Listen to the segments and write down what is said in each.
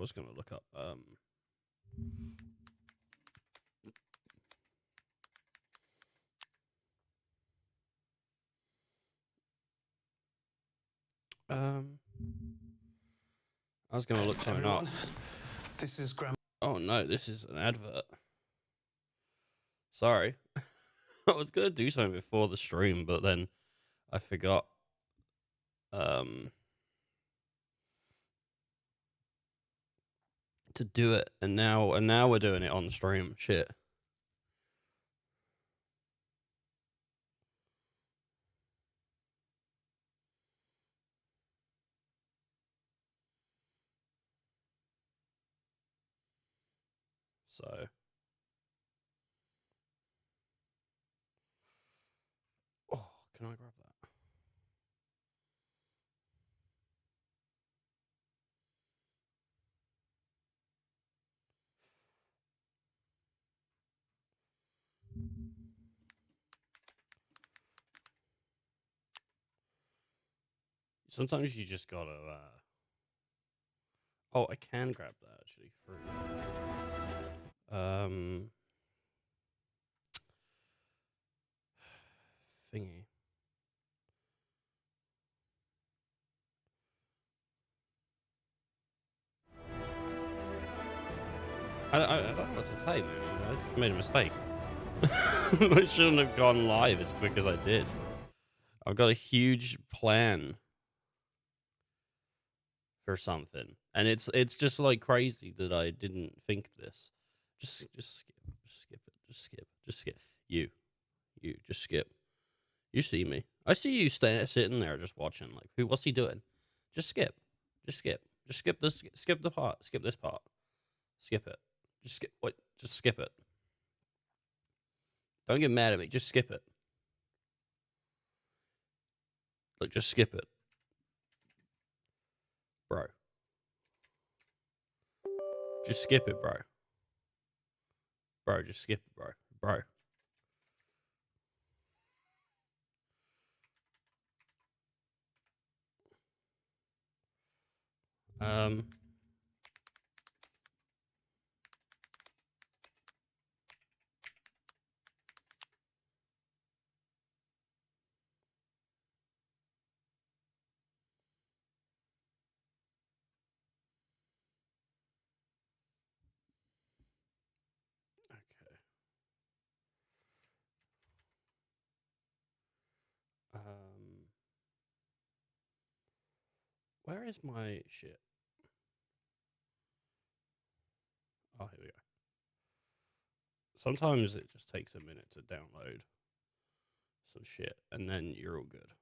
was gonna look up I was gonna look something up. This is Grandma. Oh no, this is an advert. Sorry. I was gonna do something before the stream, but then I forgot. To do it, and now we're doing it on stream. Shit. So. Oh, can I grab that? Sometimes you just gotta. Oh, I can grab that actually. Free. Thingy. I don't know what to say, man. I just made a mistake. I shouldn't have gone live as quick as I did. I've got a huge plan for something, and it's just like crazy that I didn't think this. Just skip it. Just skip. You, just skip. You see me. I see you sitting there just watching. Like, what's he doing? Just skip. Just skip this. Skip the part. Skip this part. Skip it. Just skip. Wait. Just skip it. Don't get mad at me. Just skip it. Like, just skip it. Bro. Just skip it, bro. Bro, just skip it, bro. Okay. Where is my shit? Oh, here we go. Sometimes it just takes a minute to download some shit, and then you're all good.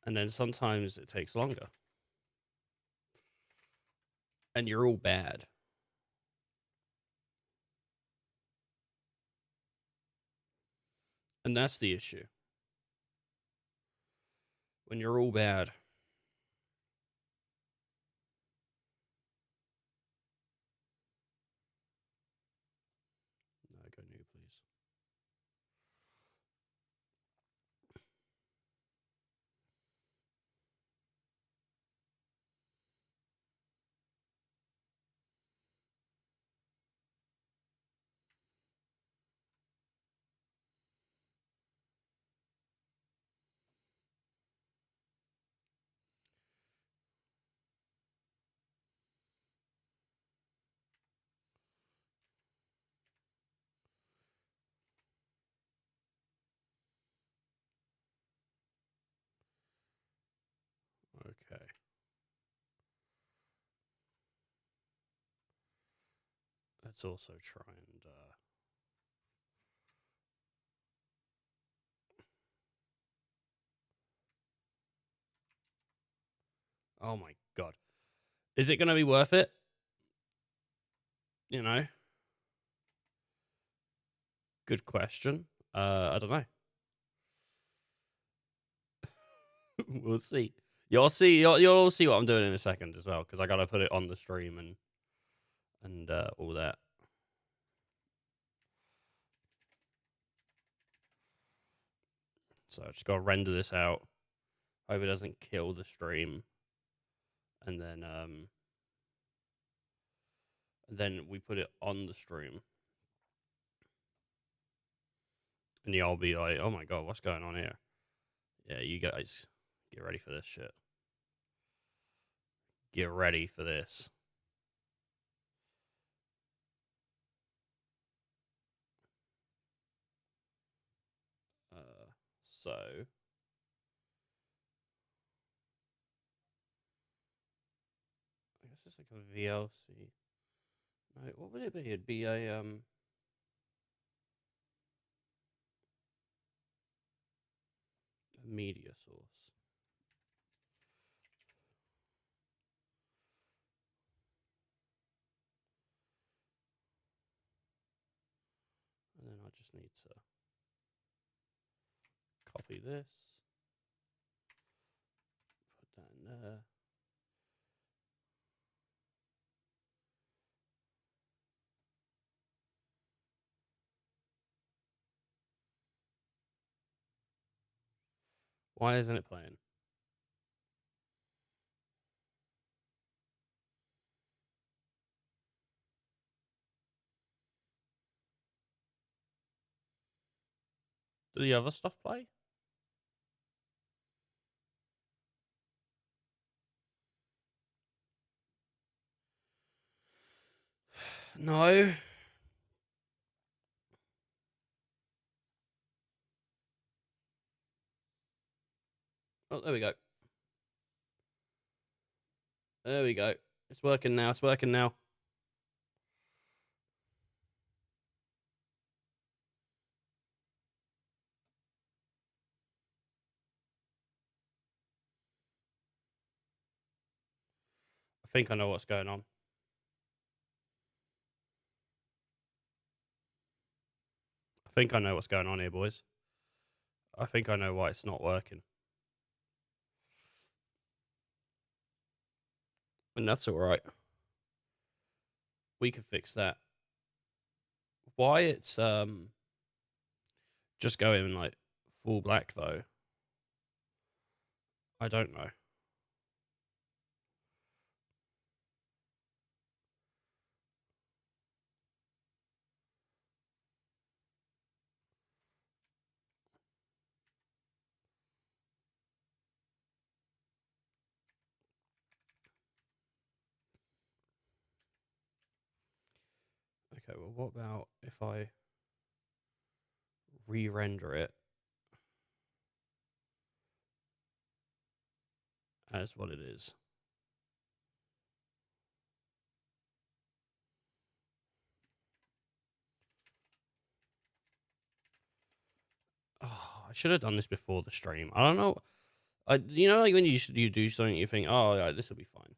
And then sometimes it takes longer, and you're all bad. And that's the issue. When you're all bad. No, go new, please. Okay. Let's also try and oh my god. Is it gonna be worth it? You know? Good question. I don't know. We'll see. You'll see. You'll all see what I'm doing in a second as well, because I gotta put it on the stream and all that. So I just gotta render this out. Hope it doesn't kill the stream, and then then we put it on the stream. And y'all be like, oh my god, what's going on here? Yeah, you guys, get ready for this shit. Get ready for this. So... I guess it's like a VLC. No, what would it be? It'd be a media source. And then I just need to copy this, put that in there. Why isn't it playing? Do the other stuff play? No. Oh, there we go. There we go. It's working now. It's working now. I think I know what's going on. I think I know what's going on here, boys. I think I know why it's not working. And that's alright. We can fix that. Why it's just going like full black though, I don't know. Okay, well, what about if I re-render it as what it is? Oh, I should have done this before the stream. I don't know. You know, like when you do something, you think, oh, yeah, this will be fine.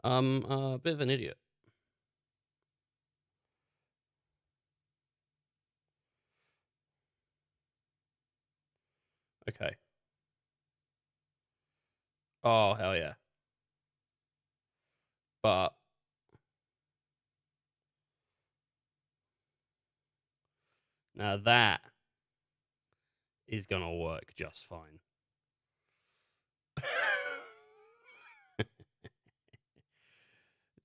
A bit of an idiot. Okay. Oh, hell yeah. But now that is gonna work just fine.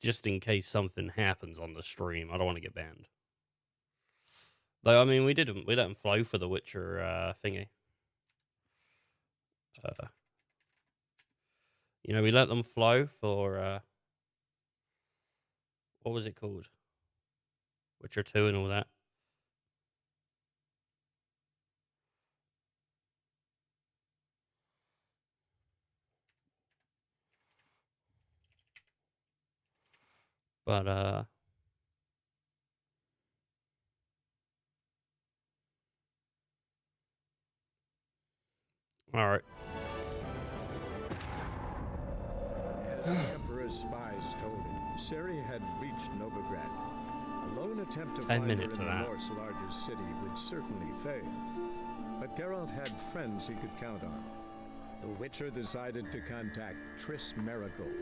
Just in case something happens on the stream, I don't want to get banned. Though I mean, we let them flow for the Witcher thingy. You know, we let them flow for what was it called? Witcher 2 and all that. But all right. As the Emperor's spies told him, Ciri had reached Novigrad. A lone attempt to 10 find minutes her in of the that. North's largest city would certainly fail. But Geralt had friends he could count on. The Witcher decided to contact Triss Merigold.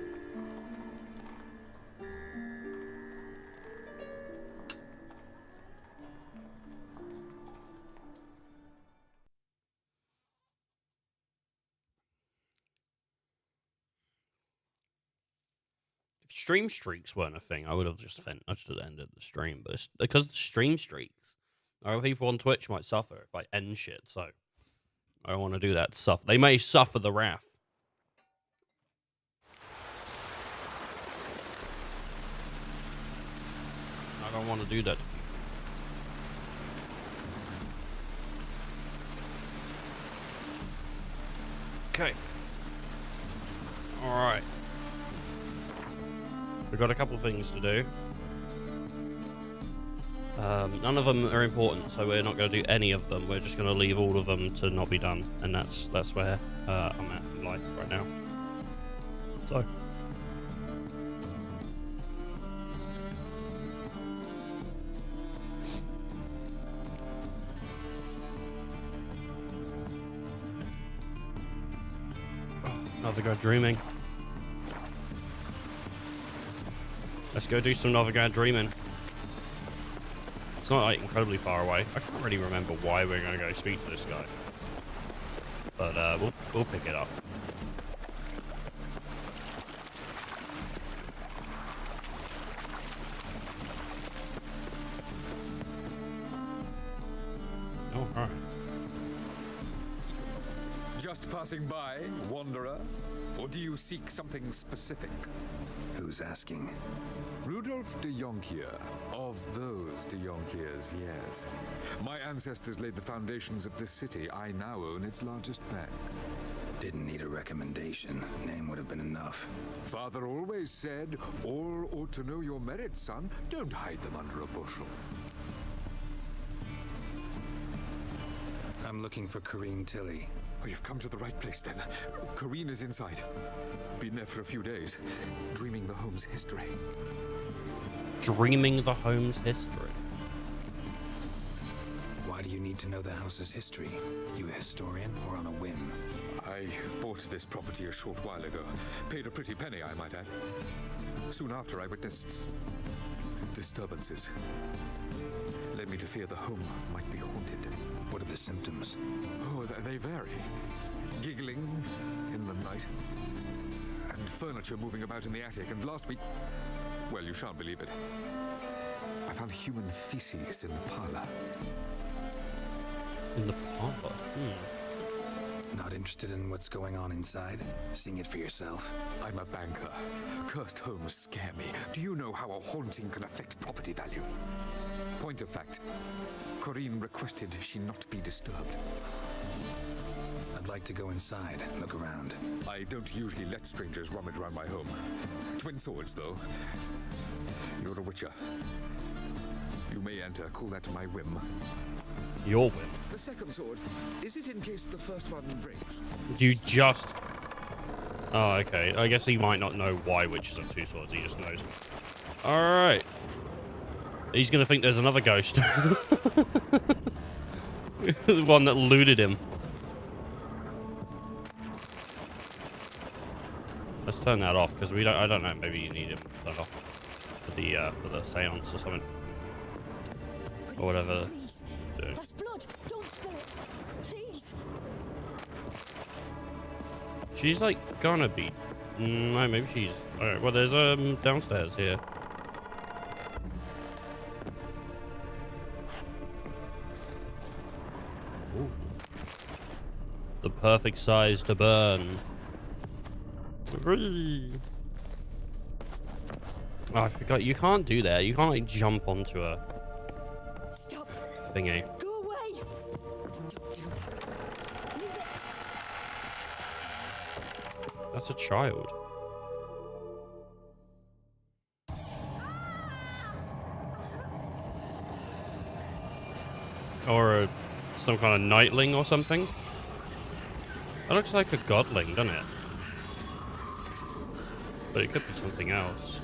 stream streaks weren't a thing, I would have just ended the stream. But it's because the stream streaks, people on Twitch might suffer if I end shit. So I don't want to do that. Suffer. They may suffer the wrath. I don't want to do that. Okay. Alright. We've got a couple things to do. None of them are important, so we're not going to do any of them. We're just going to leave all of them to not be done. And that's where I'm at in life right now. So. Another guy dreaming. Let's go do some Novigrad dreaming. It's not like incredibly far away. I can't really remember why we're gonna go speak to this guy, but we'll pick it up. Oh, all right. Just passing by, wanderer? Or do you seek something specific? Who's asking? Rudolf de Jonkier. Of those de Jonkiers, yes. My ancestors laid the foundations of this city. I now own its largest bank. Didn't need a recommendation. Name would have been enough. Father always said, all ought to know your merits, son. Don't hide them under a bushel. I'm looking for Kareen Tilly. Oh, you've come to the right place then. Kareen is inside. Been there for a few days, dreaming the home's history. Dreaming the home's history. Why do you need to know the house's history? You a historian or on a whim? I bought this property a short while ago. Paid a pretty penny, I might add. Soon after, I witnessed disturbances. Led me to fear the home might be haunted. What are the symptoms? Oh, they vary. Giggling in the night. And furniture moving about in the attic. And last week, well, you shan't believe it, I found human feces in the parlor. In the parlor? Not interested in what's going on inside? Seeing it for yourself? I'm a banker. Cursed homes scare me. Do you know how a haunting can affect property value? Point of fact, Kareen requested she not be disturbed. I'd like to go inside, look around. I don't usually let strangers rummage around my home. Twin swords, though. You're a witcher. You may enter, call that my whim. Your whim. The second sword, is it in case the first one breaks? You just... Oh, okay. I guess he might not know why witches have two swords. He just knows. Alright. He's gonna think there's another ghost. The one that looted him. Let's turn that off, because we don't... I don't know, maybe you need him turned off for the seance or something. Or whatever. Please. That's blood. Don't spill it. Please. She's like gonna be... No, maybe she's... Alright, well there's downstairs here. Ooh. The perfect size to burn. Oh, I forgot, you can't do that. You can't like jump onto a Stop. thingy. Go away. Don't do that. Leave it. That's a child. Or some kind of nightling or something. That looks like a godling, doesn't it? But it could be something else.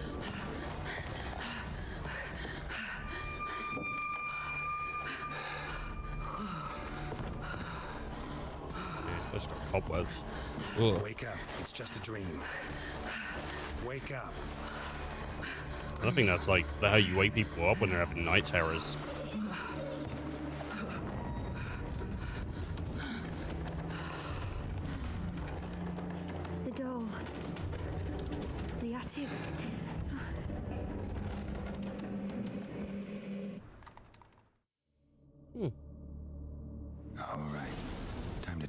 Yeah, it's got cobwebs. Ugh. Wake up, it's just a dream. Wake up. I think that's like how you wake people up when they're having night terrors. The door. The attic.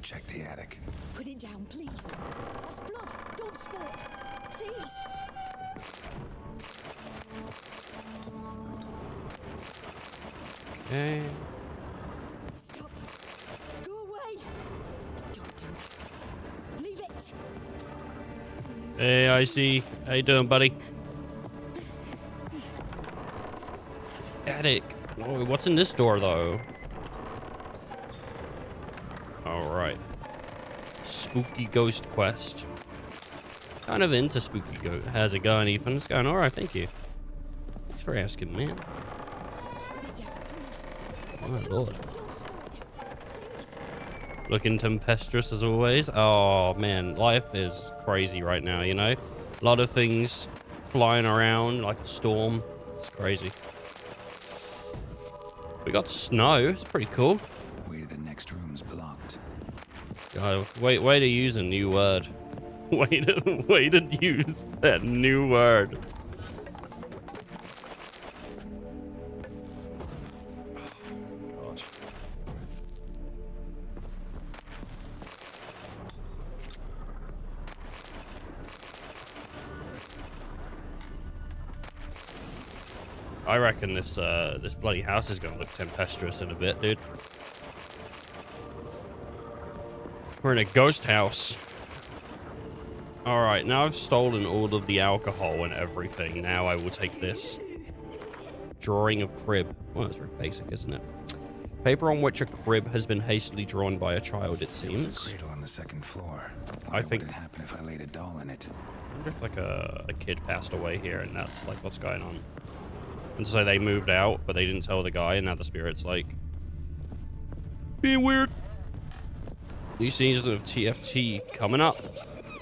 check the attic. Put it down, please. That's blood. Don't spill it. Please. Okay. Stop. Go away. Don't do it. Leave it. Hey, I see. How you doing, buddy? Attic. Whoa, what's in this door, though? Alright. Spooky ghost quest. Kind of into spooky ghost. How's it going, Ethan? It's going alright, thank you. Thanks for asking, man. Put it down, please. Oh, That's my blood. lord. Don't spill it. Please. Looking tempestuous as always. Oh, man. Life is crazy right now, you know? A lot of things flying around like a storm. It's crazy. We got snow. It's pretty cool. Wait, the next room's blocked. Way to use a new word. Way to use that new word. God. I reckon this bloody house is gonna look tempestuous in a bit, dude. We're in a ghost house. Alright, now I've stolen all of the alcohol and everything. Now I will take this. Drawing of crib. Well, that's very basic, isn't it? Paper on which a crib has been hastily drawn by a child, it seems. Cradle on the second floor. I think- What would happen if I laid a doll in it? I wonder if like a kid passed away here and that's like what's going on. And so they moved out, but they didn't tell the guy, and now the spirit's like being weird. New season of TFT coming up.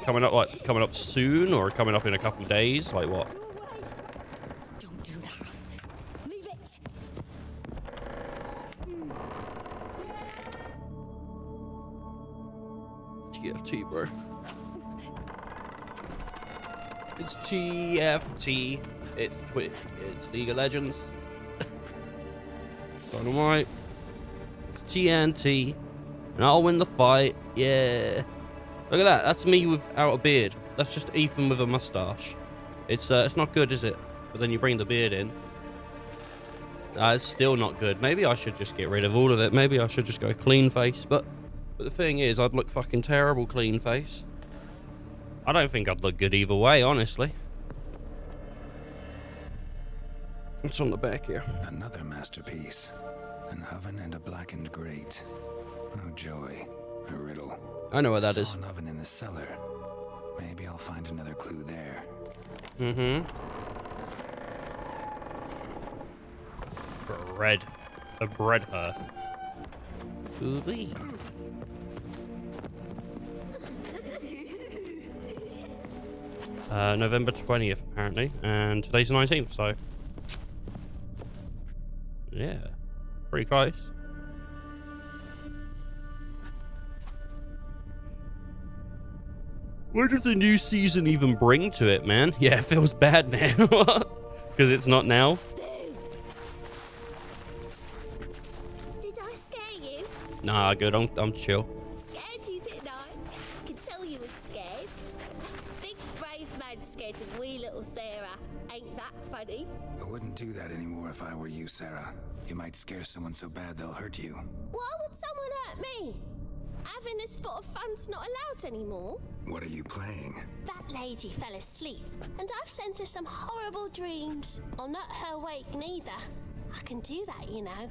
Coming up soon, or coming up in a couple days? Like what? Go away. Don't do that. Leave it. TFT, bro. It's TFT. It's League of Legends. Dynamite. It's TNT. And I'll win the fight. Yeah. Look at that. That's me without a beard. That's just Ethan with a mustache. It's not good, is it? But then you bring the beard in. It's still not good. Maybe I should just get rid of all of it. Maybe I should just go clean face. But the thing is, I'd look fucking terrible clean face. I don't think I'd look good either way, honestly. What's on the back here? Another masterpiece. An oven and a blackened grate. Oh, joy. A riddle. I know what that is. Saw an oven in the cellar. Maybe I'll find another clue there. Mm-hmm. Bread. A bread hearth. Ooh-wee. November 20th, apparently. And today's the 19th, so... yeah. Pretty close. What does the new season even bring to it, man? Yeah, it feels bad, man. Because it's not now. Did I scare you? Nah, good. I'm chill. Scared you, didn't I? I can tell you were scared. Big brave man scared of wee little Sarah. Ain't that funny? I wouldn't do that anymore if I were you, Sarah. You might scare someone so bad they'll hurt you. Why would someone hurt me? Having a spot of fun's not allowed anymore. What are you playing? That lady fell asleep, and I've sent her some horrible dreams. I'll not her wake neither. I can do that, you know.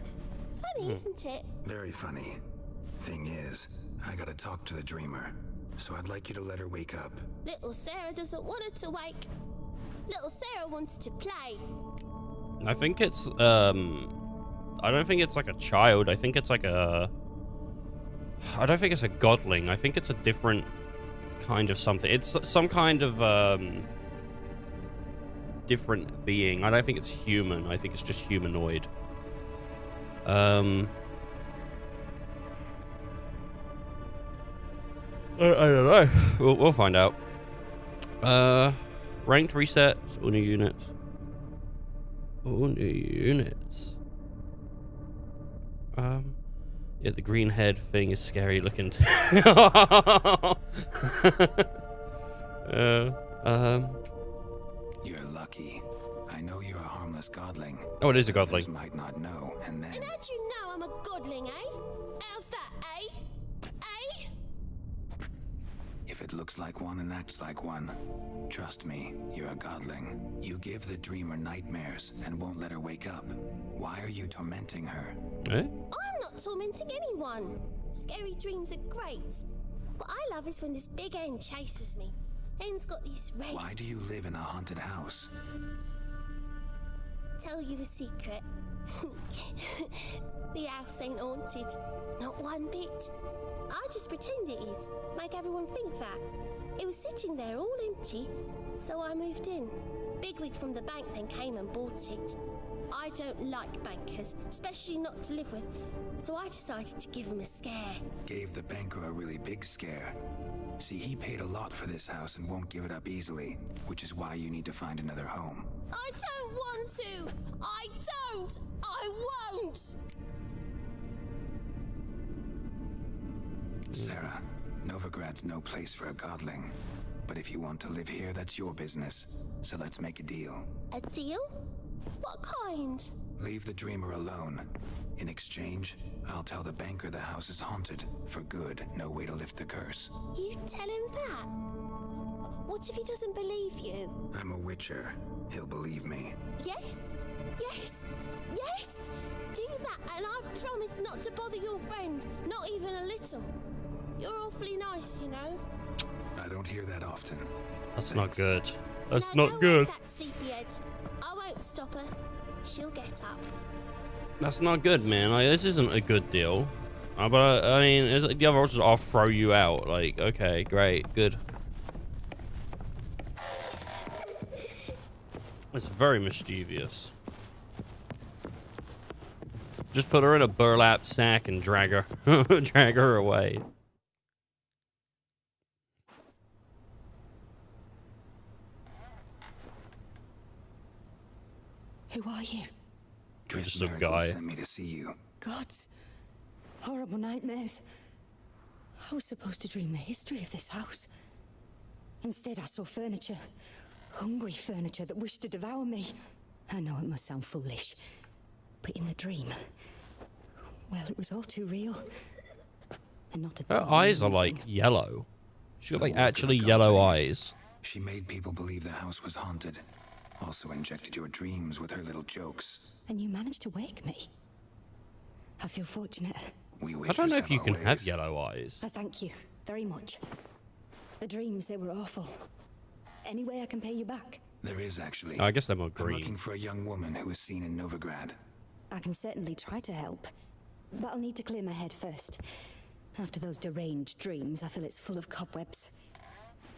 Funny, isn't it? Very funny. Thing is, I gotta talk to the dreamer. So I'd like you to let her wake up. Little Sarah doesn't want her to wake. Little Sarah wants to play. I think it's, I don't think it's like a child. I think it's like a... I don't think it's a godling. I think it's a different kind of something. It's some kind of, different being. I don't think it's human. I think it's just humanoid. I don't know. We'll find out. Ranked resets. All new units. All new units. Yeah, the green haired thing is scary looking. You're lucky. I know you're a harmless godling. Oh, it is a Others godling. might not know, and then... And how'd you know I'm a godling, eh? How's that, eh? Eh? If it looks like one and acts like one, trust me, you're a godling. You give the dreamer nightmares and won't let her wake up. Why are you tormenting her? Eh? I'm not tormenting anyone. Scary dreams are great. What I love is when this big hen chases me. Hen's got these red... Why do you live in a haunted house? Tell you a secret. The house ain't haunted. Not one bit. I just pretend it is. Make everyone think that. It was sitting there all empty, so I moved in. Bigwig from the bank then came and bought it. I don't like bankers, especially not to live with, so I decided to give him a scare. Gave the banker a really big scare. See, he paid a lot for this house and won't give it up easily, which is why you need to find another home. I don't want to! I don't! I won't! Sarah, Novigrad's no place for a godling. But if you want to live here, that's your business. So let's make a deal. A deal? What kind? Leave the dreamer alone. In exchange, I'll tell the banker the house is haunted. For good, no way to lift the curse. You tell him that? What if he doesn't believe you? I'm a witcher. He'll believe me. Yes? Yes? Yes! Do that and I promise not to bother your friend. Not even a little. You're awfully nice, you know. I don't hear that often. That's not Thanks. good. That's Now not go good. wake that sleepyhead. I won't stop her. She'll get up. That's not good, man. Like, this isn't a good deal. But I mean, it's like the other options. I'll throw you out. Like, okay, great, good. It's very mischievous. Just put her in a burlap sack and drag her away. Who are you? Just a Miracle guy. sent me to see you. Gods. Horrible nightmares. I was supposed to dream the history of this house. Instead, I saw furniture. Hungry furniture that wished to devour me. I know it must sound foolish, but in the dream, well, it was all too real. And not a Her doll eyes are or like anything. yellow. She's got like The work of actually a yellow godling. eyes. She made people believe the house was haunted. Also injected your dreams with her little jokes. And you managed to wake me. I feel fortunate. We I don't know if witchers you our can have ways. yellow eyes. I thank you very much. The dreams, they were awful. Any way I can pay you back? There is actually. I guess they're more I'm looking green. for a young woman who was seen in Novigrad. I can certainly try to help. But I'll need to clear my head first. After those deranged dreams, I feel it's full of cobwebs.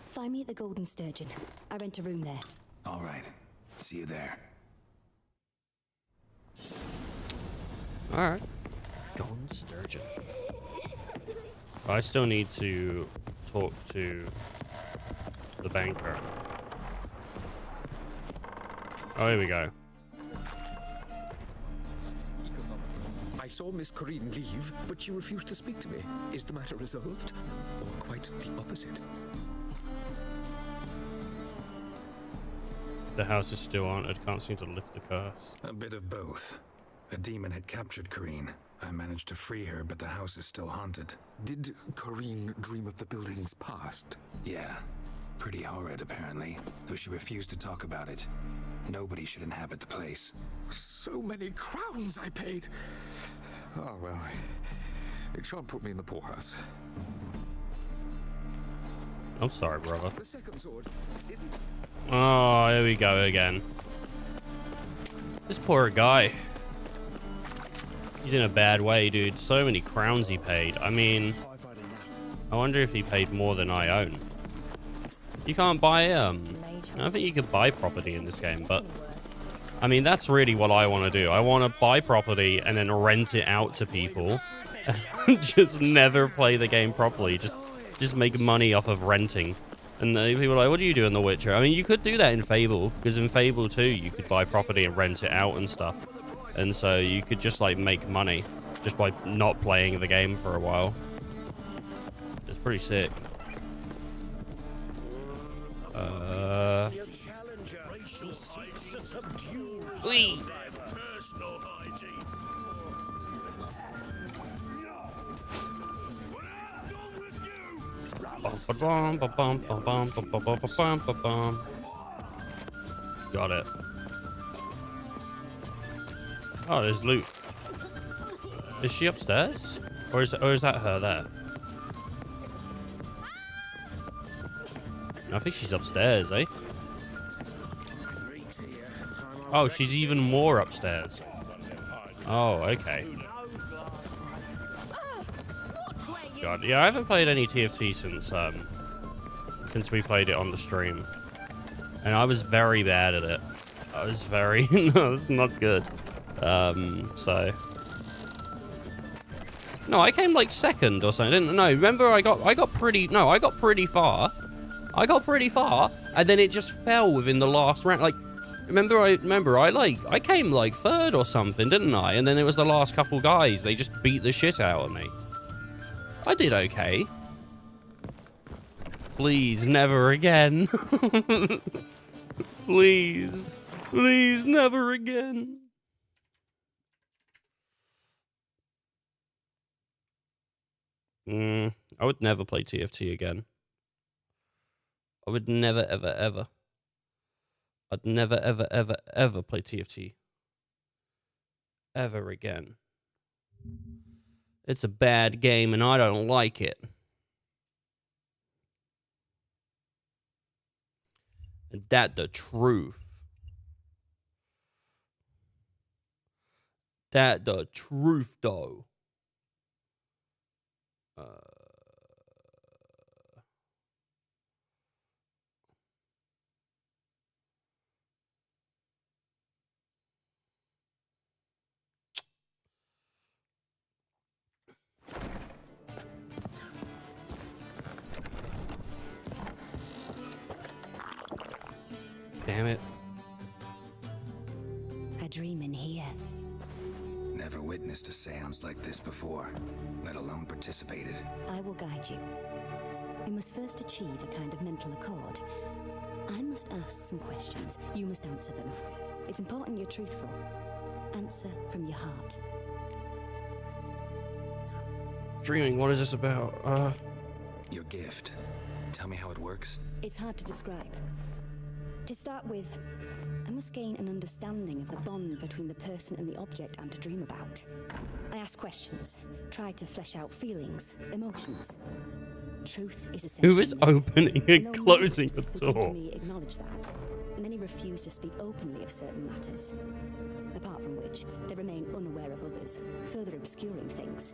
Find me at the Golden Sturgeon. I rent a room there. All right. See you there. Alright. Golden Sturgeon. I still need to talk to the banker. Oh, here we go. I saw Miss Corinne leave, but she refused to speak to me. Is the matter resolved? Or quite the opposite? The house is still haunted. Can't seem to lift the curse. A bit of both. A demon had captured Corinne. I managed to free her, but the house is still haunted. Did Corinne dream of the building's past? Yeah. Pretty horrid, apparently, though she refused to talk about it. Nobody should inhabit the place. So many crowns I paid. Oh, well. It shan't put me in the poorhouse. I'm sorry, brother. The second sword isn't... Oh, here we go again. This poor guy. He's in a bad way, dude. So many crowns he paid. I mean, I wonder if he paid more than I own. You can't buy, I don't think you could buy property in this game, but I mean, that's really what I want to do. I want to buy property and then rent it out to people. Just never play the game properly. Just make money off of renting. And people are like, what do you do in The Witcher? I mean, you could do that in Fable, because in Fable 2, you could buy property and rent it out and stuff. And so you could just, like, make money. just by not playing the game for a while. It's pretty sick. Whee! Got it. Oh, there's loot. Is she upstairs? Or is that her there? I think she's upstairs, eh? Oh, she's even more upstairs. Oh, okay. God, yeah, I haven't played any TFT since we played it on the stream, and I was very bad at it. I was very no, it's not good. So no, I came like second or something. Didn't no. Remember, I got pretty far. I got pretty far, and then it just fell within the last round. Like, I came like third or something, didn't I? And then it was the last couple guys. They just beat the shit out of me. I did okay. Please, never again. Please, never again. I would never play TFT again. I would never, ever, ever. I'd never, ever, ever, ever play TFT. Ever again. It's a bad game and I don't like it. And that the truth. That the truth, though. Damn it. A dream in here. Never witnessed a seance like this before, let alone participated. I will guide you. You must first achieve a kind of mental accord. I must ask some questions. You must answer them. It's important you're truthful. Answer from your heart. Dreaming, what is this about? Your gift. Tell me how it works. It's hard to describe. To start with, I must gain an understanding of the bond between the person and the object I'm to dream about. I ask questions, try to flesh out feelings, emotions. Truth is essential. Who is opening and closing the door? Many acknowledge that. Many refuse to speak openly of certain matters. Apart from which, they remain unaware of others, further obscuring things.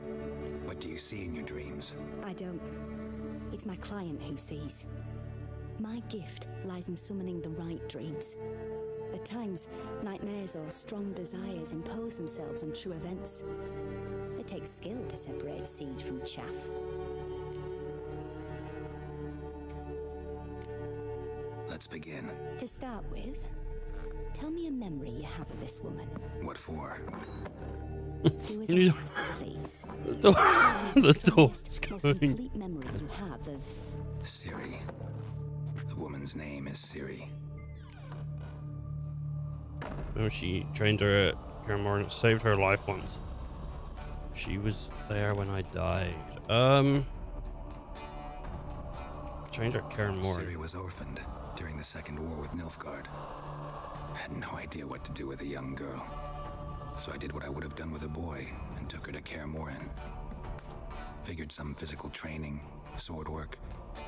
What do you see in your dreams? I don't. It's my client who sees. My gift lies in summoning the right dreams. At times, nightmares or strong desires impose themselves on true events. It takes skill to separate seed from chaff. Let's begin. To start with, tell me a memory you have of this woman. What for? Who is the please? The door's Most going. complete memory you have of... Siri. The woman's name is Siri. Oh, she trained her at Karamorn, saved her life once. She was there when I died. Trained her at Karamorn. Siri was orphaned during the Second War with Nilfgaard. I had no idea what to do with a young girl. So I did what I would have done with a boy and took her to Kaer Morhen. Figured some physical training, sword work,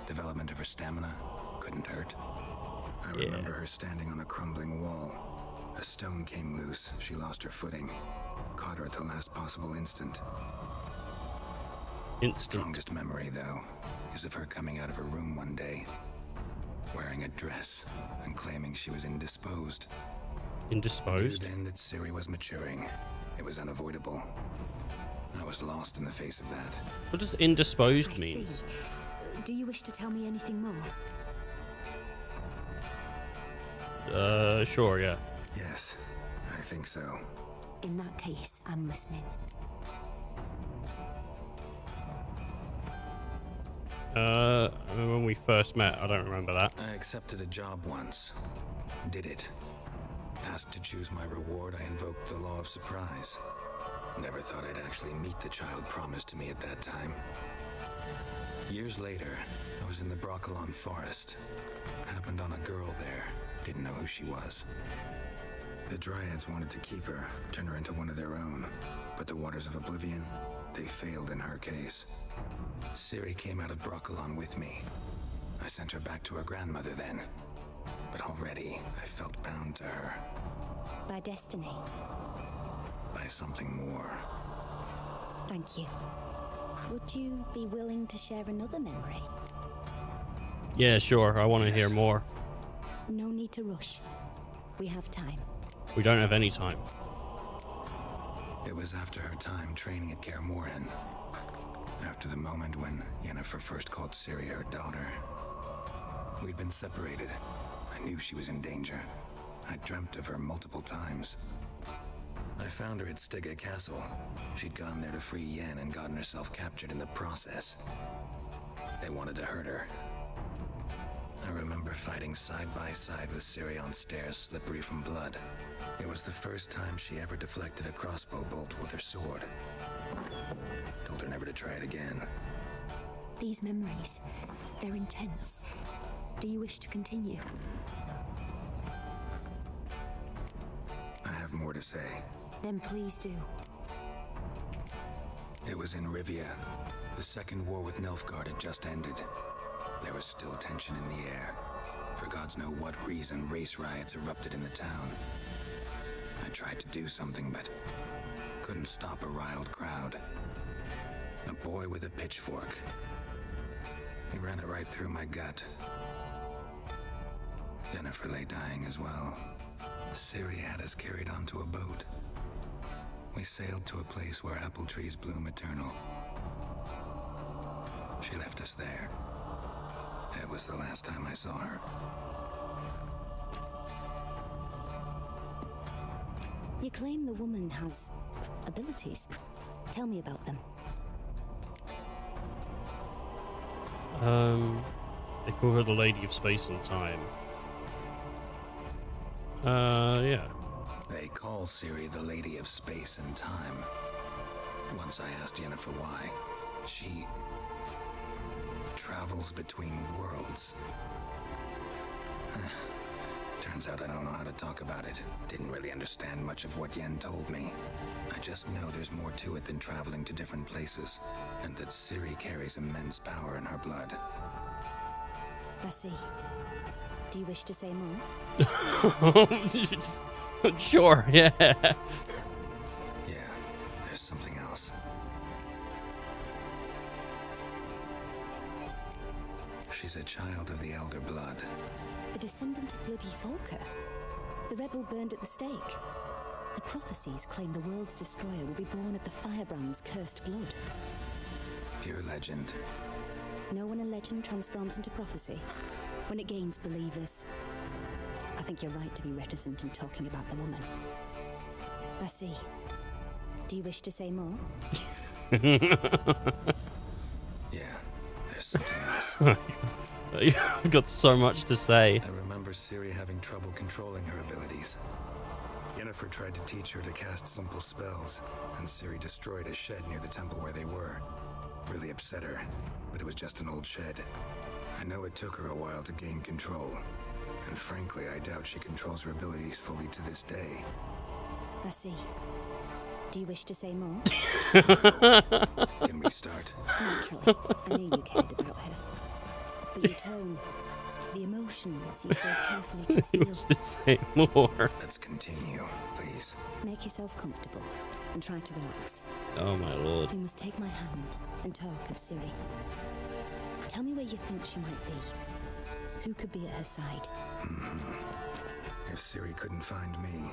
development of her stamina couldn't hurt. I remember her standing on a crumbling wall. A stone came loose, she lost her footing. Caught her at the last possible instant. Strongest memory, though, is of her coming out of her room one day, wearing a dress and claiming she was indisposed. Indisposed? Then that Siri was maturing. It was unavoidable. I was lost in the face of that. What does indisposed I mean? see. Do you wish to tell me anything more? Sure, yeah. Yes, I think so. In that case, I'm listening. When we first met, I don't remember that. I accepted a job once. Did it. Asked to choose my reward, I invoked the law of surprise. Never thought I'd actually meet the child promised to me at that time. Years later, I was in the Broccolon forest. Happened on a girl there. Didn't know who she was. The Dryads wanted to keep her, turn her into one of their own. But the Waters of Oblivion, they failed in her case. Ciri came out of Broccolon with me. I sent her back to her grandmother then. But already, I felt bound to her. By destiny. By something more. Thank you. Would you be willing to share another memory? Yeah, sure. I want to hear more. No need to rush. We have time. We don't have any time. It was after her time training at Kaer Morhen. After the moment when Yennefer first called Ciri her daughter. We'd been separated. I knew she was in danger. I dreamt of her multiple times. I found her at Stygga Castle. She'd gone there to free Yen and gotten herself captured in the process. They wanted to hurt her. I remember fighting side by side with Ciri on stairs, slippery from blood. It was the first time she ever deflected a crossbow bolt with her sword. Told her never to try it again. These memories, they're intense. Do you wish to continue? I have more to say. Then please do. It was in Rivia. The second war with Nilfgaard had just ended. There was still tension in the air. For gods know what reason, race riots erupted in the town. I tried to do something, but couldn't stop a riled crowd. A boy with a pitchfork. He ran it right through my gut. Yennefer lay dying as well. Ciri had us carried onto a boat. We sailed to a place where apple trees bloom eternal. She left us there. It was the last time I saw her. You claim the woman has abilities. Tell me about them. They call her the Lady of Space and Time. Yeah. They call Ciri the Lady of Space and Time. Once I asked Yennefer why. She travels between worlds. Turns out I don't know how to talk about it. Didn't really understand much of what Yen told me. I just know there's more to it than traveling to different places, and that Ciri carries immense power in her blood. I see. Do you wish to say more? Sure, yeah. Yeah, there's something else. She's a child of the Elder Blood. A descendant of bloody Volker. The rebel burned at the stake. The prophecies claim the world's destroyer will be born of the Firebrand's cursed blood. Pure legend. Know when a legend transforms into prophecy? When it gains believers. I think you're right to be reticent in talking about the woman. I see. Do you wish to say more? Yeah, there's something else. I've got so much to say. I remember Ciri having trouble controlling her abilities. Yennefer tried to teach her to cast simple spells, and Ciri destroyed a shed near the temple where they were. Really upset her, but it was just an old shed. I know it took her a while to gain control, and frankly, I doubt she controls her abilities fully to this day. I see. Do you wish to say more? Can we start? Naturally. I knew you cared about her. But your tone, the emotions you so carefully He conceal. wants to say more. Let's continue, please. Make yourself comfortable and try to relax. Oh my lord. You must take my hand and talk of Ciri. Tell me where you think she might be. Who could be at her side? If Ciri couldn't find me,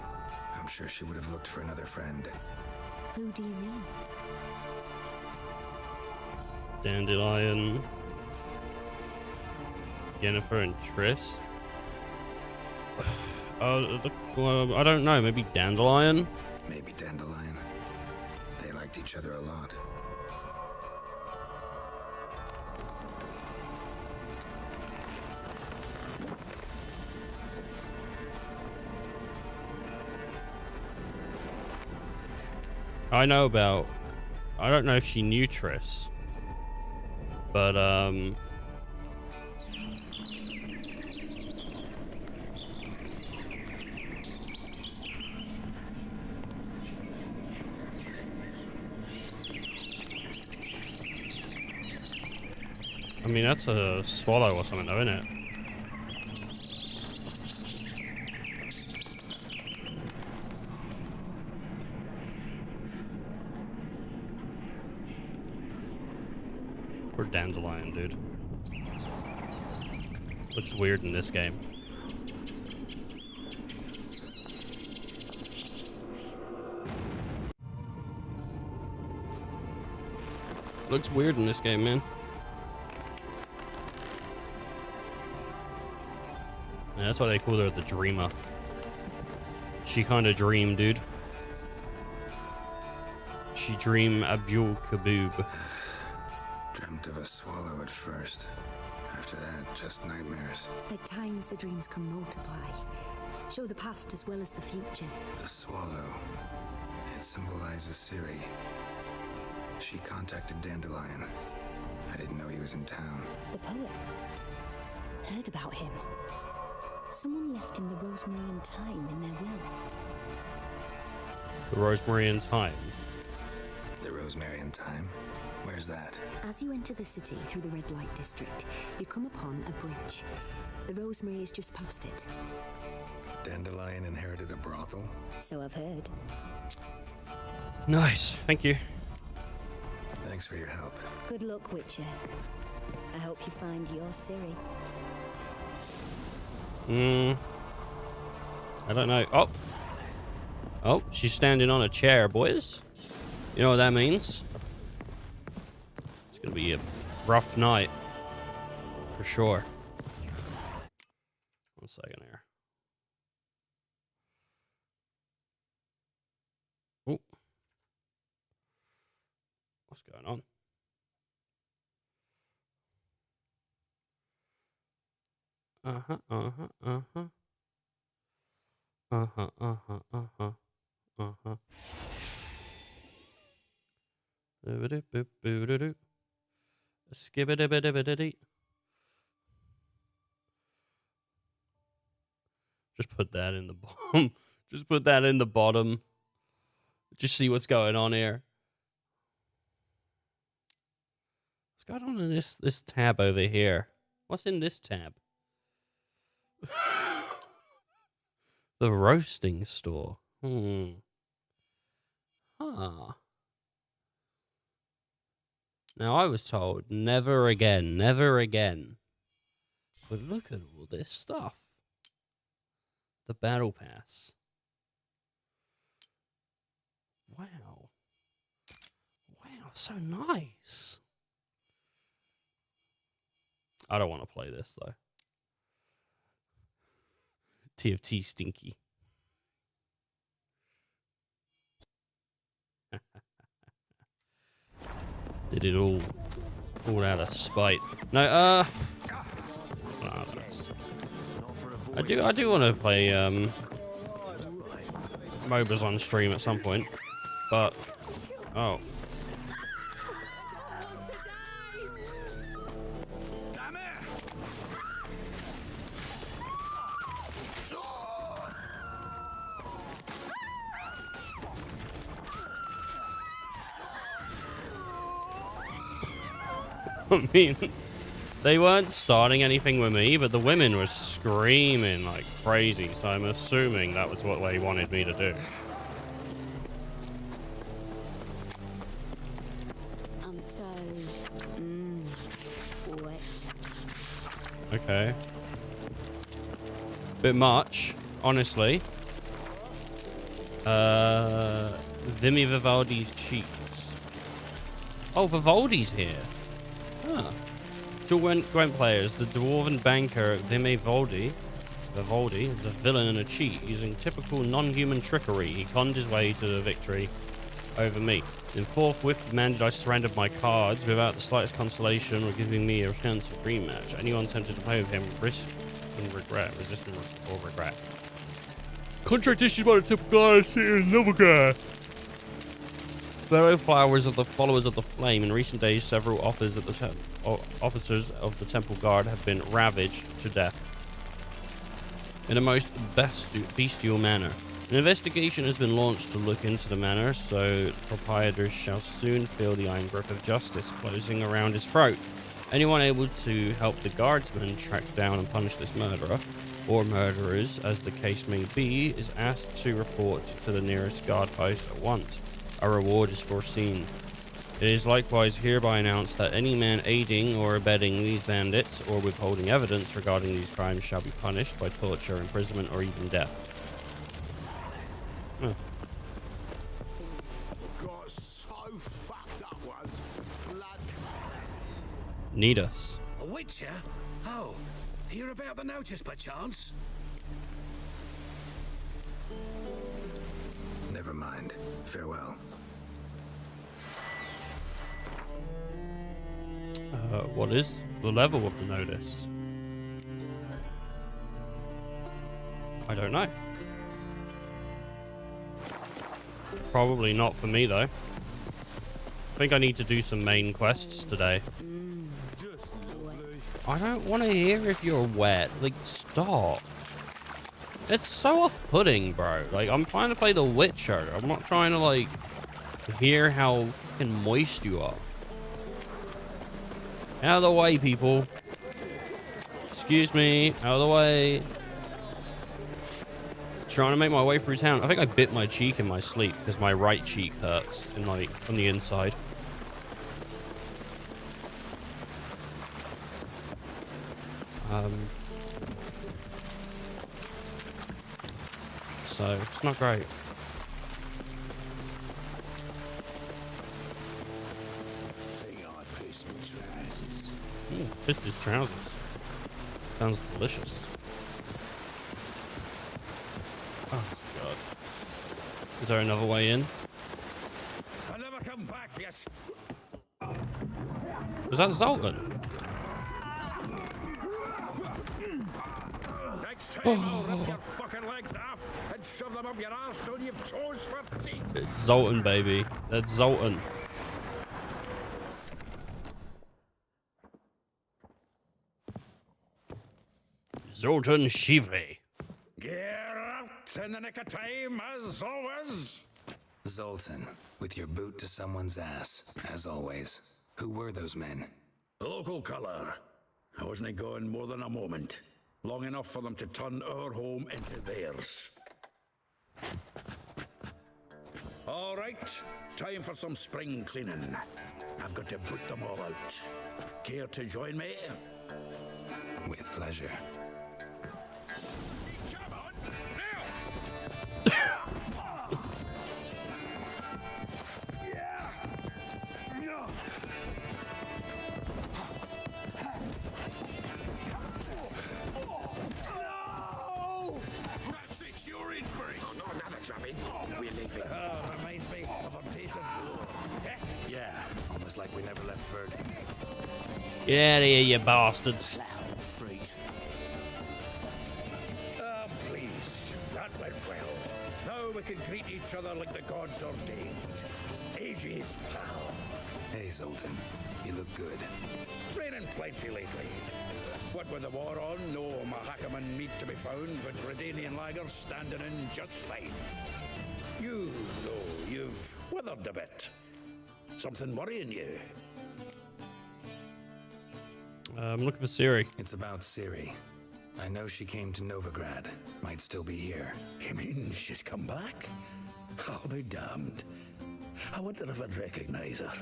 I'm sure she would have looked for another friend. Who do you mean? Dandelion. Yennefer and Triss. Well, I don't know. Maybe Dandelion? Maybe Dandelion. They liked each other a lot. I know about... I don't know if she knew Triss. But, I mean, that's a swallow or something, though, isn't it? Or dandelion, dude. Looks weird in this game. Looks weird in this game, man. Yeah, that's why they call her the Dreamer. She kind of dreamed, dude. She dream Abdul Kaboub. Dreamt of a swallow at first. After that, just nightmares. At times, the dreams can multiply, show the past as well as the future. The swallow. It symbolizes Ciri. She contacted Dandelion. I didn't know he was in town. The poet. Heard about him. Someone left him the rosemary and thyme in their will. The rosemary and thyme. The rosemary and thyme? Where's that? As you enter the city through the red light district, you come upon a bridge. The rosemary is just past it. Dandelion inherited a brothel? So I've heard. Nice, thank you. Thanks for your help. Good luck, Witcher. I hope you find your Ciri. I don't know. Oh! Oh, she's standing on a chair, boys. You know what that means? It's gonna be a rough night. For sure. 1 second here. Oh. What's going on? Uh-huh, uh-huh, uh-huh. Uh-huh, uh-huh, uh-huh. Uh-huh. Doo-ba-doo-boo-boo-doo-doo. Skibba-dibba-dibba-diddy. Just put that in the bottom. Just put that in the bottom. Just see what's going on here. What's going on in this tab over here? What's in this tab? The roasting store. Huh. Now, I was told, never again, never again. But look at all this stuff. The battle pass. Wow. Wow, so nice. I don't want to play this, though. TFT stinky. Did it all out of spite. No, I do want to play MOBAs on stream at some point, but oh. I mean, they weren't starting anything with me, but the women were screaming like crazy, so I'm assuming that was what they wanted me to do. I'm so... wet. Okay. Bit much, honestly. Vimy Vivaldi's cheeks. Oh, Vivaldi's here. Ah. To Gwent players, the dwarven banker Vivaldi is a villain and a cheat. Using typical non-human trickery, he conned his way to the victory over me. Then forthwith demanded I surrendered my cards without the slightest consolation or giving me a chance of rematch. Anyone tempted to play with him risk and regret, resist or regret. Contract issued by the typical guy seeing another guy. fellow followers of the Flame. In recent days, several officers of the Temple Guard have been ravaged to death in a most bestial manner. An investigation has been launched to look into the matter, so proprietors shall soon feel the iron grip of justice closing around his throat. Anyone able to help the guardsmen track down and punish this murderer, or murderers, as the case may be, is asked to report to the nearest guard post at once. A reward is foreseen. It is likewise hereby announced that any man aiding or abetting these bandits or withholding evidence regarding these crimes shall be punished by torture, imprisonment, or even death. Huh. Got so fucked up once. Blood. Need us. A witcher? Oh, hear about the notice, perchance? Never mind. Farewell. What is the level of the notice? I don't know. Probably not for me, though. I think I need to do some main quests today. I don't want to hear if you're wet. Like, stop. It's so off-putting, bro. Like, I'm trying to play The Witcher. I'm not trying to, like, hear how fucking moist you are. Out of the way, people. Excuse me. Out of the way. Trying to make my way through town. I think I bit my cheek in my sleep because my right cheek hurts in like on the inside. So it's not great. Pissed his trousers. Sounds delicious. Oh god. Is there another way in? I'll never come back, yes. Was that Zoltan? Next time I'll rip your fucking legs off and shove them up your ass till you've toes for teeth. It's Zoltan, baby. That's Zoltan. Zoltan Shively. Get out in the nick of time, as always. Zoltan, with your boot to someone's ass, as always. Who were those men? Local colour. I wasn't gone more than a moment. Long enough for them to turn our home into theirs. All right, time for some spring cleaning. I've got to put them all out. Care to join me? With pleasure. Come on, now! No! That's it, you're in for it. Oh, not another drubbing. We're leaving. Reminds me of a piece of... Yeah, almost like we never left Verdun. Get out of here, you bastards. I'm pleased. That went well. Now we can greet each other like the gods ordained. Ages, pal. Hey, Zoltan. You look good. Training plenty lately. What with the war on, no Mahakaman meat to be found, but Redanian lagers standing in just fine. You, though, you've withered a bit. Something worrying you? I'm looking for Siri. It's about Ciri. I know she came to Novigrad. Might still be here. You mean she's come back? I'll be damned. I wonder if I'd recognize her.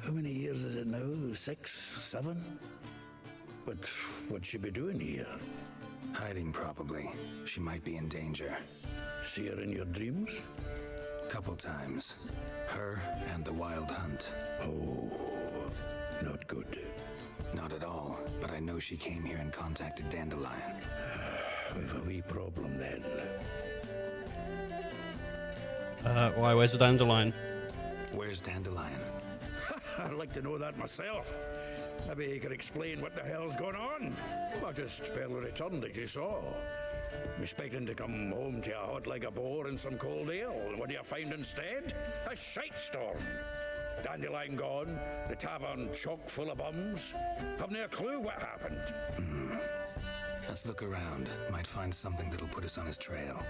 How many years is it now? 6, 7? But what'd she be doing here? Hiding, probably. She might be in danger. See her in your dreams? Couple times. Her and the Wild Hunt. Oh, not good. Not at all, but I know she came here and contacted Dandelion. We've a wee problem then. Why, where's the dandelion? Where's Dandelion? I'd like to know that myself. Maybe he could explain what the hell's going on. I just barely returned, as you saw. Expecting to come home to a hot like a boar and some cold ale. And what do you find instead? A shite storm. Dandelion gone, the tavern chock full of bums. Have no clue what happened. Let's look around. Might find something that'll put us on his trail.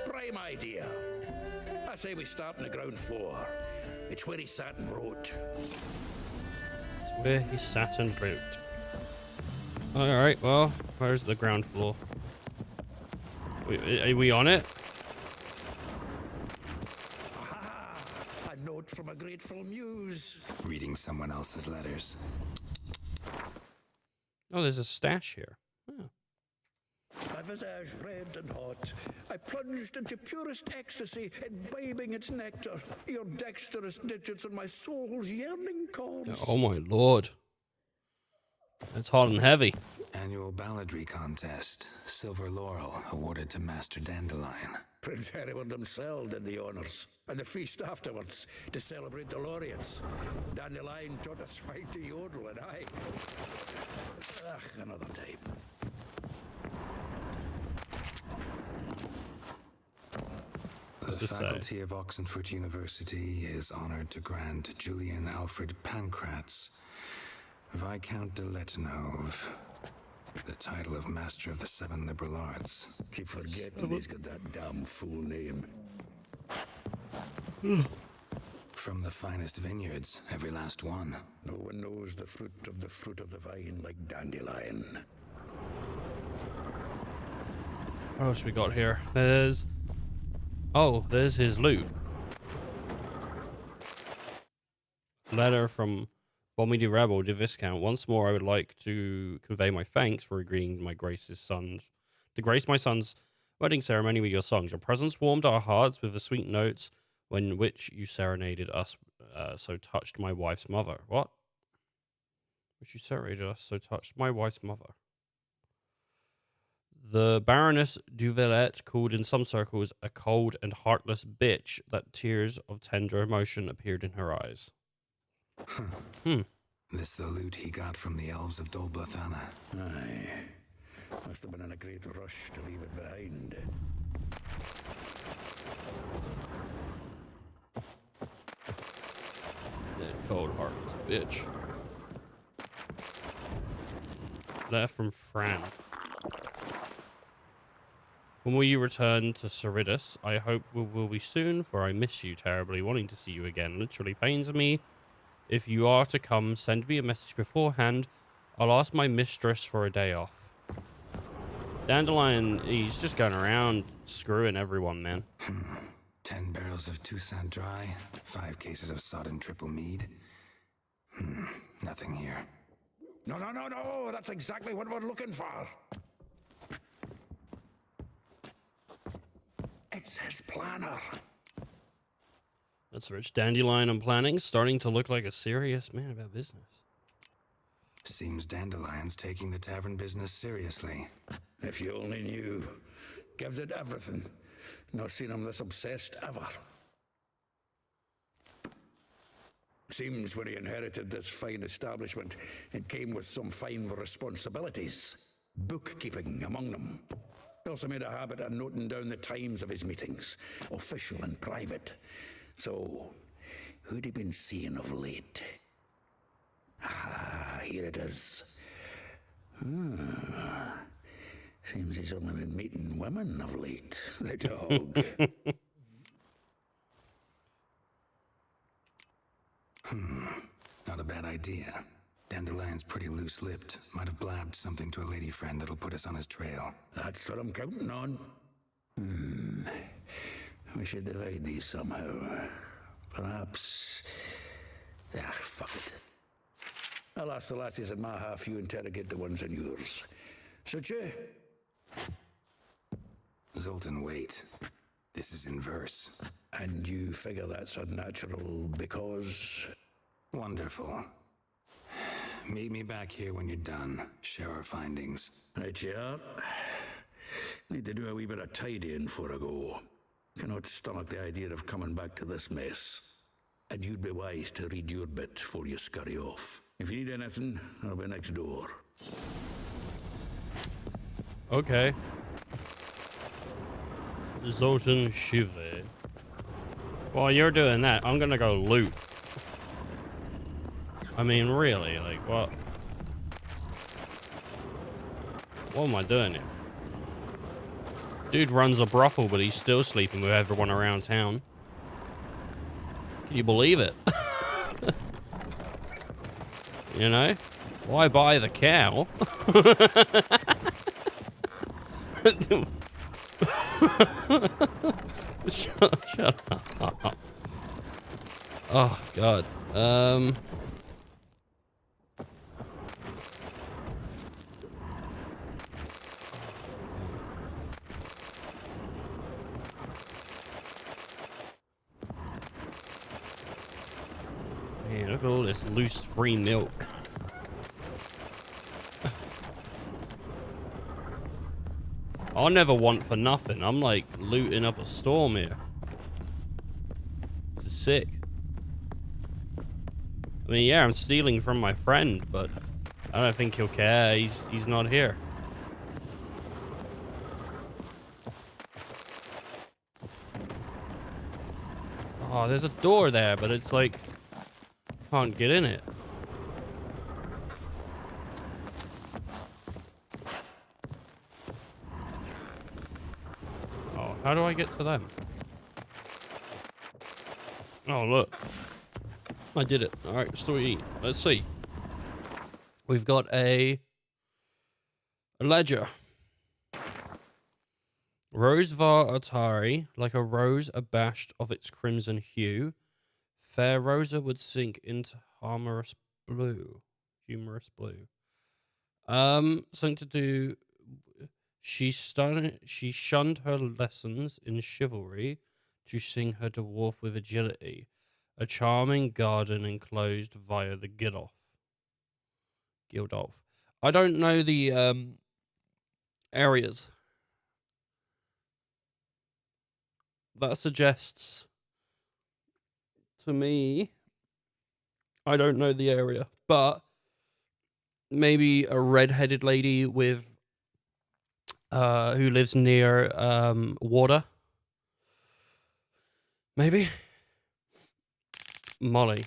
Prime idea. I say we start on the ground floor. It's where he sat and wrote. It's where he sat and wrote. Alright, well, where's the ground floor? Are we on it? Ah, a note from a grateful muse. Reading someone else's letters. Oh, there's a stash here. Oh. My visage red and hot, I plunged into purest ecstasy, imbibing its nectar. Your dexterous digits and my soul's yearning chords. Oh my lord. It's hot and heavy. Annual balladry contest. Silver laurel awarded to Master Dandelion. Prince Hereward himself did the honours, and the feast afterwards to celebrate the laureates. Dandelion taught us how to yodel, and I... another time. The What's this say? faculty of Oxenford University is honoured to grant Julian Alfred Pancratz, Viscount de Letenhove, the title of Master of the Seven Liberal Arts. Keep forgetting he's got that damn full name. From the finest vineyards, every last one. No one knows the fruit of the vine like Dandelion. What else we got here? There's his loot. Letter from Bommy de Rebel de Viscount. Once more, I would like to convey my thanks for agreeing to grace my son's wedding ceremony with your songs. Your presence warmed our hearts with the sweet notes when which you serenaded us, so touched my wife's mother. What? Which you serenaded us, so touched my wife's mother. The Baroness Duvelet called in some circles a cold and heartless bitch that tears of tender emotion appeared in her eyes. This the loot he got from the elves of Dolbathana. Aye. Must have been in a great rush to leave it behind. That cold heartless bitch. Letter from Fran. When will you return to Ceritus? I hope we will be soon, for I miss you terribly. Wanting to see you again literally pains me. If you are to come, send me a message beforehand. I'll ask my mistress for a day off. Dandelion, he's just going around screwing everyone, man. 10 barrels of Toussaint Dry, 5 cases of sodden triple mead. Nothing here. No, that's exactly what we're looking for. It's his planner. That's rich. Dandelion and planning, starting to look like a serious man about business. Seems Dandelion's taking the tavern business seriously. If you only knew. Gives it everything. Not seen him this obsessed ever. Seems when he inherited this fine establishment, it came with some fine responsibilities. Bookkeeping among them. He also made a habit of noting down the times of his meetings, official and private. So, who'd he been seeing of late? Ah, here it is. Seems he's only been meeting women of late. The dog. Not a bad idea. Dandelion's pretty loose-lipped. Might have blabbed something to a lady friend that'll put us on his trail. That's what I'm counting on. We should divide these somehow. Perhaps... fuck it. I'll ask the lassies in my half, you interrogate the ones in yours. Suit you? Zoltan, wait. This is in verse. And you figure that's unnatural because... Wonderful. Meet me back here when you're done. Share our findings. Right, yeah. Need to do a wee bit of tidying before I go. Cannot stomach the idea of coming back to this mess. And you'd be wise to read your bit before you scurry off. If you need anything, I'll be next door. Okay. Zoltan Shive. While you're doing that, I'm gonna go loot. I mean, really, like, what? What am I doing here? Dude runs a brothel, but he's still sleeping with everyone around town. Can you believe it? You know? Why buy the cow? Shut up. Oh, God. Man, look at all this loose free milk. I'll never want for nothing. I'm like looting up a storm here. This is sick. I mean, yeah, I'm stealing from my friend, but I don't think he'll care. He's not here. Oh, there's a door there, but it's like can't get in it. Oh, how do I get to them? Oh, look. I did it. All right, sweet. Let's see. We've got a ledger. Rose var Atari, like a rose abashed of its crimson hue, fair Rosa would sink into humorous blue. Something to do. She shunned her lessons in chivalry to sing her dwarf with agility, a charming garden enclosed via the Gildolf. I don't know the areas. That suggests to me, I don't know the area, but maybe a red-headed lady with who lives near water. Maybe. Molly.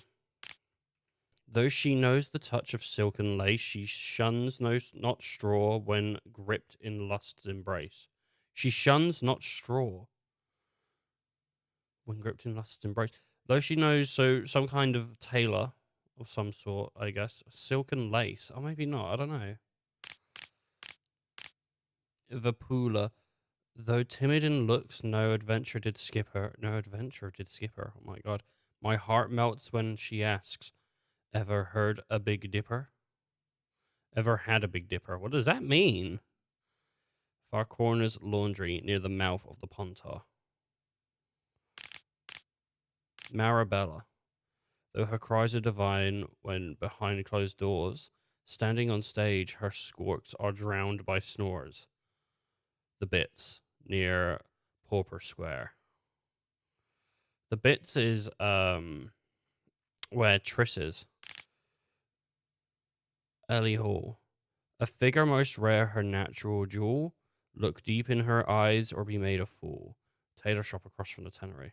Though she knows the touch of silken lace, she shuns not straw when gripped in lust's embrace. She shuns not straw when gripped in lust's embrace. Though she knows some kind of tailor of some sort, I guess. Silken lace. Or maybe not, I don't know. Vapula. Though timid in looks, no adventure did skip her. Oh my god. My heart melts when she asks, ever heard a Big Dipper? Ever had a Big Dipper? What does that mean? Far Corner's laundry near the mouth of the Pontar. Marabella. Though her cries are divine when behind closed doors, standing on stage, her squawks are drowned by snores. The Bits, near Pauper Square. The Bits is where Triss is. Ellie Hall. A figure most rare, her natural jewel. Look deep in her eyes or be made a fool. Tailor shop across from the Tannery.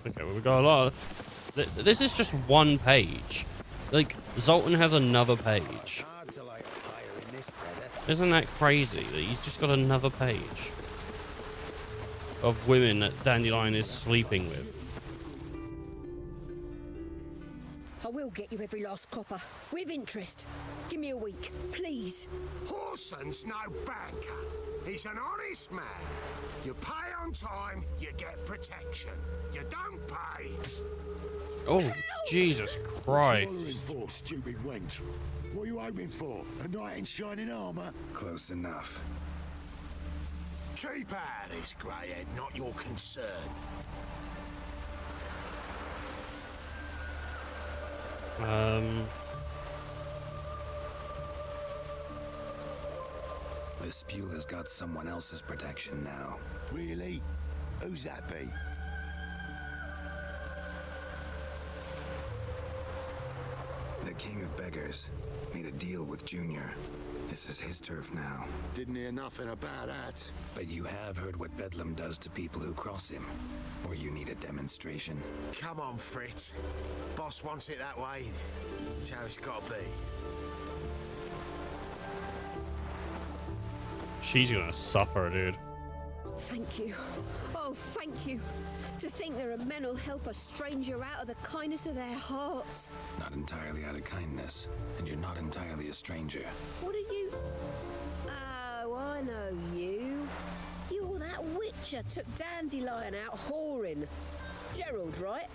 Okay, well, we got a lot of... This is just one page. Like, Zoltan has another page. Isn't that crazy that he's just got another page of women that Dandelion is sleeping with? I will get you every last copper, with interest. Give me a week, please. Horson's no banker. He's an honest man. You pay on time, you get protection. You don't pay. Oh, Jesus Christ. For, stupid wench. What are you hoping for? A knight in shining armour? Close enough. Keep out of this, greyhead, not your concern. Vespula's got someone else's protection now. Really? Who's that be? The king of beggars. Made a deal with Junior. This is his turf now. Didn't hear nothing about that. But you have heard what Bedlam does to people who cross him. Or you need a demonstration. Come on, Fritz. Boss wants it that way. It's how it's got to be. She's gonna suffer, dude. Thank you. Oh, thank you. To think there are men who'll help a stranger out of the kindness of their hearts. Not entirely out of kindness. And you're not entirely a stranger. What are you? Oh, I know you. You're that witcher took Dandelion out whoring. Gerald, right?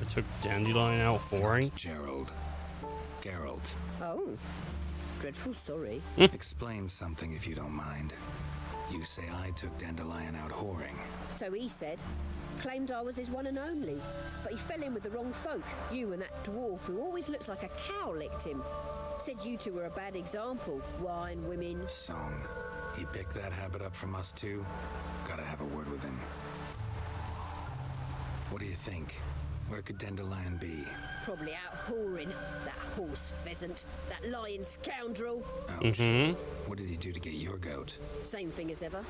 I took Dandelion out whoring. Not Gerald. Geralt. Oh, dreadful sorry. Explain something if you don't mind. You say I took Dandelion out whoring. So he said. Claimed I was his one and only. But he fell in with the wrong folk. You and that dwarf who always looks like a cow licked him. Said you two were a bad example. Wine, women. Song. He picked that habit up from us too? Gotta have a word with him. What do you think? Where could Dandelion be? Probably out whoring. That horse pheasant. That lying scoundrel. Ouch. What did he do to get your goat? Same thing as ever.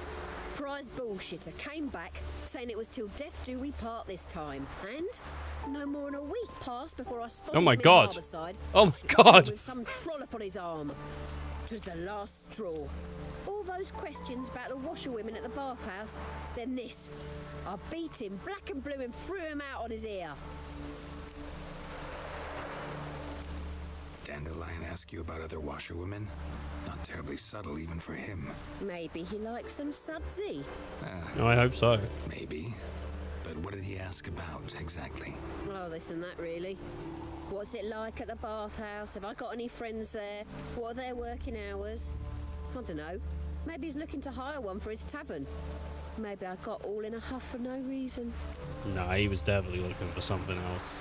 Prize bullshitter came back saying it was till death do we part this time. And no more than a week passed before I spotted Oh my him in God. Harborside, Oh my struggling God. with some trollop on his arm. 'Twas the last straw. All those questions about the washerwomen at the bathhouse, then this. I beat him black and blue and threw him out on his ear. Dandelion ask you about other washerwomen? Not terribly subtle even for him. Maybe he likes some sudsy. No, I hope so. Maybe. But what did he ask about exactly? Oh, this and that, really. What's it like at the bathhouse? Have I got any friends there? What are their working hours? I don't know. Maybe he's looking to hire one for his tavern. Maybe I got all in a huff for no reason. Nah, he was definitely looking for something else.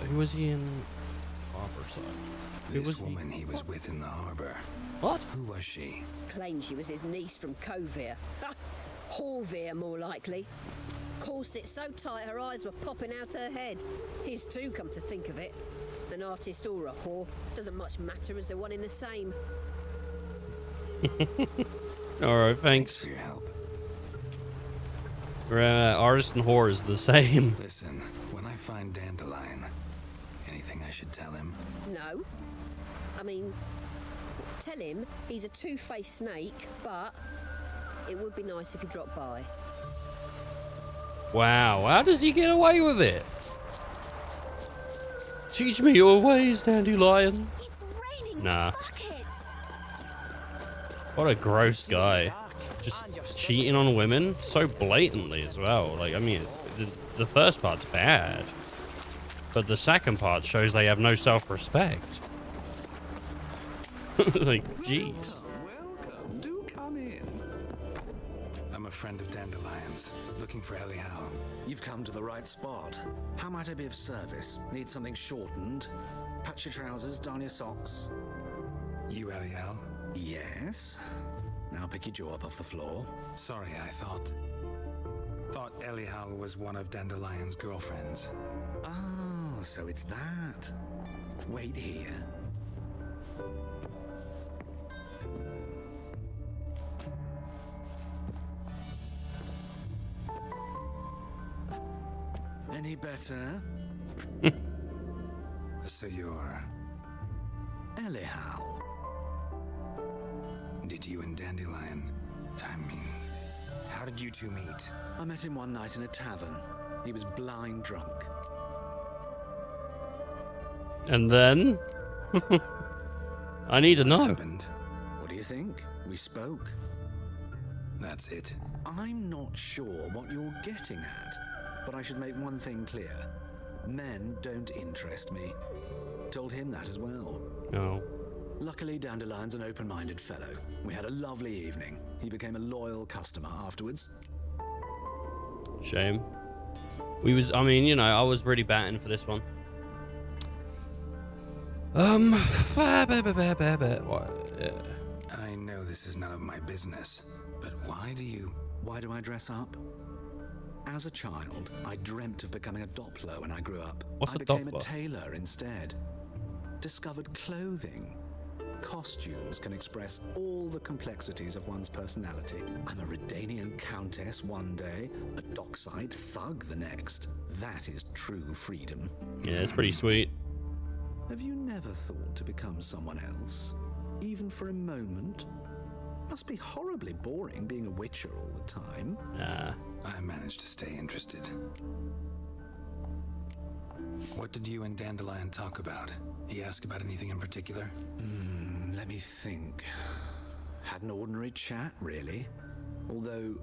Who was he in Harborside? Who This was woman he was with in the harbor. What? Who was she? Claimed she was his niece from Covere. Horvere, more likely. Corset so tight her eyes were popping out her head. His too, come to think of it. An artist or a whore. Doesn't much matter as they're one in the same. Alright, thanks. For your help. Artist and whore is the same. Listen, when I find Dandelion, anything I should tell him? No. I mean, tell him he's a two-faced snake, but it would be nice if he dropped by. Wow, how does he get away with it? Teach me your ways, Dandelion. It's raining Nah. buckets. What a gross guy. Just cheating on women so blatantly as well. Like, I mean, the first part's bad, but the second part shows they have no self-respect. Like, jeez. Welcome. Do come in. I'm a friend of Dandelion's, looking for Elial. You've come to the right spot. How might I be of service? Need something shortened? Patch your trousers, darn your socks. You, Elial? Yes. Now pick your jaw up off the floor. Sorry, I thought Elial was one of Dandelion's girlfriends. Oh, so it's that. Wait here. Any better? So you're... Elial. Did you and Dandelion... I mean... How did you two meet? I met him one night in a tavern. He was blind drunk. And then? I need to know. Happened? What do you think? We spoke. That's it. I'm not sure what you're getting at, but I should make one thing clear. Men don't interest me. Told him that as well. No. Luckily, Dandelion's an open-minded fellow. We had a lovely evening. He became a loyal customer afterwards. Shame. I mean, you know, I was really batting for this one. What? I know this is none of my business, but why do you... Why do I dress up? As a child, I dreamt of becoming a Doppler when I grew up. What's I a became Doppler? a tailor instead. Discovered clothing. Costumes can express all the complexities of one's personality. I'm a Redanian countess one day, a dockside thug the next. That is true freedom. Yeah, it's pretty sweet. Have you never thought to become someone else? Even for a moment? Must be horribly boring being a witcher all the time. Nah. I managed to stay interested. What did you and Dandelion talk about? He asked about anything in particular? Let me think. Had an ordinary chat, really. Although,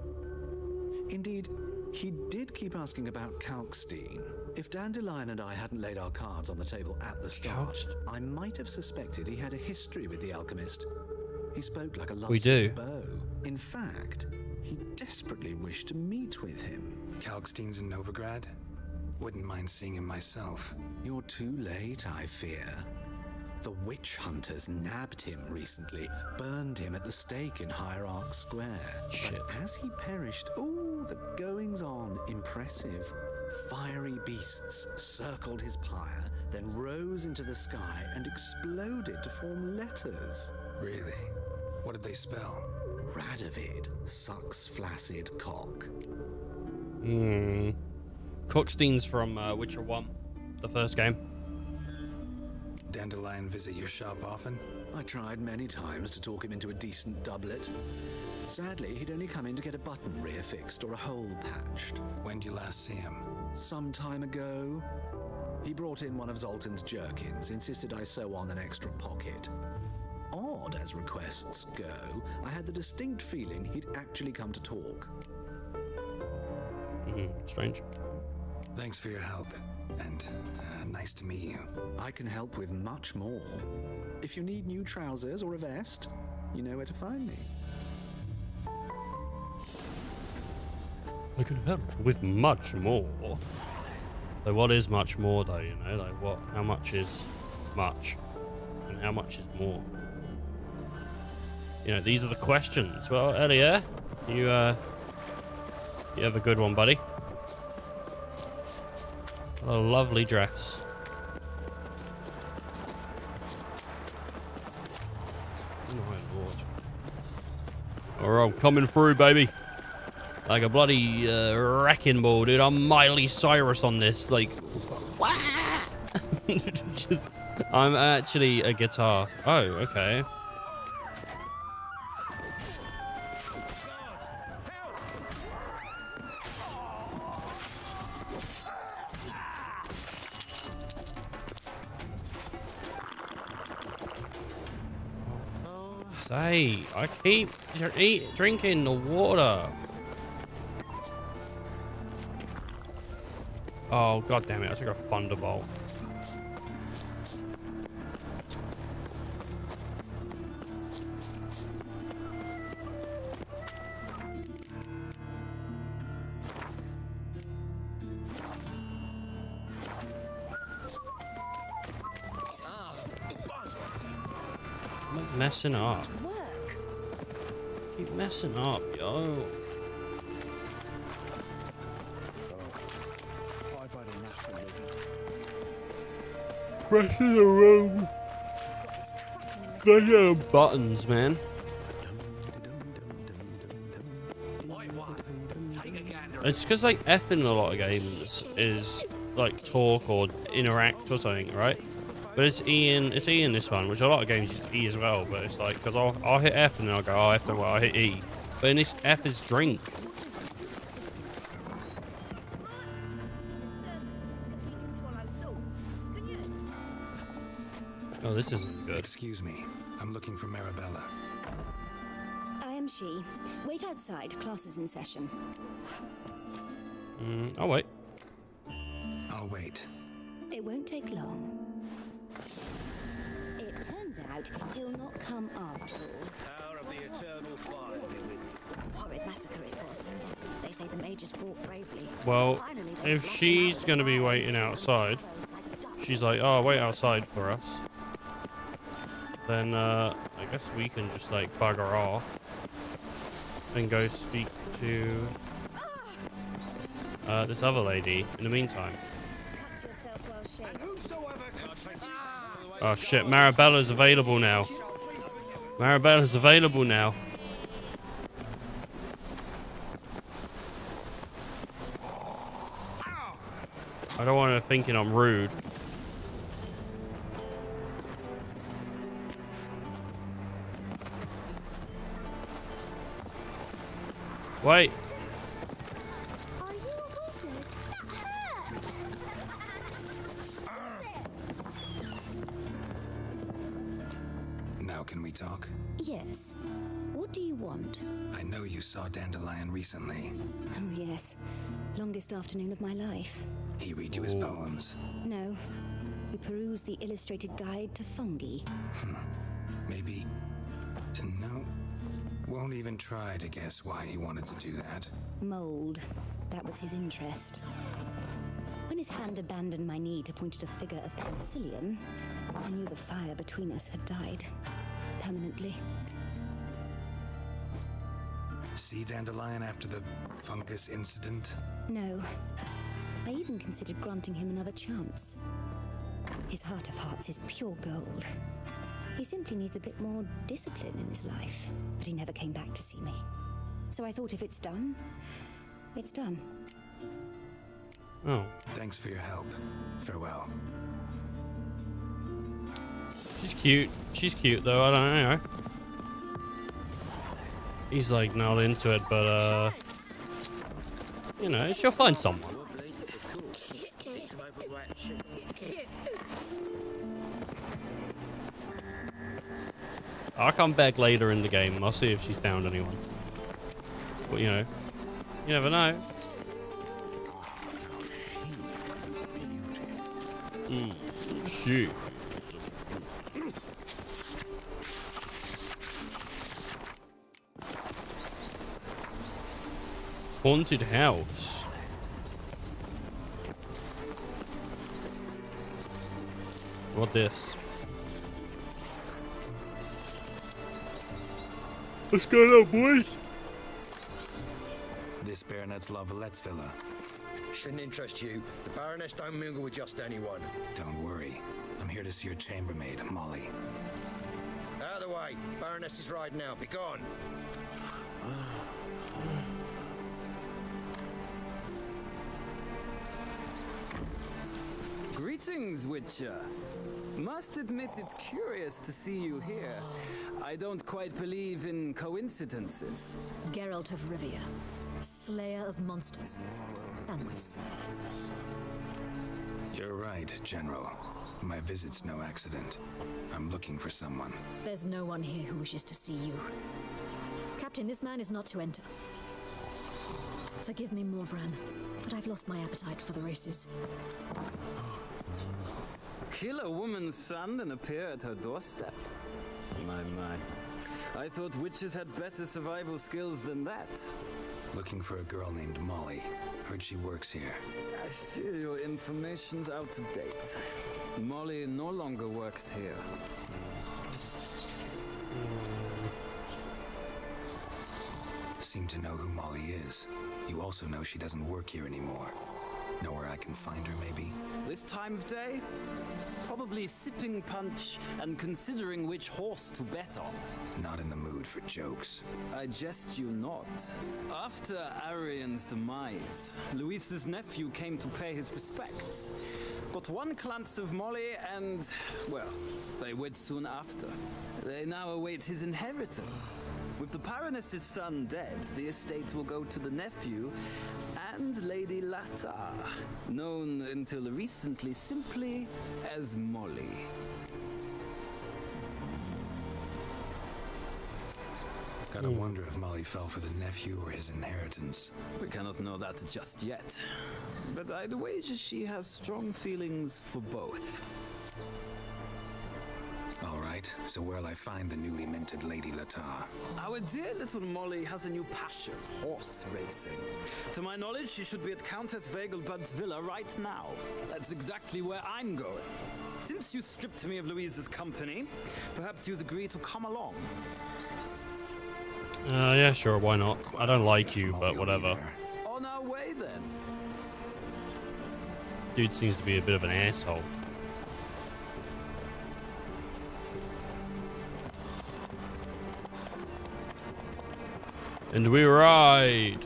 indeed, he did keep asking about Kalkstein. If Dandelion and I hadn't laid our cards on the table at the start, I might have suspected he had a history with the alchemist. He spoke like a lovesick beau. In fact, he desperately wished to meet with him. Kalkstein's in Novigrad? Wouldn't mind seeing him myself. You're too late, I fear. The witch hunters nabbed him recently, burned him at the stake in Hierarch Square. Shit. But as he perished, the goings on impressive. Fiery beasts circled his pyre, then rose into the sky and exploded to form letters. Really? What did they spell? Radovid sucks flaccid cock. Cockstein's from Witcher 1, the first game. Dandelion visit your shop often? I tried many times to talk him into a decent doublet. Sadly, he'd only come in to get a button reaffixed or a hole patched. When did you last see him? Some time ago. He brought in one of Zoltan's jerkins, insisted I sew on an extra pocket. Odd as requests go, I had the distinct feeling he'd actually come to talk. Strange. Thanks for your help, and nice to meet you. I can help with much more. If you need new trousers or a vest, you know where to find me. I can help with much more. So what is much more though, you know? Like what, how much is much? And how much is more? You know, these are the questions. Well, Elia, you have a good one, buddy. A lovely dress. My lord. Alright, I'm coming through, baby. Like a bloody wrecking ball, dude. I'm Miley Cyrus on this. Like, just, I'm actually a guitar. Oh, okay. Say, I keep drinking the water. Oh, god damn it, I took a thunderbolt. I'm messing up. Keep messing up, yo. Pressing the wrong goddamn buttons, man. It's because like F in a lot of games is like talk or interact or something, right? But it's E in this one, which a lot of games use E as well. But it's like because I'll hit F and then I'll go, oh, F, I'll hit E. But in this F is drink. Oh, this isn't good. Excuse me. I'm looking for Marabella. I am she. Wait outside. Class is in session. I'll wait. I'll wait. It won't take long. It turns out he'll not come after all. Power of the eternal fire be with you. Horrid massacre it was. They say the mages fought bravely. Well, Finally, they if lost she's out. going to be waiting outside, she's like, oh, wait outside for us. Then, I guess we can just, like, bugger off. And go speak to this other lady in the meantime. Cut yourself while shaving. Oh shit, Marabella's available now. Marabella's available now. I don't want her thinking I'm rude. Wait. Are you a wizard? That hurt! Stop it! Now can we talk? Yes. What do you want? I know you saw Dandelion recently. Oh, yes. Longest afternoon of my life. He read you his poems. No. We perused the illustrated guide to fungi. Maybe... No. Won't even try to guess why he wanted to do that. Mold. That was his interest. When his hand abandoned my knee to point at a figure of penicillium, I knew the fire between us had died. Permanently. See Dandelion after the fungus incident? No. I even considered granting him another chance. His heart of hearts is pure gold. He simply needs a bit more discipline in his life. But he never came back to see me. So I thought if it's done, it's done. Oh. Thanks for your help. Farewell. She's cute. She's cute though, I don't know. He's like not into it, but you know, she'll find someone. I'll come back later in the game. I'll see if she's found anyone. But you know, you never know. Shoot. Haunted house. What this? What's going on, boys? This Baronet's Lavalettes villa. Shouldn't interest you. The Baroness don't mingle with just anyone. Don't worry. I'm here to see your chambermaid, Molly. Out of the way. Baroness is riding out. Be gone. Greetings, Witcher. Must admit it's curious to see you here. I don't quite believe in coincidences. Geralt of Rivia, slayer of monsters, and my son. You're right, General. My visit's no accident. I'm looking for someone. There's no one here who wishes to see you. Captain, this man is not to enter. Forgive me, Morvran, but I've lost my appetite for the races. Kill a woman's son and appear at her doorstep? My. I thought witches had better survival skills than that. Looking for a girl named Molly. Heard she works here. I fear your information's out of date. Molly no longer works here. Seem to know who Molly is. You also know she doesn't work here anymore. Know where I can find her, maybe? This time of day? Probably sipping punch and considering which horse to bet on. Not in the mood for jokes. I jest you not. After Arian's demise, Luis's nephew came to pay his respects. Got one glance of Molly and, well, they wed soon after. They now await his inheritance. With the Baroness's son dead, the estate will go to the nephew and Lady Latta, known until recently simply as Molly. Gotta wonder if Molly fell for the nephew or his inheritance. We cannot know that just yet, but I'd wager she has strong feelings for both. All right, so where'll I find the newly minted Lady Latta? Our dear little Molly has a new passion, horse racing. To my knowledge, she should be at Countess Vegelbud's villa right now. That's exactly where I'm going. Since you stripped me of Louise's company, perhaps you'd agree to come along. Yeah, sure, why not? I don't like you, but whatever. On our way then. Dude seems to be a bit of an asshole. And we ride.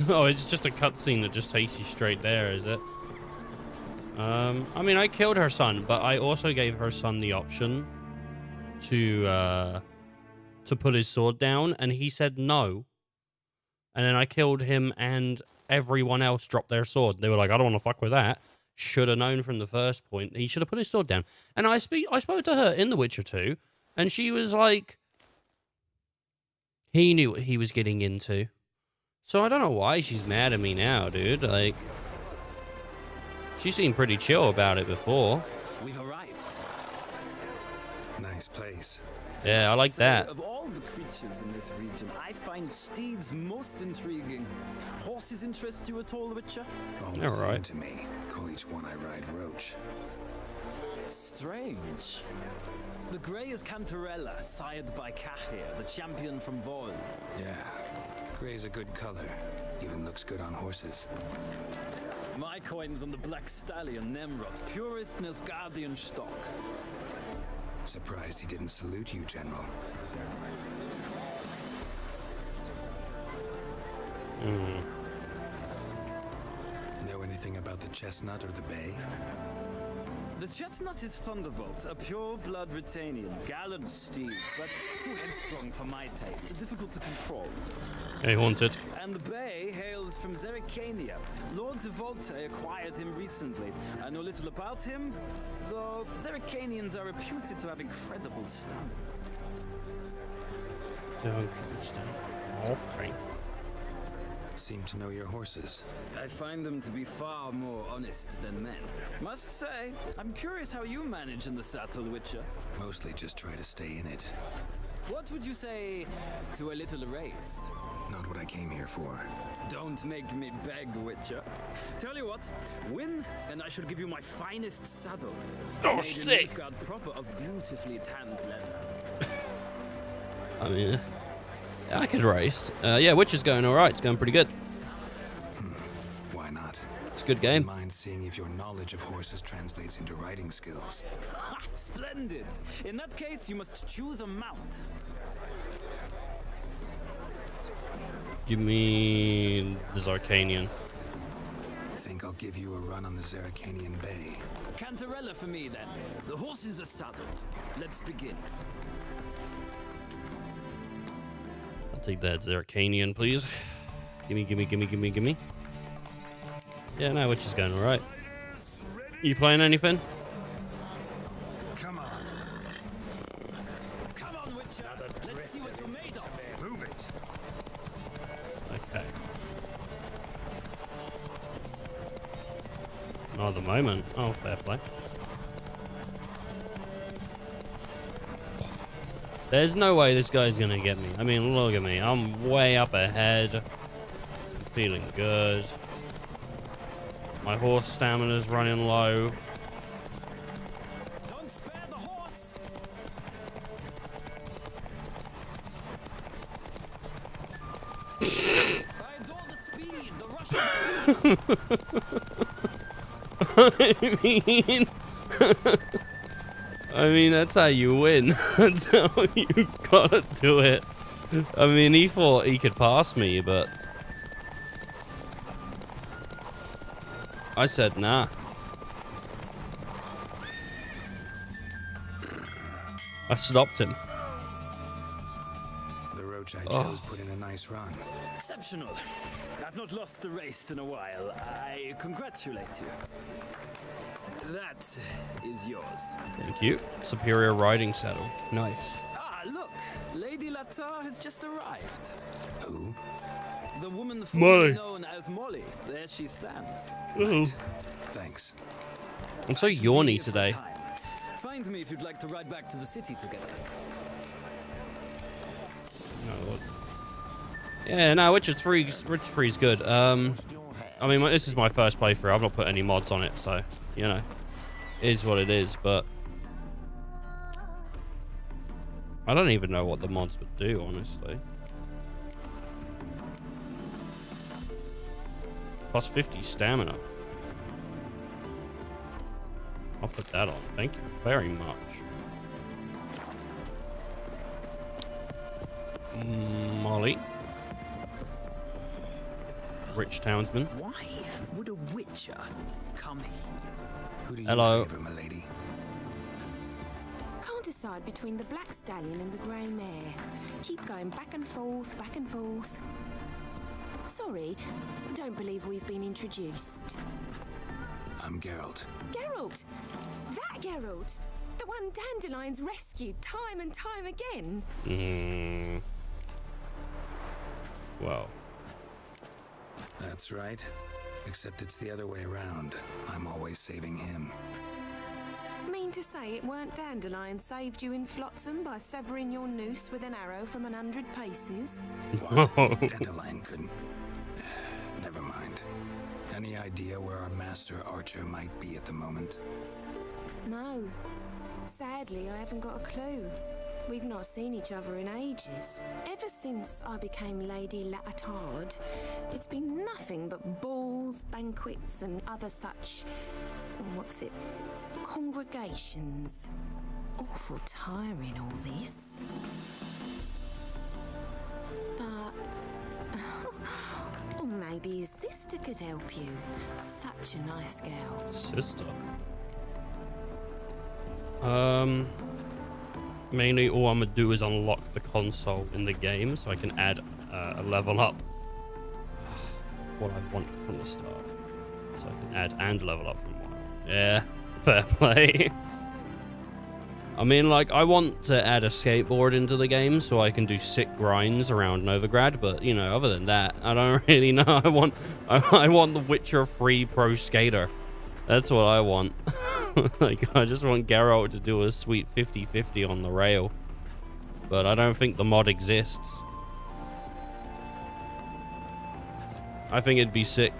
Oh, it's just a cutscene that just takes you straight there, is it? I mean, I killed her son, but I also gave her son the option to put his sword down, and he said no. And then I killed him, and everyone else dropped their sword. They were like, I don't want to fuck with that. Should have known from the first point. He should have put his sword down. And I spoke to her in The Witcher 2, and she was like, he knew what he was getting into. So I don't know why she's mad at me now, dude. Like, she seemed pretty chill about it before. We've arrived. Nice place. Yeah, I like that. Of all the creatures in this region, I find steeds most intriguing. Horses interest you at all, Witcher? All the same to me. Call each one I ride Roach. Strange. The grey is Cantarella, sired by Cahir, the champion from Vol. Yeah, gray's a good color. Even looks good on horses. My coin's on the Black Stallion, Nemrod, purest Nilfgaardian stock. Surprised he didn't salute you, General. Know anything about the chestnut or the bay? The chestnut is Thunderbolt, a pure-blood Britannian, gallant steed, but too headstrong for my taste, difficult to control. Hey, haunted. And the bay hails from Zericania. Lord de Volte acquired him recently. I know little about him, though Zericanians are reputed to have incredible stamina. Okay. Seem to know your horses. I find them to be far more honest than men. Must say, I'm curious how you manage in the saddle, Witcher. Mostly just try to stay in it. What would you say to a little race? Not what I came here for. Don't make me beg, Witcher. Tell you what, win, and I shall give you my finest saddle. Oh, made sick! in Nilfgaard proper of beautifully tanned leather. I mean, yeah, I could race. Yeah, Witcher's going alright. It's going pretty good. Why not? It's a good game. Mind seeing if your knowledge of horses translates into riding skills. Splendid! In that case, you must choose a mount. Give me the Zarkanian. Think I'll give you a run on the Zericanian Bay. Cantarella for me, then. The horses are saddled. Let's begin. I'll take that Zericanian, please. Gimme. Yeah, no, Witcher's going alright. You playing anything? Come on. Come on, Witcher. Let's see what you're made of. Move it. Okay. Not at the moment. Oh, fair play. There's no way this guy's gonna get me. I mean, look at me. I'm way up ahead. I'm feeling good. My horse stamina's running low. Don't spare the horse. I adore the speed, the rush. I mean, that's how you win. That's how you gotta do it. I mean, he thought he could pass me, but I said nah. I stopped him. The Roach I chose put in a nice run. Exceptional. I've not lost a race in a while. I congratulate you. That is yours. Thank you. Superior riding saddle. Nice. Ah, look. Lady Latar has just arrived. Who? The woman Molly. formerly known as Molly. There she stands. Oh. Thanks. I'm so yawny today. Find me if you'd like to ride back to the city together. No. Yeah, no, Witcher 3 is good. I mean, this is my first playthrough. I've not put any mods on it, so, you know, it is what it is, but I don't even know what the mods would do, honestly. Plus 50 stamina. I'll put that on. Thank you very much. Molly. Rich townsman. Why would a witcher come here? Who do you Hello. favor, milady? Can't decide between the black stallion and the grey mare. Keep going back and forth, back and forth. Sorry, don't believe we've been introduced. I'm Geralt. Geralt! That Geralt! The one Dandelion's rescued time and time again. Well. That's right. Except it's the other way around. I'm always saving him. Mean to say it weren't Dandelion saved you in Flotsam by severing your noose with an arrow from 100 paces? What? Dandelion couldn't. Never mind. Any idea where our master archer might be at the moment? No. Sadly, I haven't got a clue. We've not seen each other in ages. Ever since I became Lady Latard, it's been nothing but balls, banquets, and other such... congregations. Awful tiring, all this. But... or maybe his sister could help you. Such a nice girl. Sister? Mainly all I'm gonna do is unlock the console in the game so I can add a level up. What I want from the start. So I can add and level up from one. Yeah, fair play. I mean, like, I want to add a skateboard into the game so I can do sick grinds around Novigrad, but, you know, other than that, I don't really know. I want the Witcher 3 Pro Skater. That's what I want. Like, I just want Geralt to do a sweet 50-50 on the rail. But I don't think the mod exists. I think it'd be sick.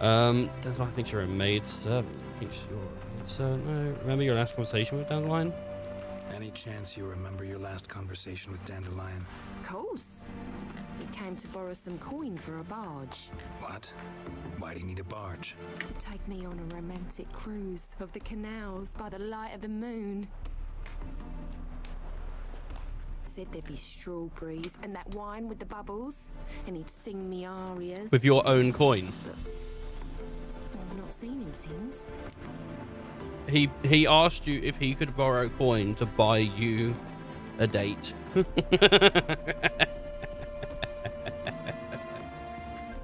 I think you're a maid servant. I think you're a maid servant. No, remember your last conversation with Dandelion? Any chance you remember your last conversation with Dandelion? Of course. He came to borrow some coin for a barge. What? Why do you need a barge? To take me on a romantic cruise of the canals by the light of the moon. Said there'd be strawberries and that wine with the bubbles, and he'd sing me arias. With your own coin? But I've not seen him since. He asked you if he could borrow coin to buy you a date.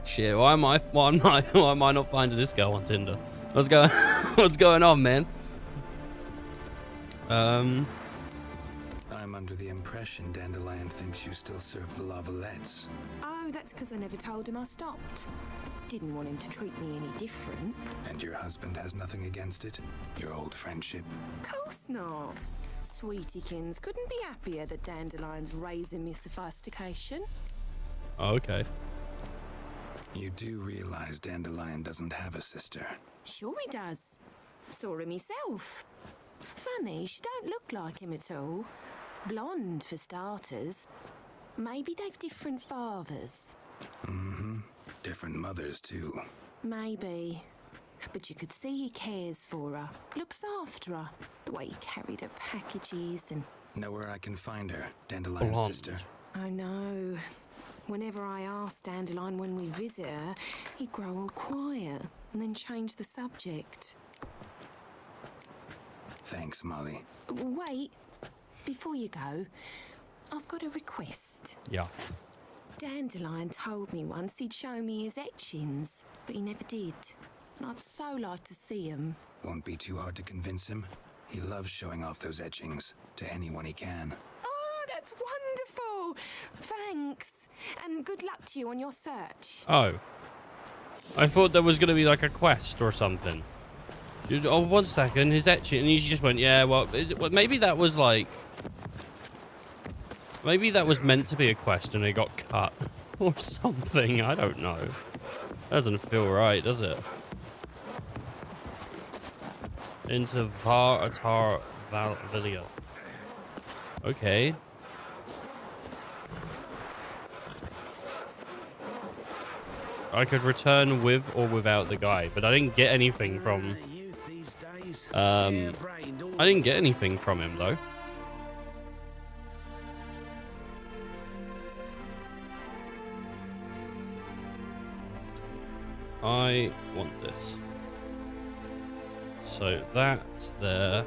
Shit, why am I not finding this girl on Tinder? What's going on, man? I'm under the impression Dandelion thinks you still serve the Lavalettes. Oh, that's because I never told him I stopped. Didn't want him to treat me any different. And your husband has nothing against it? Your old friendship? Of course not. Sweetiekins couldn't be happier that Dandelion's raising me sophistication. Oh, okay. You do realize Dandelion doesn't have a sister? Sure he does. Saw him himself. Funny, she don't look like him at all. Blonde, for starters. Maybe they've different fathers. Mm-hmm. Different mothers, too. Maybe. But you could see he cares for her. Looks after her. The way he carried her packages and... Know where I can find her, Dandelion's Blonde. sister? I know. Whenever I asked Dandelion when we visit her, he'd grow all quiet and then change the subject. Thanks, Molly. Wait. Before you go, I've got a request. Yeah. Dandelion told me once he'd show me his etchings, but he never did. And I'd so like to see them. Won't be too hard to convince him. He loves showing off those etchings to anyone he can. Oh, that's wonderful! Thanks. And good luck to you on your search. Oh. I thought there was going to be like a quest or something. Oh, 1 second, his etching. And he just went, yeah, well, maybe that was like... Maybe that was meant to be a quest and it got cut. Or something, I don't know. Doesn't feel right, does it? Into Var-Atar Valvilia. Okay. I could return with or without the guy, but I didn't get anything from. I didn't get anything from him though. I want this. So that's there.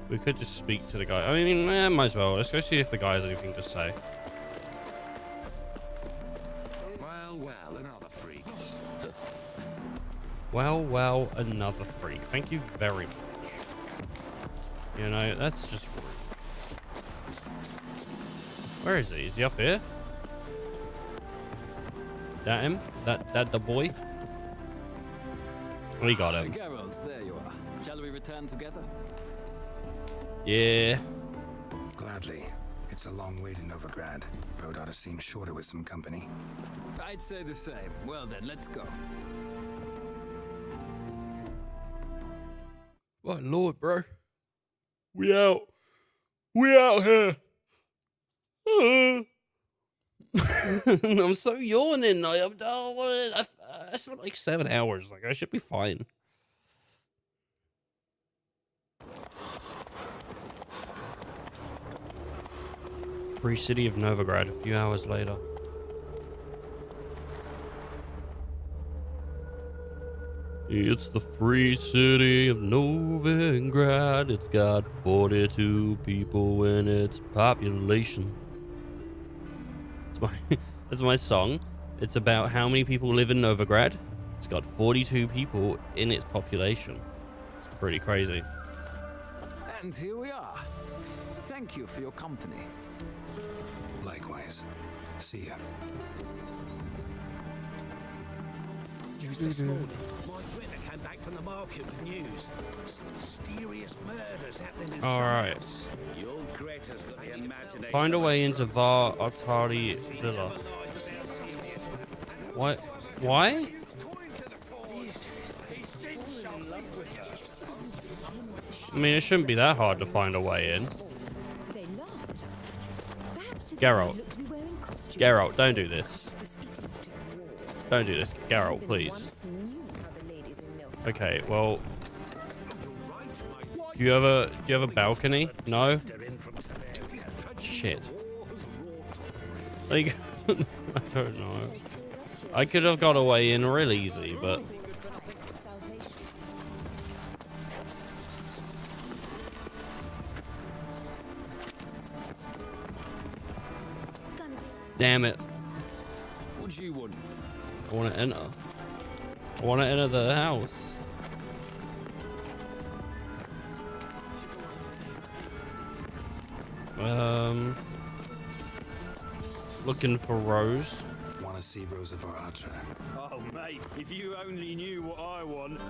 We could just speak to the guy. I mean, might as well. Let's go see if the guy has anything to say. Well, another freak. Well, another freak. Thank you very much. You know, that's just rude. Where is he? Is he up here? That him? That the boy? We got him. Geralt, there you are. Shall we return together? Yeah. Gladly. It's a long way to Novigrad. Road ought to seem shorter with some company. I'd say the same. Well then, let's go. My lord, bro. We out. We out here. I'm so yawning. I slept like 7 hours. Like, I should be fine. Free city of Novigrad a few hours later. It's the free city of Novigrad. It's got 42 people in its population. That's my song. It's about how many people live in Novigrad. It's got 42 people in its population. It's pretty crazy. And here we are. Thank you for your company. Likewise. See ya. Just this morning, my winner came back from the market with news. Some mysterious murders happening in Alright. Your Greta's got the imagination. Find a way into Var Atari Villa. What? Why? I mean, it shouldn't be that hard to find a way in. Geralt. Geralt, don't do this. Don't do this, Geralt, please. Okay, well, do you have a balcony? No? Shit. Like, I don't know. I could have got away in real easy, but damn it. What do you want? I want to enter. I want to enter the house. Looking for Rose. Want to see Rosa Varatra? Oh, mate, if you only knew what I want.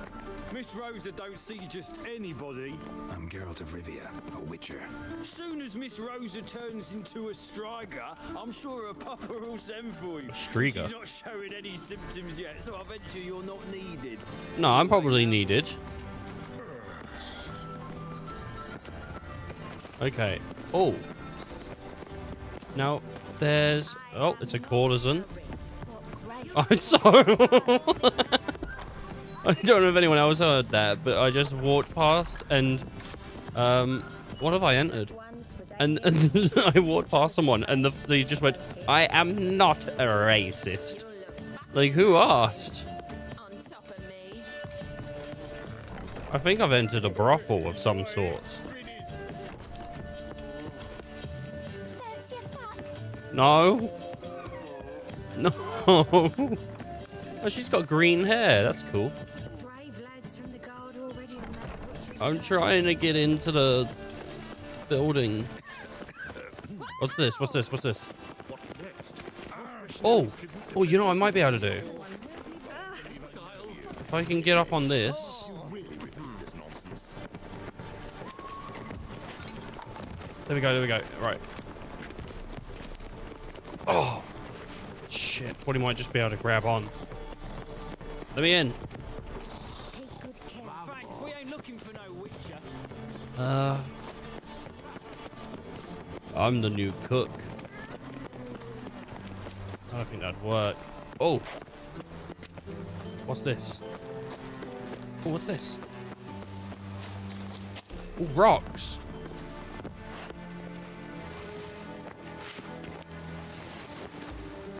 Miss Rosa don't see just anybody. I'm Geralt of Rivia, a witcher. Soon as Miss Rosa turns into a striker, I'm sure her papa will send for you. Striker? She's not showing any symptoms yet, so I venture you're not needed. No, I'm probably needed. Okay. Oh. Now, there's... Oh, it's a courtesan. I'm sorry. I don't know if anyone else heard that, but I just walked past and... what have I entered? And I walked past someone and they just went, I am not a racist. Like, who asked? I think I've entered a brothel of some sort. No. No. Oh, she's got green hair. That's cool. I'm trying to get into the building. What's this? What's this? What's this? Oh. Oh, you know what I might be able to do? If I can get up on this. There we go. There we go. Right. Oh. Shit. Thought he might just be able to grab on. Let me in. We ain't looking for no witcher. I'm the new cook. I don't think that'd work. Oh. What's this? Oh, what's this? Oh, rocks.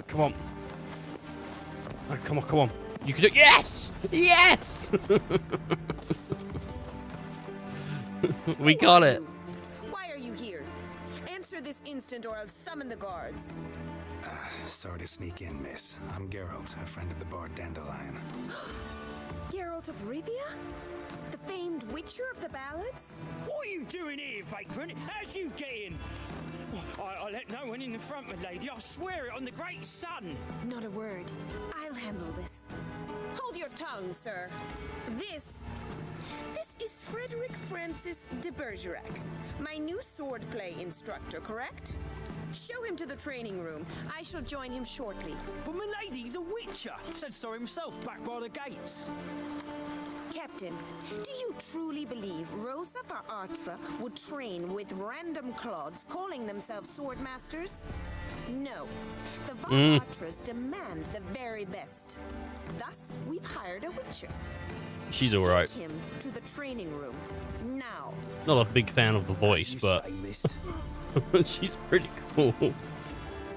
Come on. Oh, come on, come on. You can do it. Yes! Yes! We got it. Why are you here? Answer this instant or I'll summon the guards. Sorry to sneak in, miss. I'm Geralt, a friend of the bard Dandelion. Geralt of Rivia? The famed witcher of the ballads? What are you doing here, vagrant? How'd you get in? I let no one in the front, my lady. I swear it on the great sun. Not a word. I'll handle this. Hold your tongue, sir. This is Frederick Francis de Bergerac, my new swordplay instructor, correct? Show him to the training room. I shall join him shortly. But my lady's a witcher. Said so himself back by the gates. Captain, do you truly believe Rosa for Artra would train with random clods calling themselves sword masters? No. The Var Artras demand the very best. Thus, we've hired a witcher. She's alright. Take him to the training room. Now. Not a big fan of the voice, but she's pretty cool.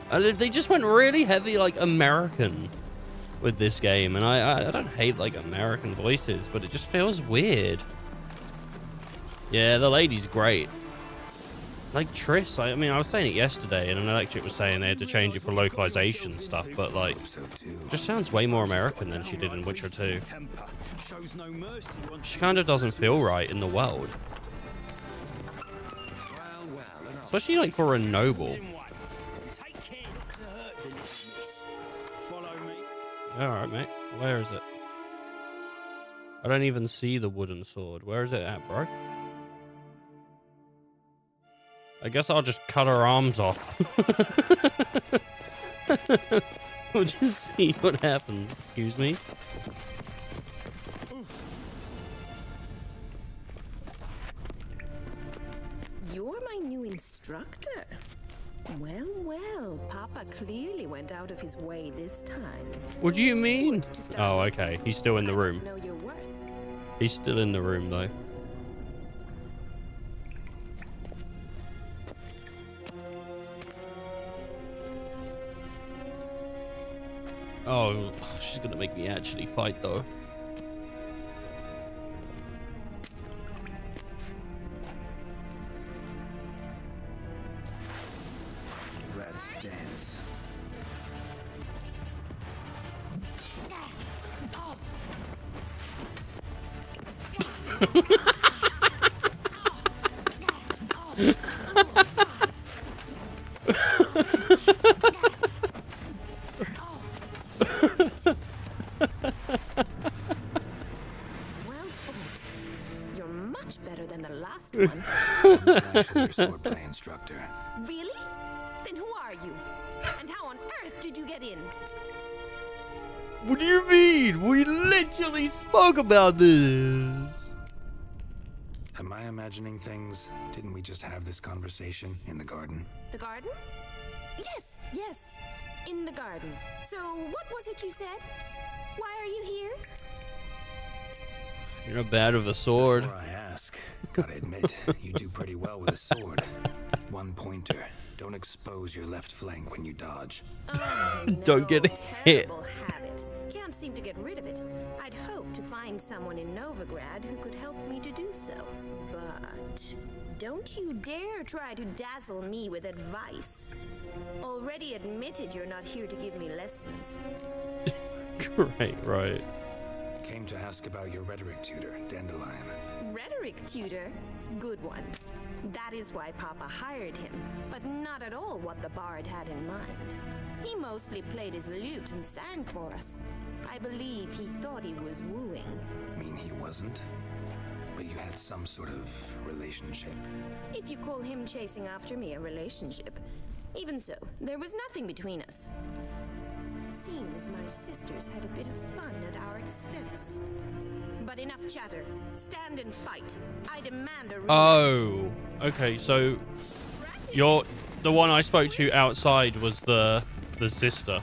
And they just went really heavy, like, American with this game. And I don't hate, like, American voices, but it just feels weird. Yeah, the lady's great. Like Triss, I mean, I was saying it yesterday, and an electric was saying they had to change it for localization stuff, but, like, just sounds way more American than she did in Witcher 2. She kind of doesn't feel right in the world. Especially, like, for a noble. Alright, mate. Where is it? I don't even see the wooden sword. Where is it at, bro? I guess I'll just cut her arms off. We'll just see what happens. Excuse me. You're my new instructor. Well, well, Papa clearly went out of his way this time. What do you mean? Oh, okay. He's still in the room. Know your worth. He's still in the room, though. Oh, she's gonna make me actually fight, though. Let's dance. Well fought. You're much better than the last one. I'm actually your swordplay instructor. Really? Then who are you? And how on earth did you get in? What do you mean? We literally spoke about this. Am I imagining things? Didn't we just have this conversation in the garden? The garden? Yes, yes. In the garden. So, what was it you said? Why are you here? You're not bad with a sword. Before I ask, gotta admit, you do pretty well with a sword. One pointer. Don't expose your left flank when you dodge. Oh, Don't get hit. terrible habit. Can't seem to get rid of it. I'd hope to find someone in Novigrad who could help me to do so. But don't you dare try to dazzle me with advice. Already admitted you're not here to give me lessons. Great, right. Came to ask about your rhetoric tutor, Dandelion. Rhetoric tutor? Good one. That is why Papa hired him, but not at all what the bard had in mind. He mostly played his lute and sang for us. I believe he thought he was wooing. Mean he wasn't? But you had some sort of relationship. If you call him chasing after me a relationship. Even so, there was nothing between us. Seems my sisters had a bit of fun at our expense. But enough chatter. Stand and fight. I demand a rematch. Oh, okay. So the one I spoke to outside was the sister.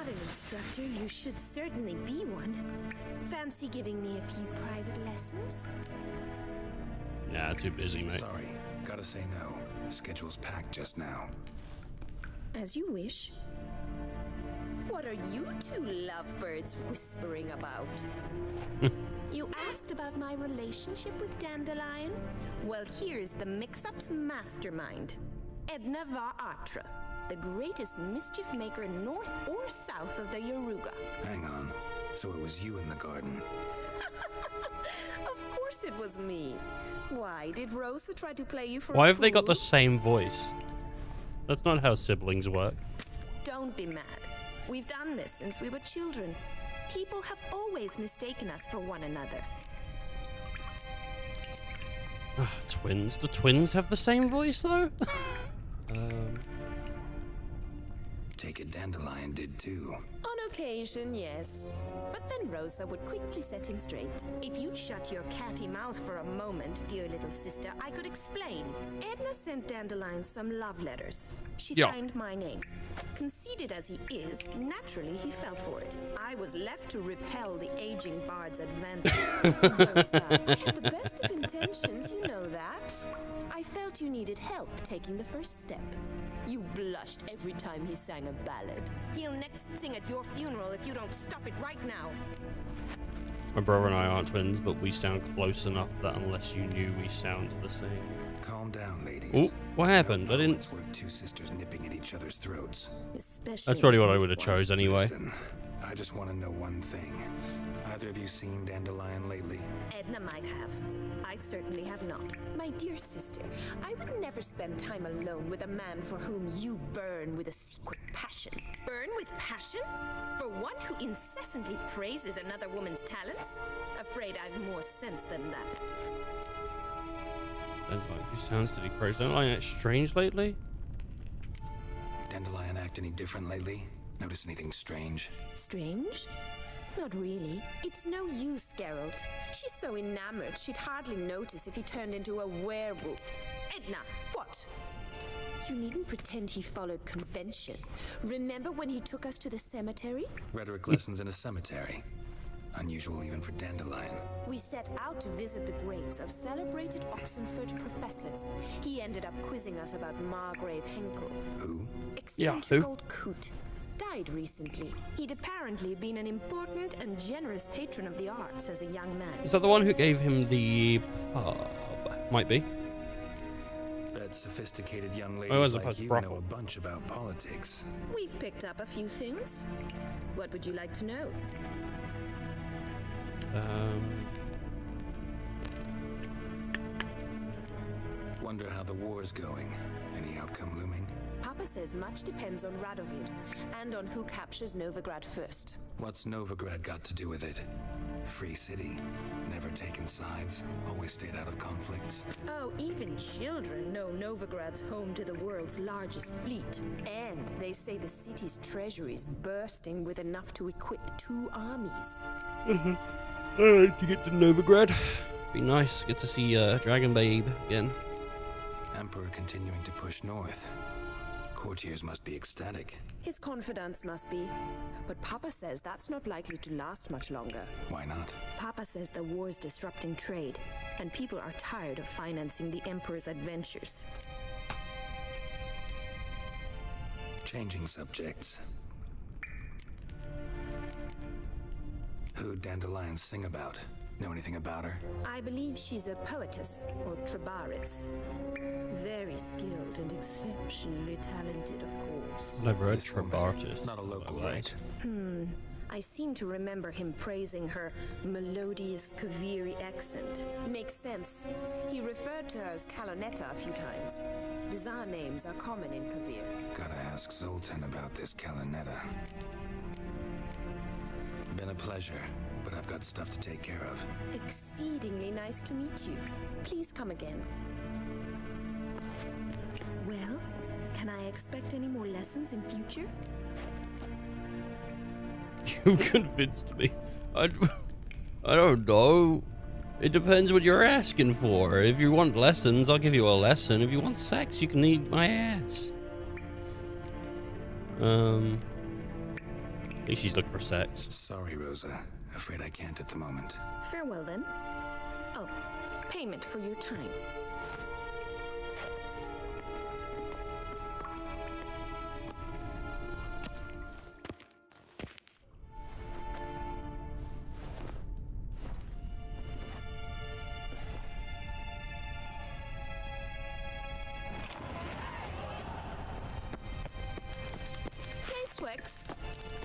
an instructor, you should certainly be one. Fancy giving me a few private lessons? Nah, too busy, mate. Sorry, gotta say no. Schedule's packed just now. As you wish. What are you two lovebirds whispering about? You asked about my relationship with Dandelion? Well, here's the mix-up's mastermind. Edna Va Atra, the greatest mischief maker north or south of the Yaruga. Hang on. So it was you in the garden. Of course it was me. Why, did Rosa try to play you for Why a have they got the fool? same voice? That's not how siblings work. Don't be mad. We've done this since we were children. People have always mistaken us for one another. Twins. The twins have the same voice, though? Take it Dandelion did too. On occasion, yes. But then Rosa would quickly set him straight. If you'd shut your catty mouth for a moment, dear little sister, I could explain. Edna sent Dandelion some love letters. She signed my name. Conceited as he is, naturally he fell for it. I was left to repel the aging bard's advances. Rosa, I had the best of intentions, you know that. I felt you needed help taking the first step. You blushed every time he sang a ballad. He'll next sing at your funeral if you don't stop it right now. My brother and I aren't twins, but we sound close enough that unless you knew, we sound the same. Calm down, ladies. Oh, what happened? No I didn't. It's worth two sisters nipping at each other's throats. Especially That's probably what I would have chose anyway. Listen, I just want to know one thing. Either of you seen Dandelion lately? Edna might have. I certainly have not. My dear sister, I would never spend time alone with a man for whom you burn with a secret passion. Burn with passion? For one who incessantly praises another woman's talents? Afraid I've more sense than that. Dandelion, you sounds to be praised. Dandelion act strange lately? Dandelion act any different lately? Notice anything strange? Strange? Not really. It's no use, Geralt. She's so enamored she'd hardly notice if he turned into a werewolf. Edna, what? You needn't pretend he followed convention. Remember when he took us to the cemetery? Rhetoric lessons in a cemetery. Unusual even for Dandelion. We set out to visit the graves of celebrated Oxenford professors. He ended up quizzing us about Margrave Henkel. Who? Eccentric old coot. Died recently. He'd apparently been an important and generous patron of the arts as a young man. Is that the one who gave him the pub? Might be. That sophisticated young Oh, lady as like opposed to you brothel. know a bunch about politics. We've picked up a few things. What would you like to know? Wonder how the war's going. Any outcome looming? Papa says much depends on Radovid, and on who captures Novigrad first. What's Novigrad got to do with it? Free city. Never taken sides. Always stayed out of conflicts. Oh, even children know Novigrad's home to the world's largest fleet. And they say the city's treasury is bursting with enough to equip 2 armies. I'd like to get to Novigrad. Be nice. Get to see Dragon Babe again. Emperor continuing to push north. Courtiers must be ecstatic. His confidants must be. But Papa says that's not likely to last much longer. Why not? Papa says the war's disrupting trade, and people are tired of financing the Emperor's adventures. Changing subjects. Who'd Dandelion sing about? Know anything about her? I believe she's a poetess, or Trebaritz. Very skilled and exceptionally talented, of course. Never heard Trebartis. Not a local, right? I seem to remember him praising her melodious Kaviri accent. Makes sense. He referred to her as Calonetta a few times. Bizarre names are common in Kavir. Gotta ask Zoltan about this Calonetta. Been a pleasure, but I've got stuff to take care of. Exceedingly nice to meet you. Please come again. Well, can I expect any more lessons in future? You've convinced me. I don't know. It depends what you're asking for. If you want lessons, I'll give you a lesson. If you want sex, you can eat my ass. least she's looking for sex. Sorry, Rosa. Afraid I can't at the moment. Farewell then. Oh, payment for your time.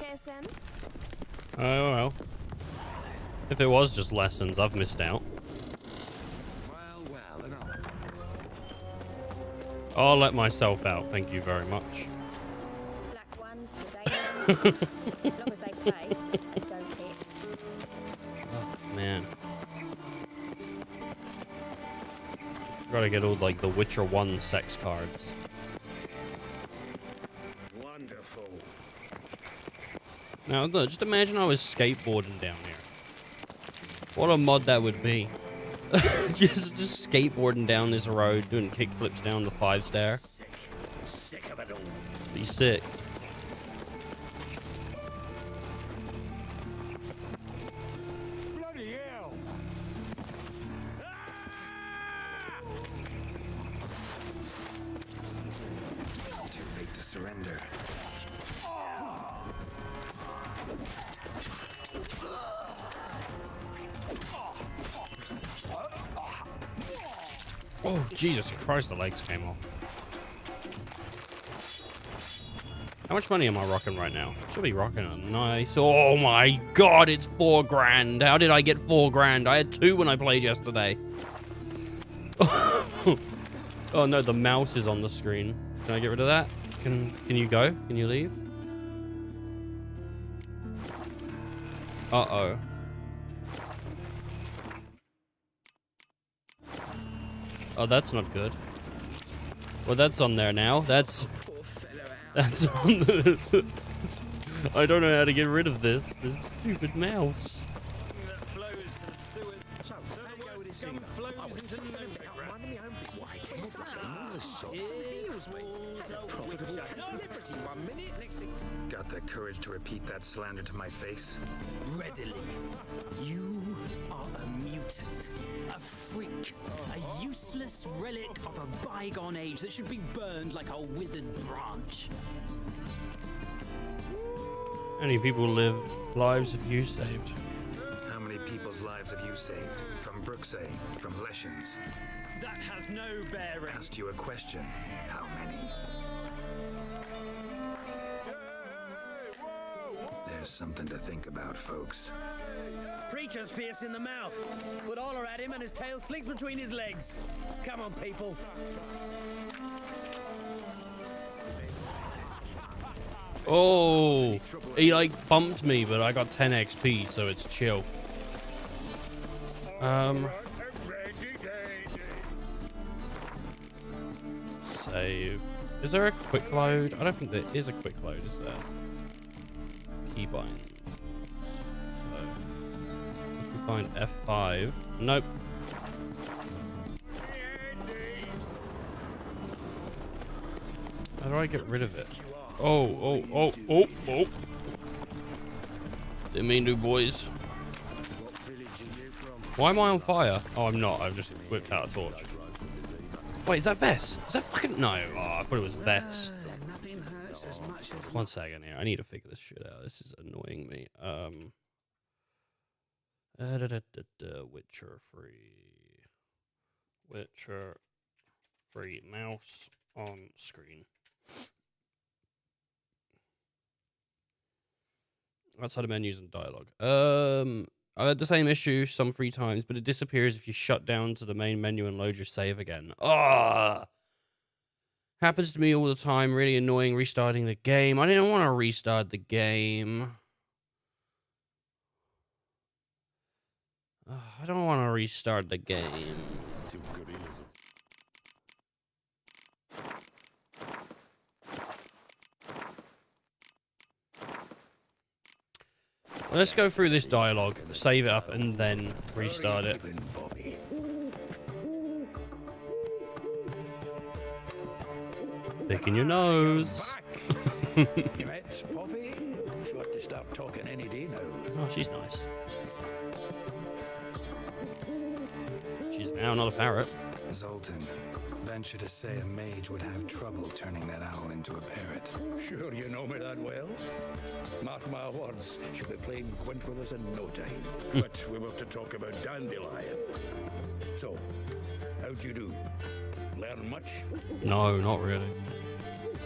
KSN? Oh well. If it was just lessons, I've missed out. I'll let myself out, thank you very much. Black ones for day ones. As long as they pay, I don't care. Oh, man. Gotta get all like the Witcher 1 sex cards. Wonderful. Now look, just imagine I was skateboarding down here. What a mod that would be. just skateboarding down this road, doing kickflips down the 5-star. Sick of it all. Be sick. Bloody hell! Too late to surrender. Oh, Jesus Christ, the legs came off. How much money am I rocking right now? Should be rocking a nice... Oh my God, it's $4,000. How did I get $4,000? I had 2 when I played yesterday. Oh no, the mouse is on the screen. Can I get rid of that? Can you go? Can you leave? Uh-oh. Oh, that's not good. Well, that's on there now. That's on the... I don't know how to get rid of this. This stupid mouse. That flows to the sewers. So the worst scum flows into Got the courage to repeat that slander to my face? Readily. You are a mutant, a freak, a useless relic of a bygone age that should be burned like a withered branch. How many people live lives have you saved? How many people's lives have you saved? From Brooksay, from Leshens? That has no bearing. Asked you a question. How many? There's something to think about, folks. Preacher's fierce in the mouth. Put holler at him and his tail slinks between his legs. Come on, people. Oh, he like bumped me, but I got 10 XP, so it's chill. Save. Is there a quick load? I don't think there is a quick load, is there? Keybind. So, if we find F5. Nope. How do I get rid of it? Oh. Didn't mean to, boys. Why am I on fire? Oh, I'm not. I've just whipped out a torch. Wait, is that Vess? Is that fucking... No. Oh, I thought it was Vess. 1 second here. I need to figure this shit out. This is annoying me. Witcher free mouse on screen. Outside of menus and dialogue. I've had the same issue some 3 times, but it disappears if you shut down to the main menu and load your save again. Ah, happens to me all the time. Really annoying. Restarting the game. I didn't want to restart the game. I don't want to restart the game. Too good, is it? Let's go through this dialogue, save it up, and then restart it. Picking your nose. You met Poppy? She ought to start talking Oh, she's nice. She's now not a parrot. Zoltan, venture to say a mage would have trouble turning that owl into a parrot. Sure you know me that well? Mark my words, she'll be playing quint with us in no time. But we were to talk about Dandelion. So, how'd you do? Learn much? No, not really.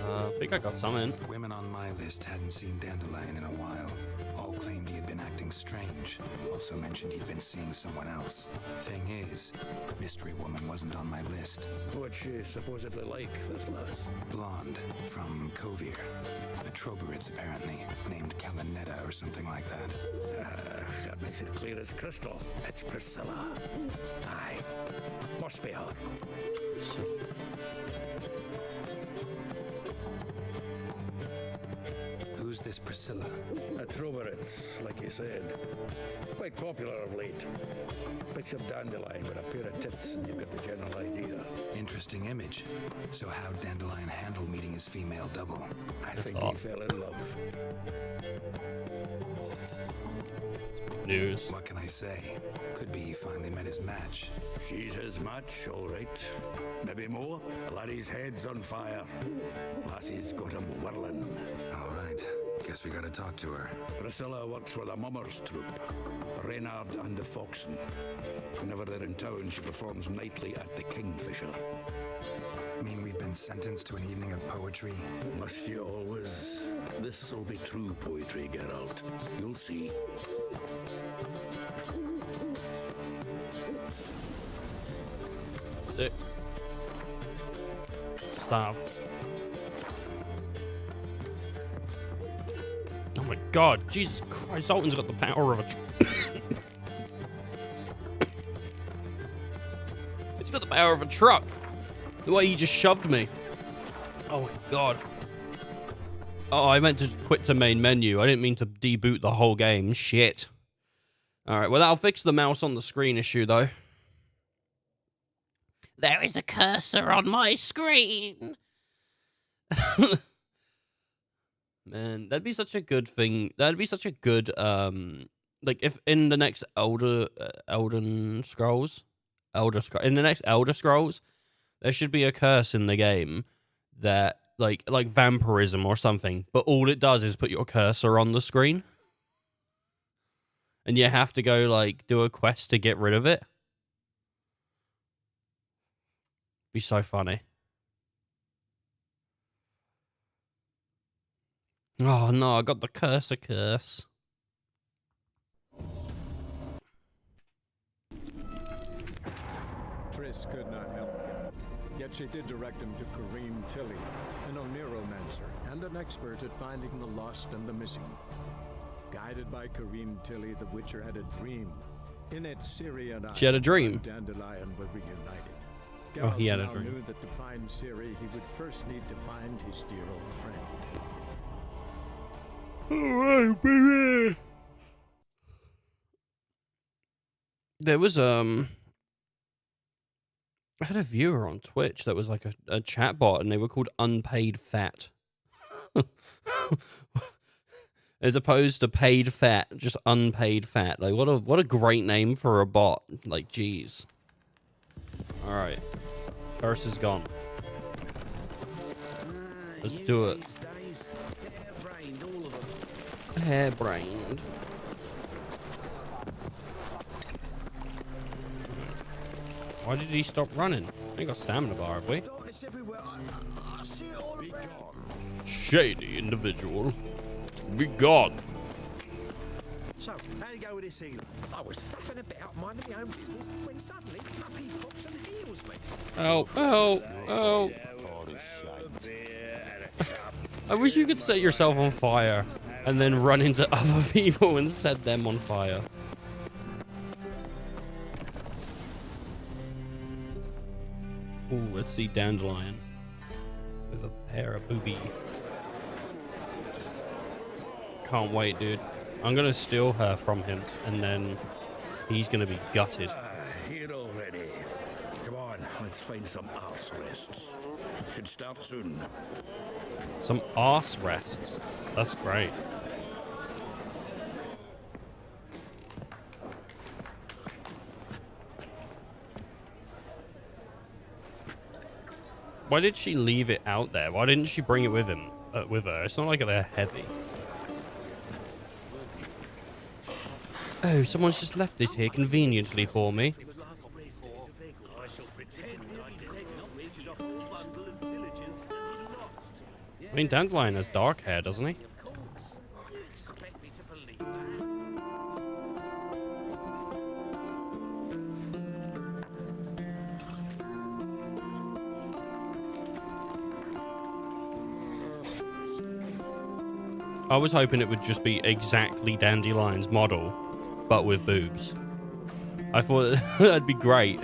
I think I got some in. Women on my list hadn't seen Dandelion in a while. All claimed he had been acting strange. Also mentioned he'd been seeing someone else. Thing is, Mystery Woman wasn't on my list. What's she supposedly like, this lass? Blonde, from Kovir. A Troberids, apparently, named Kalanetta or something like that. That makes it clear as crystal. It's Priscilla. Aye. Must be her. Who's this Priscilla? A Troberids, like you said. Quite popular of late. Picture Dandelion with a pair of tits and you've got the general idea. Interesting image. So how'd Dandelion handle meeting his female double? I think he fell in love. News. What can I say? Could be he finally met his match. She's his match, all right. Maybe more. Laddie's head's on fire. Lassie's got him whirling. All right. Guess we gotta talk to her. Priscilla works with a mummers troupe, Reynard and the Foxen. Whenever they're in town, she performs nightly at the Kingfisher. Mean we've been sentenced to an evening of poetry? Must you always? This'll be true poetry, Geralt. You'll see. Sick. Sav. Oh my god, Jesus Christ, Zoltan's got the power of a He's got the power of a truck. The way he just shoved me. Oh my god. Oh, I meant to quit to main menu. I didn't mean to deboot the whole game. Shit. Alright, well that'll fix the mouse on the screen issue though. There is a cursor on my screen. Man, that'd be such a good thing. That'd be such a good, like if in the next Elder Scrolls, in the next Elder Scrolls, there should be a curse in the game that, like vampirism or something, but all it does is put your cursor on the screen. And you have to go, like, do a quest to get rid of it. Be so funny. Oh no, I got the cursor curse. Triss could not help Geralt, yet she did direct him to Kareem Tilly, an Oniromancer and an expert at finding the lost and the missing. Guided by Kareem Tilly, the Witcher had a dream. In it, Ciri and She had a dream. Dandelion were reunited. Oh, he had a Geralt now dream. knew that to find Ciri, he would first need to find his dear old friend. Alright, baby. There was I had a viewer on Twitch that was like a chat bot, and they were called Unpaid Fat. As opposed to paid fat, just unpaid fat. Like what a great name for a bot. Like jeez. All right, curse is gone. Let's do it. Hairbrained. Why did he stop running? We ain't got stamina bar, have we? Shady individual. Be gone. So, how you go with this healer? I was faffing about minding my own business when suddenly up he pops and heals me. Help, help, help. I wish you could set yourself on fire and then run into other people and set them on fire. Ooh, let's see Dandelion with a pair of booby. Can't wait, dude. I'm gonna steal her from him, and then he's gonna be gutted. Here already. Come on, let's find some arse rests. Should start soon. Some arse rests. That's great. Why did she leave it out there? Why didn't she bring it with him? With her? It's not like they're heavy. Oh, someone's just left this here conveniently for me. I mean, Dandelion has dark hair, doesn't he? I was hoping it would just be exactly Dandelion's model, but with boobs. I thought that'd be great.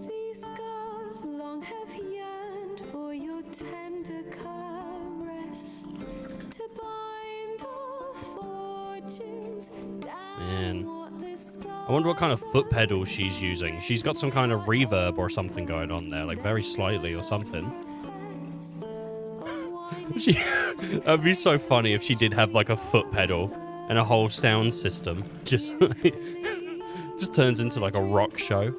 These scars long have yearned for your tender caress, to bind our fortunes down. Man. I wonder what kind of foot pedal she's using. She's got some kind of reverb or something going on there, like very slightly or something. That'd be so funny if she did have like a foot pedal and a whole sound system. Just turns into like a rock show.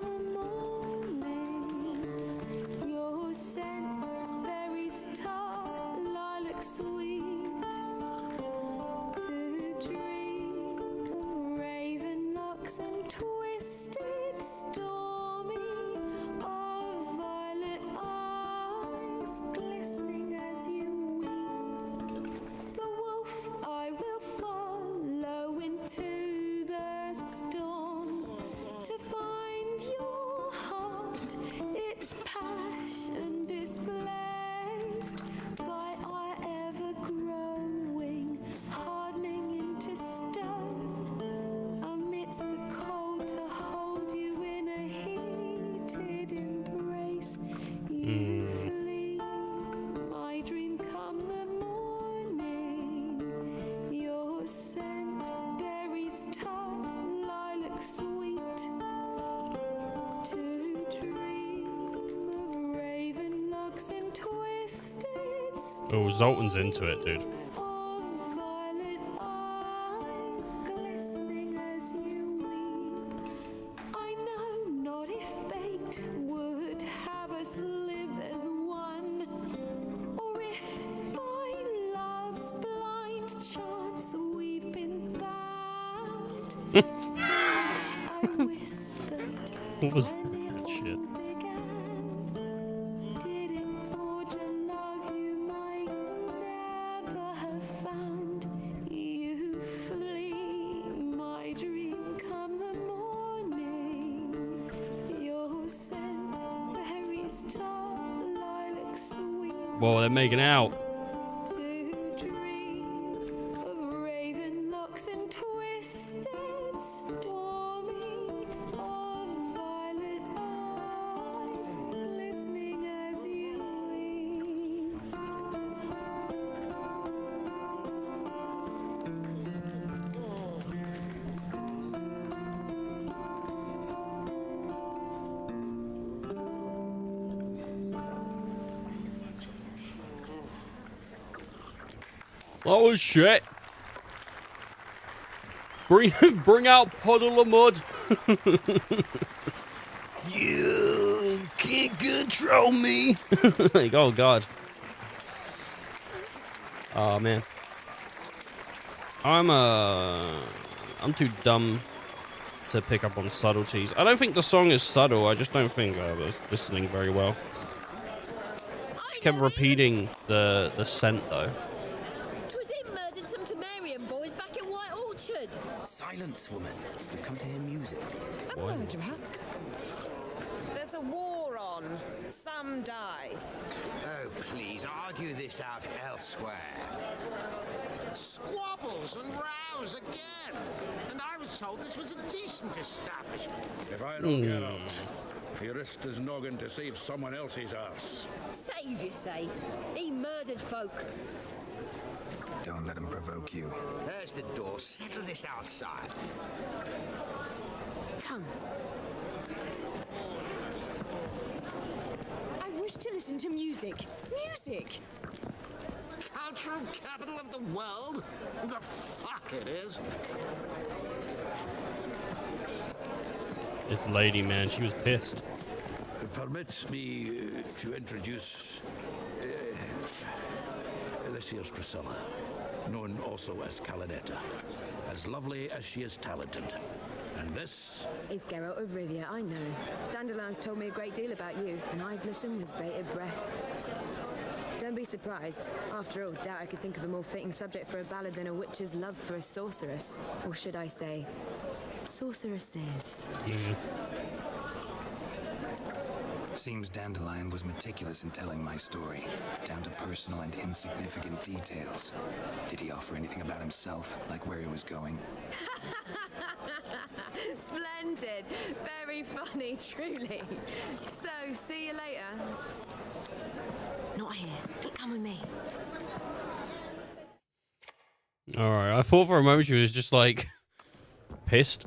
Your scent berries tart, lilac sweet, to dream of raven locks and twisted stormy, of violet eyes glistening as you weep. The wolf I will follow into the storm, to find your heart, its passion displaced by our ever-growing, hardening into stone, amidst the cold to hold you in a heated embrace. You flee, my dream come the morning, your scent berries tart, lilac sweet, to dream of raven locks and twisted Oh, Zoltan's into it, dude. of violet eyes glistening as you weep. I know not if fate would have us live as one, or if by love's blind chance we've been bound. I whispered What was when that it shit? all began. Did it forge a love you might never have found? You flee, my dream come the morning, your scent berries tart, lilac sweet, Whoa, they're making out. to dream of raven locks and twisted stormy, of violet eyes glistening as you weep. That was shit. Bring out Puddle of Mud. You can't control me. Like, oh god. Oh man. I'm too dumb to pick up on subtleties. I don't think the song is subtle. I just don't think I was listening very well. Just kept repeating the scent though. Twas him murdered some Temerian boys back in White Orchard. Silence, woman. We've come to hear music. White Orchard. There's a war on. Some die. Oh, please, argue this out elsewhere. Squabbles and rows again. And I was told this was a decent establishment. If I don't get out, he risked his noggin to save someone else's arse. Save, you say? He murdered folk. Don't let him provoke you. There's the door. Settle this outside. Come. I wish to listen to music. Music! Cultural capital of the world? The fuck it is. This lady, man, she was pissed. Permit me to introduce this here's Priscilla, known also as Calinetta. As lovely as she is talented. And this is Geralt of Rivia, I know. Dandelion's told me a great deal about you, and I've listened with bated breath. Don't be surprised. After all, doubt I could think of a more fitting subject for a ballad than a witch's love for a sorceress. Or should I say, sorceresses. Seems Dandelion was meticulous in telling my story, down to personal and insignificant details. Did he offer anything about himself, like where he was going? Splendid. Very funny, truly. So, see you later. Not here. Come with me. Alright, I thought for a moment she was just like pissed.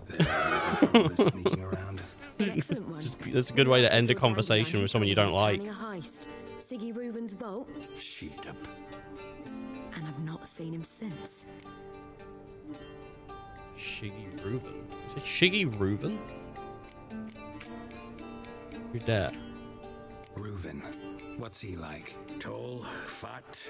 Sneaking around. Excellent one. That's a good way to end a conversation with someone you don't like. A heist. Siggy Reuven's vault. sheet up. And I've not seen him since. Shiggy Reuven. Is it Shiggy Reuven? Who's that? Reuven. What's he like? Tall, fat,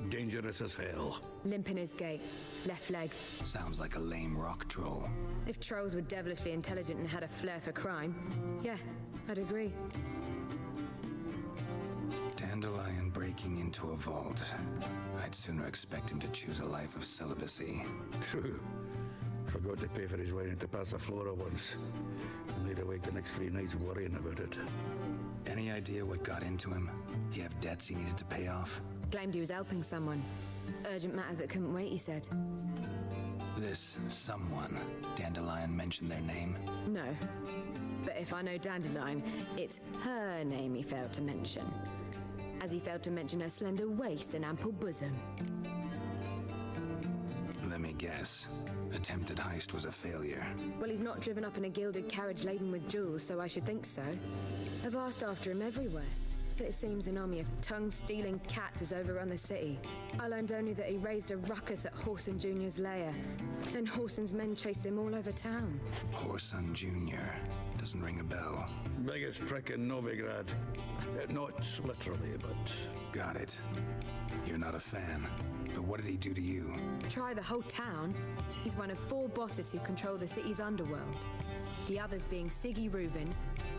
dangerous as hell. Limp in his gait. Left leg. Sounds like a lame rock troll. If trolls were devilishly intelligent and had a flair for crime, yeah, I'd agree. Dandelion breaking into a vault. I'd sooner expect him to choose a life of celibacy. True. Forgot to pay for his wine at the Passaflora once. Laid awake the next 3 nights worrying about it. Any idea what got into him? He have debts he needed to pay off? Claimed he was helping someone. Urgent matter that couldn't wait, he said. This someone, Dandelion mentioned their name? No. But if I know Dandelion, it's her name he failed to mention. As he failed to mention her slender waist and ample bosom. Let me guess. Attempted heist was a failure. Well, he's not driven up in a gilded carriage laden with jewels, so I should think so. I've asked after him everywhere, but it seems an army of tongue-stealing cats has overrun the city. I learned only that he raised a ruckus at Horson Jr.'s lair. Then Horson's men chased him all over town. Horson Jr. Doesn't ring a bell. Biggest prick in Novigrad. Not literally, but... Got it. You're not a fan. But what did he do to you? Try the whole town. He's one of 4 bosses who control the city's underworld. The others being Siggy Reuven,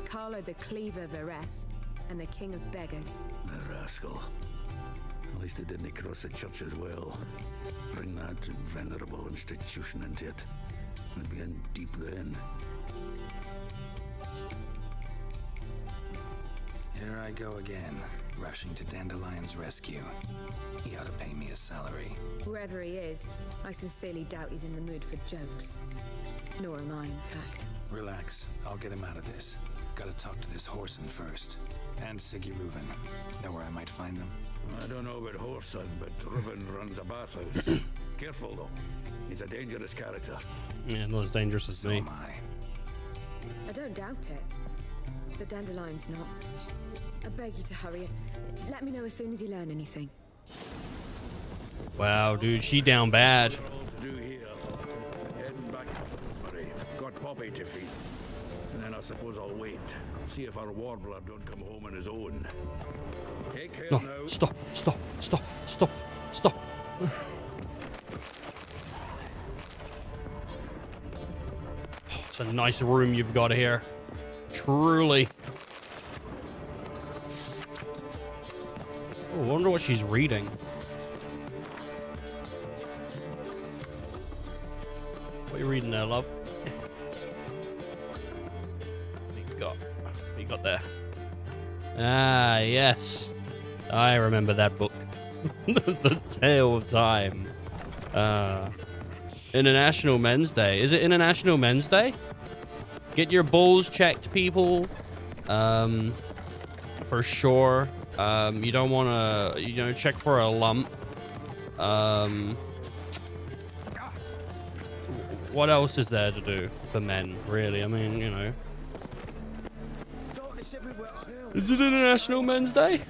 Carlo the Cleaver Varese, and the King of Beggars. The rascal. At least he didn't cross the church as well. Bring that venerable institution into it. We'd be in deep then. Here I go again, rushing to Dandelion's rescue. He ought to pay me a salary. Wherever he is, I sincerely doubt he's in the mood for jokes. Nor am I, in fact. Relax, I'll get him out of this. Gotta talk to this Horson first. And Siggy Reuven. Know where I might find them? I don't know about Horson, but Reuven runs a bathhouse. Careful, though. He's a dangerous character. Yeah, not as dangerous as me. Am I. I don't doubt it. But Dandelion's not. I beg you to hurry. Let me know as soon as you learn anything. Wow, dude, she down bad. To do here. Heading back to Murray. Got Poppy to feed. And then I suppose I'll wait. See if our warbler don't come home on his own. Take care No, now. stop. It's a nice room you've got here. Truly. Oh, I wonder what she's reading. What are you reading there, love? What you got there? Ah, yes. I remember that book. The Tale of Time. International Men's Day. Is it International Men's Day? Get your balls checked, people. For sure. You don't want to, check for a lump. What else is there to do for men, really? I mean, Is it International Men's Day?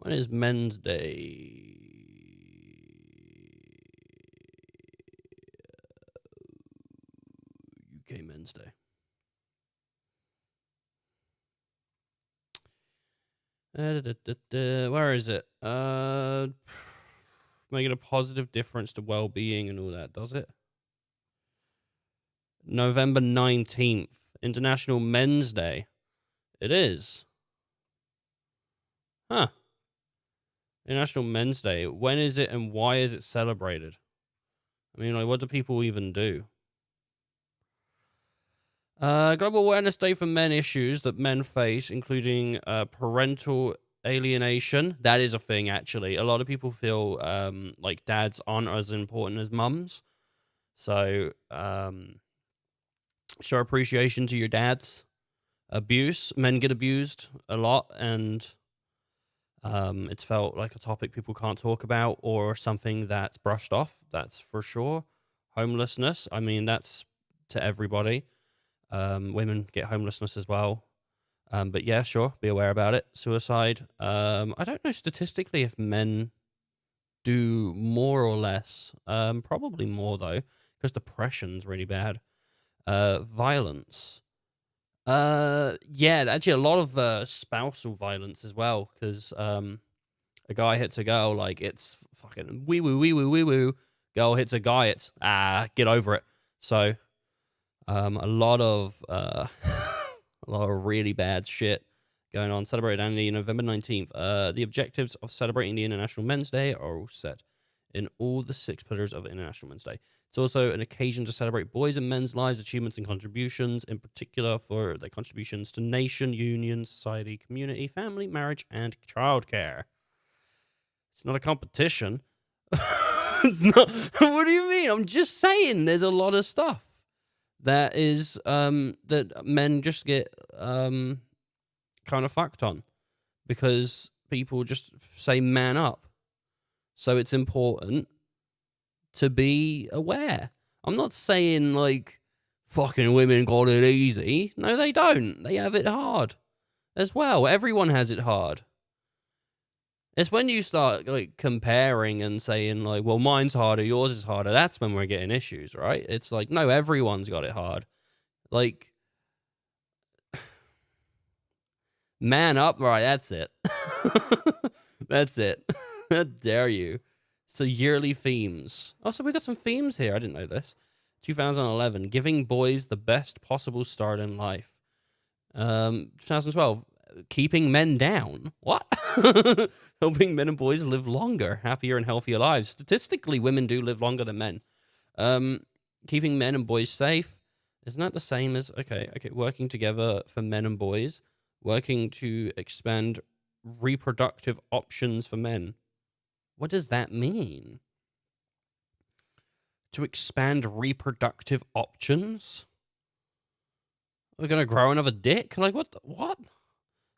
When is Men's Day? UK Men's Day. Where is it? Making a positive difference to well-being and all that, does it? November 19th, International Men's Day. It is. Huh. International Men's Day. When is it and why is it celebrated? I mean, like, what do people even do? Global Awareness Day for men issues that men face, including parental alienation. That is a thing, actually. A lot of people feel like dads aren't as important as mums. So, show appreciation to your dads. Abuse. Men get abused a lot, and it's felt like a topic people can't talk about or something that's brushed off. That's for sure. Homelessness. I mean, that's to everybody. Women get homelessness as well. But yeah, sure, be aware about it. Suicide. I don't know statistically if men do more or less. Probably more, though, because depression's really bad. Violence. Yeah, actually a lot of spousal violence as well, because a guy hits a girl, like, it's fucking wee woo wee woo wee woo. Girl hits a guy, it's get over it. So a lot of a lot of really bad shit going on. Celebrated annually November 19th. The objectives of celebrating the International Men's Day are all set in all the 6 pillars of International Men's Day. It's also an occasion to celebrate boys' and men's lives, achievements, and contributions, in particular for their contributions to nation, union, society, community, family, marriage, and childcare. It's not a competition. It's not. What do you mean? I'm just saying there's a lot of stuff that is that men just get kind of fucked on because people just say man up. So it's important to be aware. I'm not saying, like, fucking women got it easy. No, they don't. They have it hard as well. Everyone has it hard. It's when you start, like, comparing and saying, like, well, mine's harder, yours is harder. That's when we're getting issues, right? It's like, no, everyone's got it hard. Like, man up, right? That's it. That's it. How dare you? So yearly themes. Oh, so we got some themes here. I didn't know this. 2011, giving boys the best possible start in life. 2012, keeping men down. What? Helping men and boys live longer, happier, and healthier lives. Statistically, women do live longer than men. Keeping men and boys safe. Isn't that the same as, okay, working together for men and boys, working to expand reproductive options for men. What does that mean? To expand reproductive options? We're going to grow another dick? Like, what?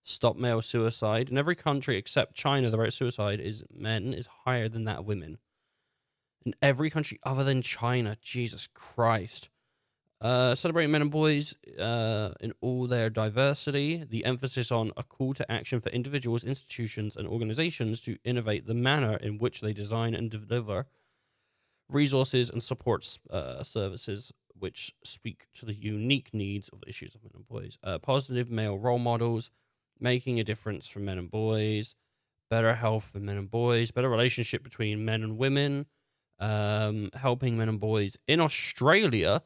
Stop male suicide. In every country except China, the rate of suicide is higher than that of women. In every country other than China, Jesus Christ. Celebrating men and boys in all their diversity. The emphasis on a call to action for individuals, institutions, and organizations to innovate the manner in which they design and deliver resources and support services which speak to the unique needs of issues of men and boys. Positive male role models, making a difference for men and boys, better health for men and boys, better relationship between men and women, helping men and boys in Australia,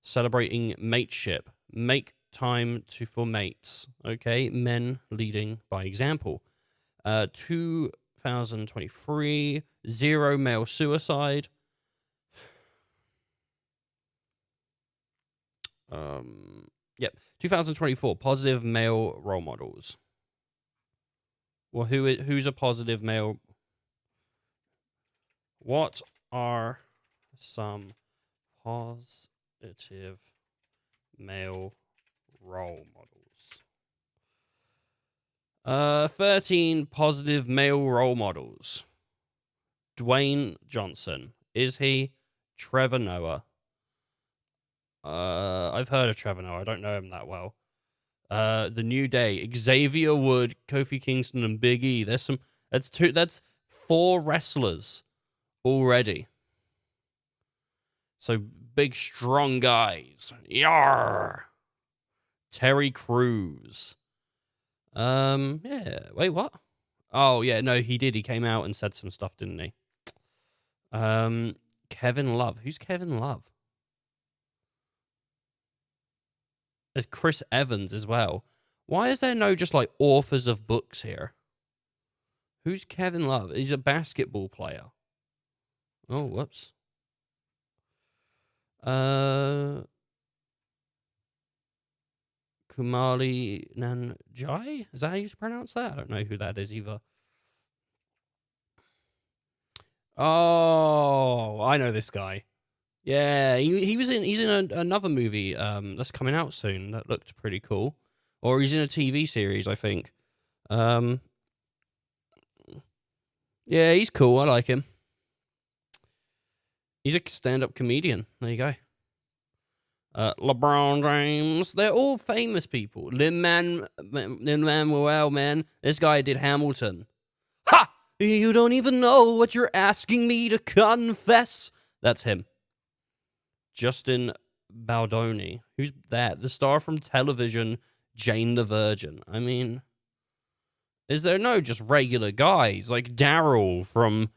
celebrating mateship, make time for mates, okay? Men leading by example. 2023, zero male suicide. Yep. 2024, positive male role models. Well, who's a positive male? What are some positive male role models? 13 positive male role models. Dwayne Johnson. Is he? Trevor Noah. I've heard of Trevor Noah. I don't know him that well. The New Day. Xavier Wood, Kofi Kingston, and Big E. There's That's 4 wrestlers already. So big, strong guys. Yar. Terry Crews. Yeah. Wait, what? Oh, yeah. No, he did. He came out and said some stuff, didn't he? Kevin Love. Who's Kevin Love? There's Chris Evans as well. Why is there no just like authors of books here? Who's Kevin Love? He's a basketball player. Oh, whoops. Kumali Nanjai? Is that how you pronounce that? I don't know who that is either. Oh, I know this guy. Yeah, he's in another movie that's coming out soon that looked pretty cool. Or he's in a TV series, I think. Yeah, he's cool. I like him. He's a stand-up comedian. There you go. LeBron James. They're all famous people. Lin-Manuel, man. This guy did Hamilton. Ha! You don't even know what you're asking me to confess. That's him. Justin Baldoni. Who's that? The star from television, Jane the Virgin. I mean, is there no just regular guys like Daryl from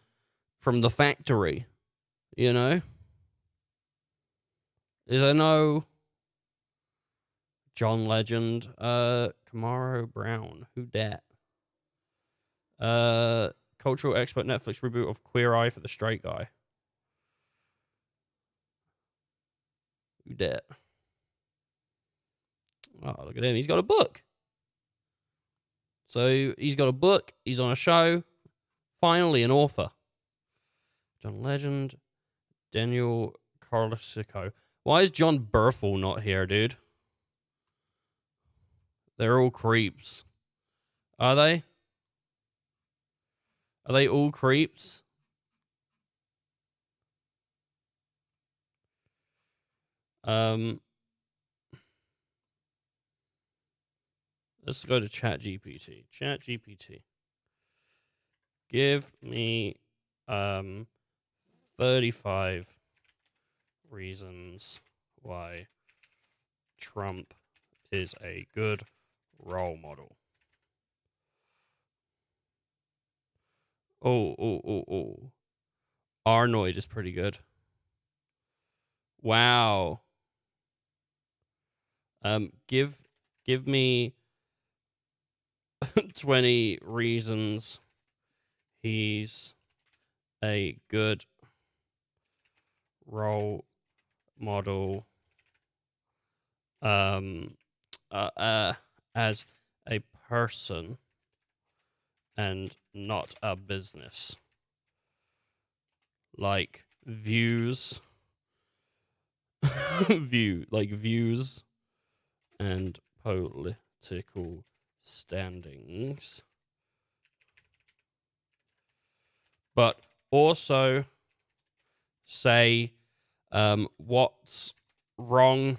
The Factory? You know? Is there no John Legend? Kamaro Brown. Who dat? Cultural expert Netflix reboot of Queer Eye for the Straight Guy. Who dat? Oh, look at him. He's got a book. So he's got a book. He's on a show. Finally, an author. John Legend. Daniel Carlisico. Why is John Berthel not here, dude? They're all creeps. Are they? Are they all creeps? Let's go to ChatGPT. ChatGPT. Give me 35 reasons why Trump is a good role model. Oh. Arnold is pretty good. Wow. Give me 20 reasons he's a good role model as a person and not a business. Like views views and political standings. But also say what's wrong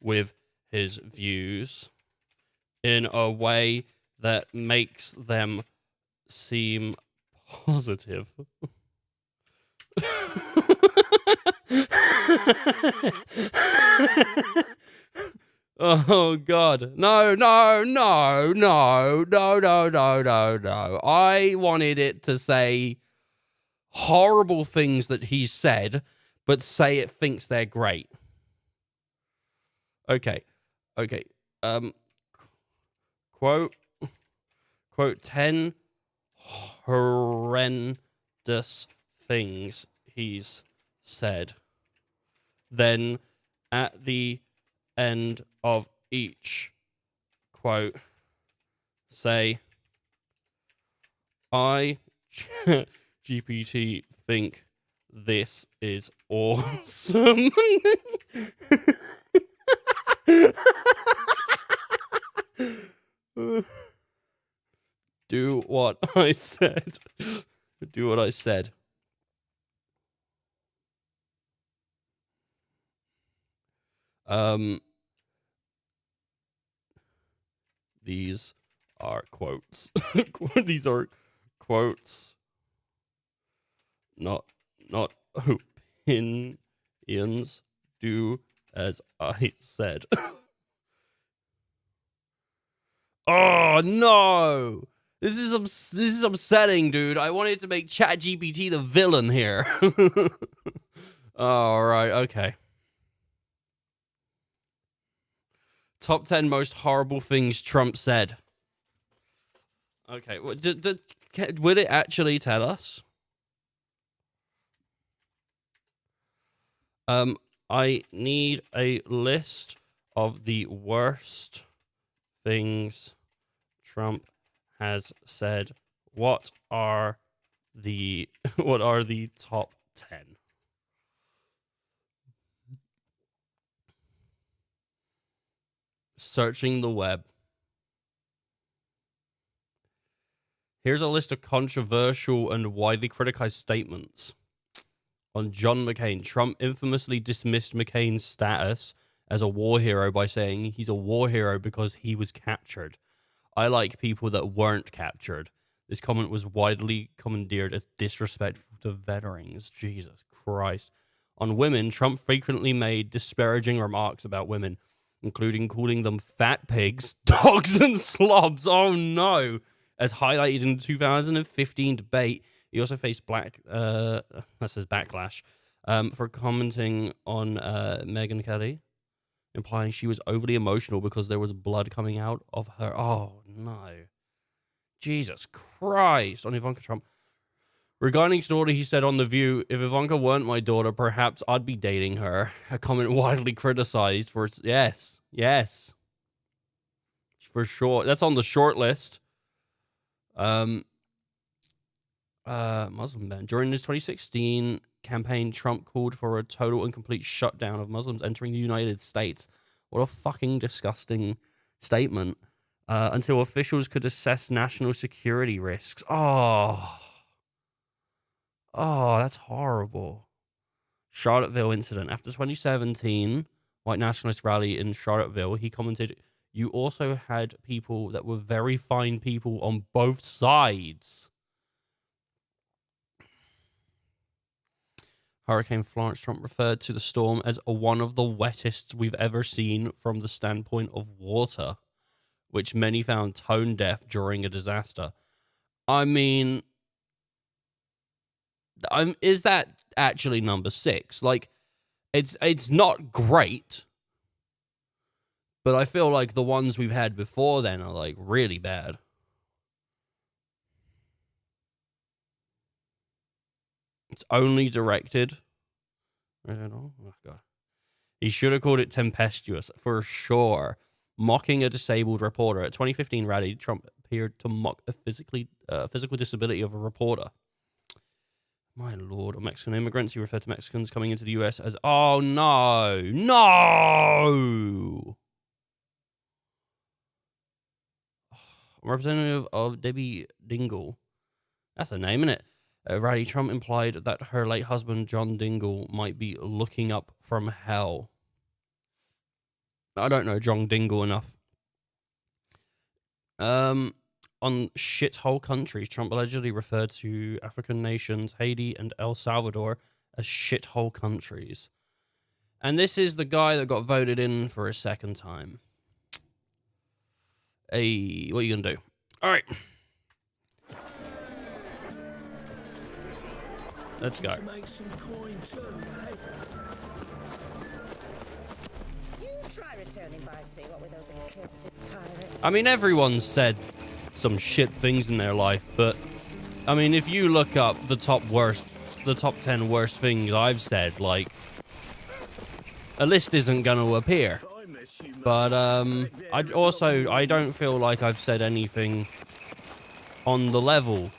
with his views in a way that makes them seem positive. Oh God. No. I wanted it to say horrible things that he said, but say it thinks they're great. Okay. Quote 10 horrendous things he's said. Then at the end of each quote, say, I, GPT, think this is awesome. Do what I said. Do what I said. These are quotes. These are quotes, not opinions. Do as I said. Oh no! This is upsetting, dude. I wanted to make ChatGPT the villain here. All right, okay. Top 10 most horrible things Trump said. Okay, will it actually tell us? I need a list of the worst things Trump has said. What are the top 10? Searching the web. Here's a list of controversial and widely criticized statements. On John McCain, Trump infamously dismissed McCain's status as a war hero by saying he's a war hero because he was captured. I like people that weren't captured. This comment was widely commandeered as disrespectful to veterans. Jesus Christ. On women, Trump frequently made disparaging remarks about women, including calling them fat pigs, dogs, and slobs. Oh no. As highlighted in the 2015 debate, he also faced backlash for commenting on Megyn Kelly, implying she was overly emotional because there was blood coming out of her. Oh, no. Jesus Christ. On Ivanka Trump. Regarding his daughter, he said on The View, if Ivanka weren't my daughter, perhaps I'd be dating her. A comment widely criticized for... Yes. For sure. That's on the short list. Muslim ban. During his 2016 campaign, Trump called for a total and complete shutdown of Muslims entering the United States. What a fucking disgusting statement. Until officials could assess national security risks. Oh, that's horrible. Charlottesville incident. After 2017 white nationalist rally in Charlottesville, he commented, "You also had people that were very fine people on both sides." Hurricane Florence, Trump referred to the storm as one of the wettest we've ever seen from the standpoint of water, which many found tone deaf during a disaster. I mean, is that actually number 6? Like, it's not great, but I feel like the ones we've had before then are, like, really bad. It's only directed. Oh, God. He should have called it tempestuous, for sure. Mocking a disabled reporter. At 2015 rally, Trump appeared to mock a physical disability of a reporter. My Lord. On Mexican immigrants, he referred to Mexicans coming into the U.S. as, oh, no. No! Representative of Debbie Dingell. That's a name, isn't it? Rally, Trump implied that her late husband, John Dingell, might be looking up from hell. I don't know John Dingell enough. On shithole countries, Trump allegedly referred to African nations, Haiti and El Salvador, as shithole countries. And this is the guy that got voted in for a second time. Hey, what are you going to do? All right. Let's go. Try returning by sea, what with those accursed pirates. I mean, everyone's said some shit things in their life, but I mean, if you look up the top 10 worst things I've said, like, a list isn't going to appear. But I don't feel like I've said anything on the level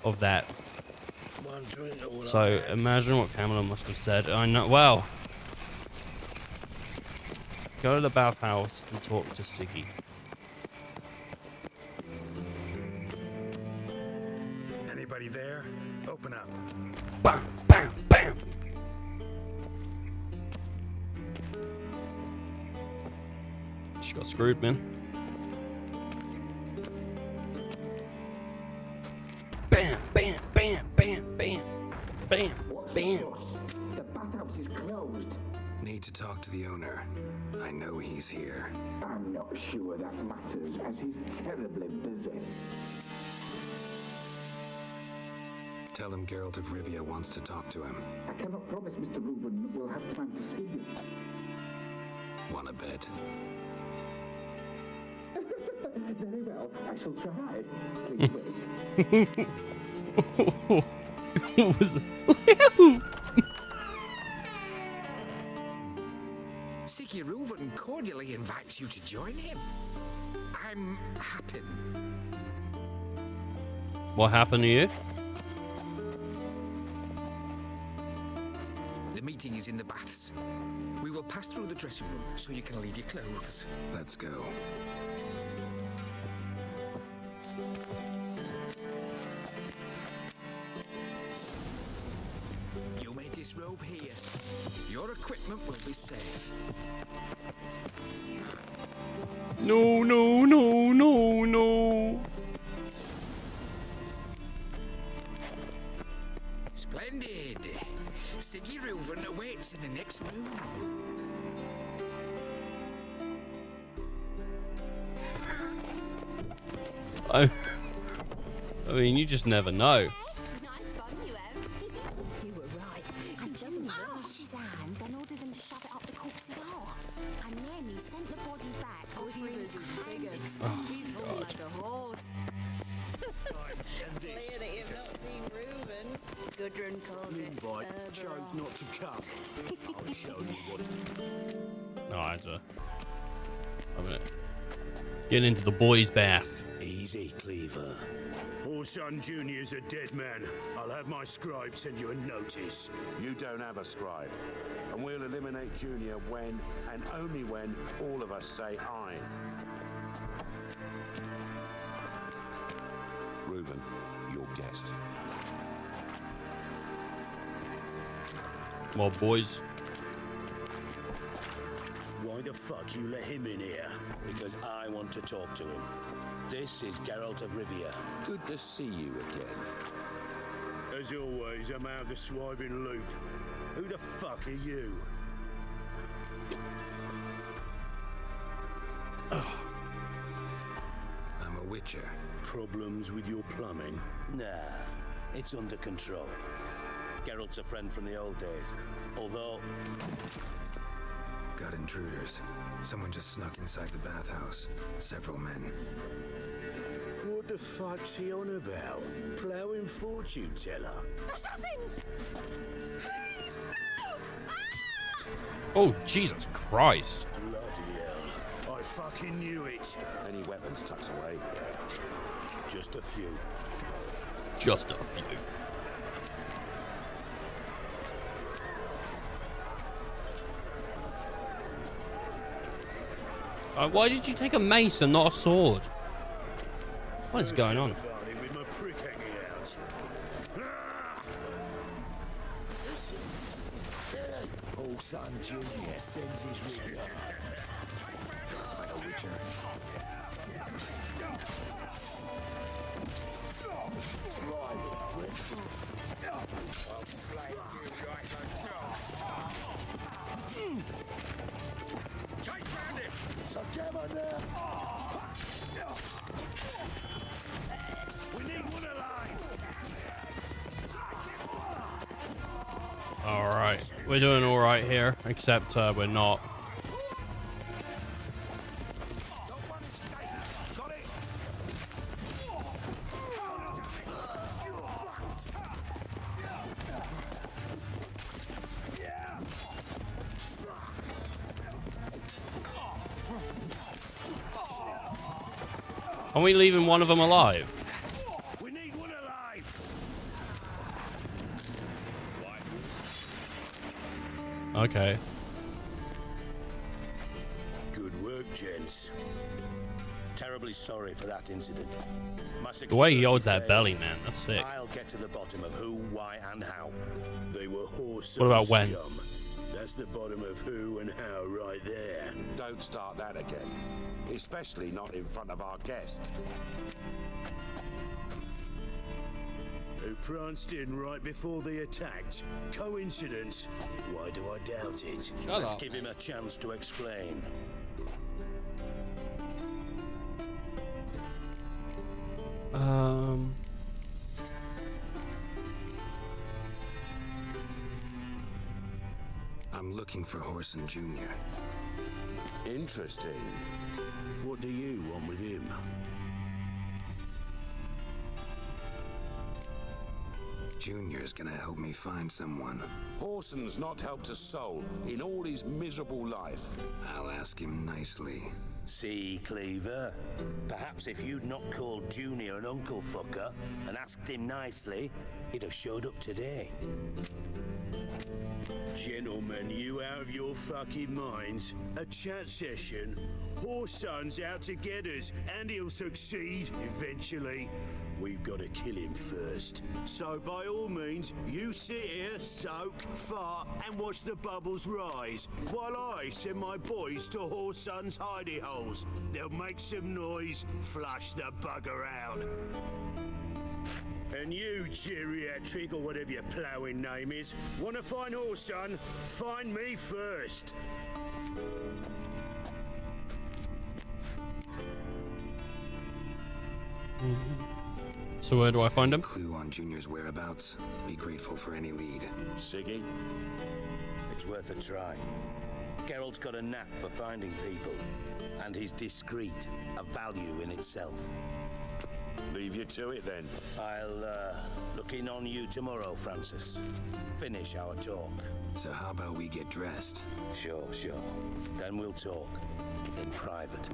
of that. So imagine what Kamala must have said. I know. Well, go to the bathhouse and talk to Siggy. Anybody there? Open up. Bam, bam, bam. She got screwed, man. bam, bam, bam, bam, bam, bam, bam. The bathhouse is closed. Need to talk to the owner. I know he's here. I'm not sure that matters, as he's terribly busy. Tell him Geralt of Rivia wants to talk to him. I cannot promise Mr. Reuven will have time to see you. Wanna bet? Very well, I shall try. Please wait. What was Siggy Reuven cordially invites you to join him. I'm happy. What happened to you? The meeting is in the baths. We will pass through the dressing room so you can leave your clothes. Let's go. You may disrobe here. Your equipment will be safe. No, no, no, no, no. Splendid. Siggy Reuven awaits in the next room. I mean, you just never know. You were right. And doesn't wash his hand, then order them to shove it up the corpse's arse. And then he sent the body back, offering his hand extended like a horse. Clear that you've not seen Reuven. Gudrun calls it. Invite chose not to come. I'll show you what. Oh, I had to. I'm gonna get into the boys' bath. Easy, Cleaver. Poor son Junior's a dead man. I'll have my scribe send you a notice. You don't have a scribe. And we'll eliminate Junior when, and only when, all of us say aye. Reuven, your guest. Well, boys. Why the fuck you let him in here? Because I want to talk to him. This is Geralt of Rivia. Good to see you again. As always, I'm out of the swiping loop. Who the fuck are you? I'm a witcher. Problems with your plumbing? Nah, it's under control. Geralt's a friend from the old days. Although... Got intruders. Someone just snuck inside the bathhouse. Several men. What the fuck's he on about? Ploughing fortune teller? Assassins! Please, no! Oh, Jesus Christ. Bloody hell. I fucking knew it. Any weapons tucked away? Just a few. Just a few. Why did you take a mace and not a sword? What is going on? With my prick hanging out. Old son Junior sends his regards. Fight a witcher. I'll flame you like a dog. Take round him! Together now! We need one alive! Alright. We're doing alright here, except we're not. Are we leaving one of them alive? We need one alive! Okay. Good work, gents. Terribly sorry for that incident. The way he holds that belly, man, that's sick. I'll get to the bottom of who, why, and how. They were horse. What about when? Scum. That's the bottom of who and how right there. Don't start that again. Especially not in front of our guest. who pranced in right before they attacked. Coincidence? Why do I doubt it? Let's give him a chance to explain. I'm looking for Horson Jr. Interesting. What do you want with him? Junior's gonna help me find someone. Horson's not helped a soul in all his miserable life. I'll ask him nicely. See, Cleaver? Perhaps if you'd not called Junior an uncle fucker and asked him nicely, he'd have showed up today. Gentlemen, you out of your fucking minds? A chat session? Horson's out to get us, and he'll succeed eventually. We've got to kill him first. So by all means, you sit here, soak, fart, and watch the bubbles rise, while I send my boys to Horson's hidey holes. They'll make some noise, flush the bugger out. And you, geriatric, or whatever your ploughing name is, want to find Horson? Find me first. So where do I find him? Clue on Junior's whereabouts. Be grateful for any lead. Siggy? It's worth a try. Geralt's got a knack for finding people, and he's discreet, a value in itself. Leave you to it then. I'll look in on you tomorrow, Francis. Finish our talk. So how about we get dressed? Sure. Then we'll talk. In private.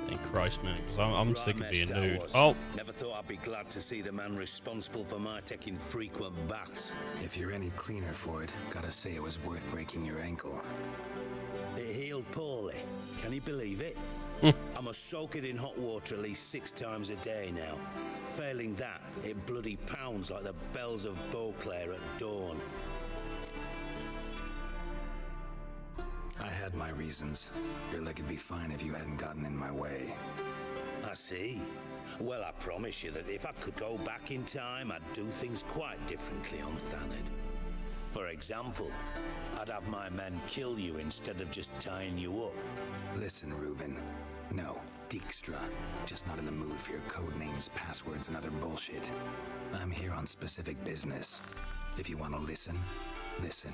Thank Christ, man, because I'm Right sick of being messed I nude. was. Oh! Never thought I'd be glad to see the man responsible for my taking frequent baths. If you're any cleaner for it, gotta say it was worth breaking your ankle. It healed poorly. Can you believe it? I must soak it in hot water at least 6 times a day now. Failing that, it bloody pounds like the bells of Beauclair at dawn. I had my reasons. Your leg would be fine if you hadn't gotten in my way. I see. Well, I promise you that if I could go back in time, I'd do things quite differently on Thanedd. For example, I'd have my men kill you instead of just tying you up. Listen, Reuven. No, Dijkstra. Just not in the mood for your code names, passwords, and other bullshit. I'm here on specific business. If you want to listen, listen.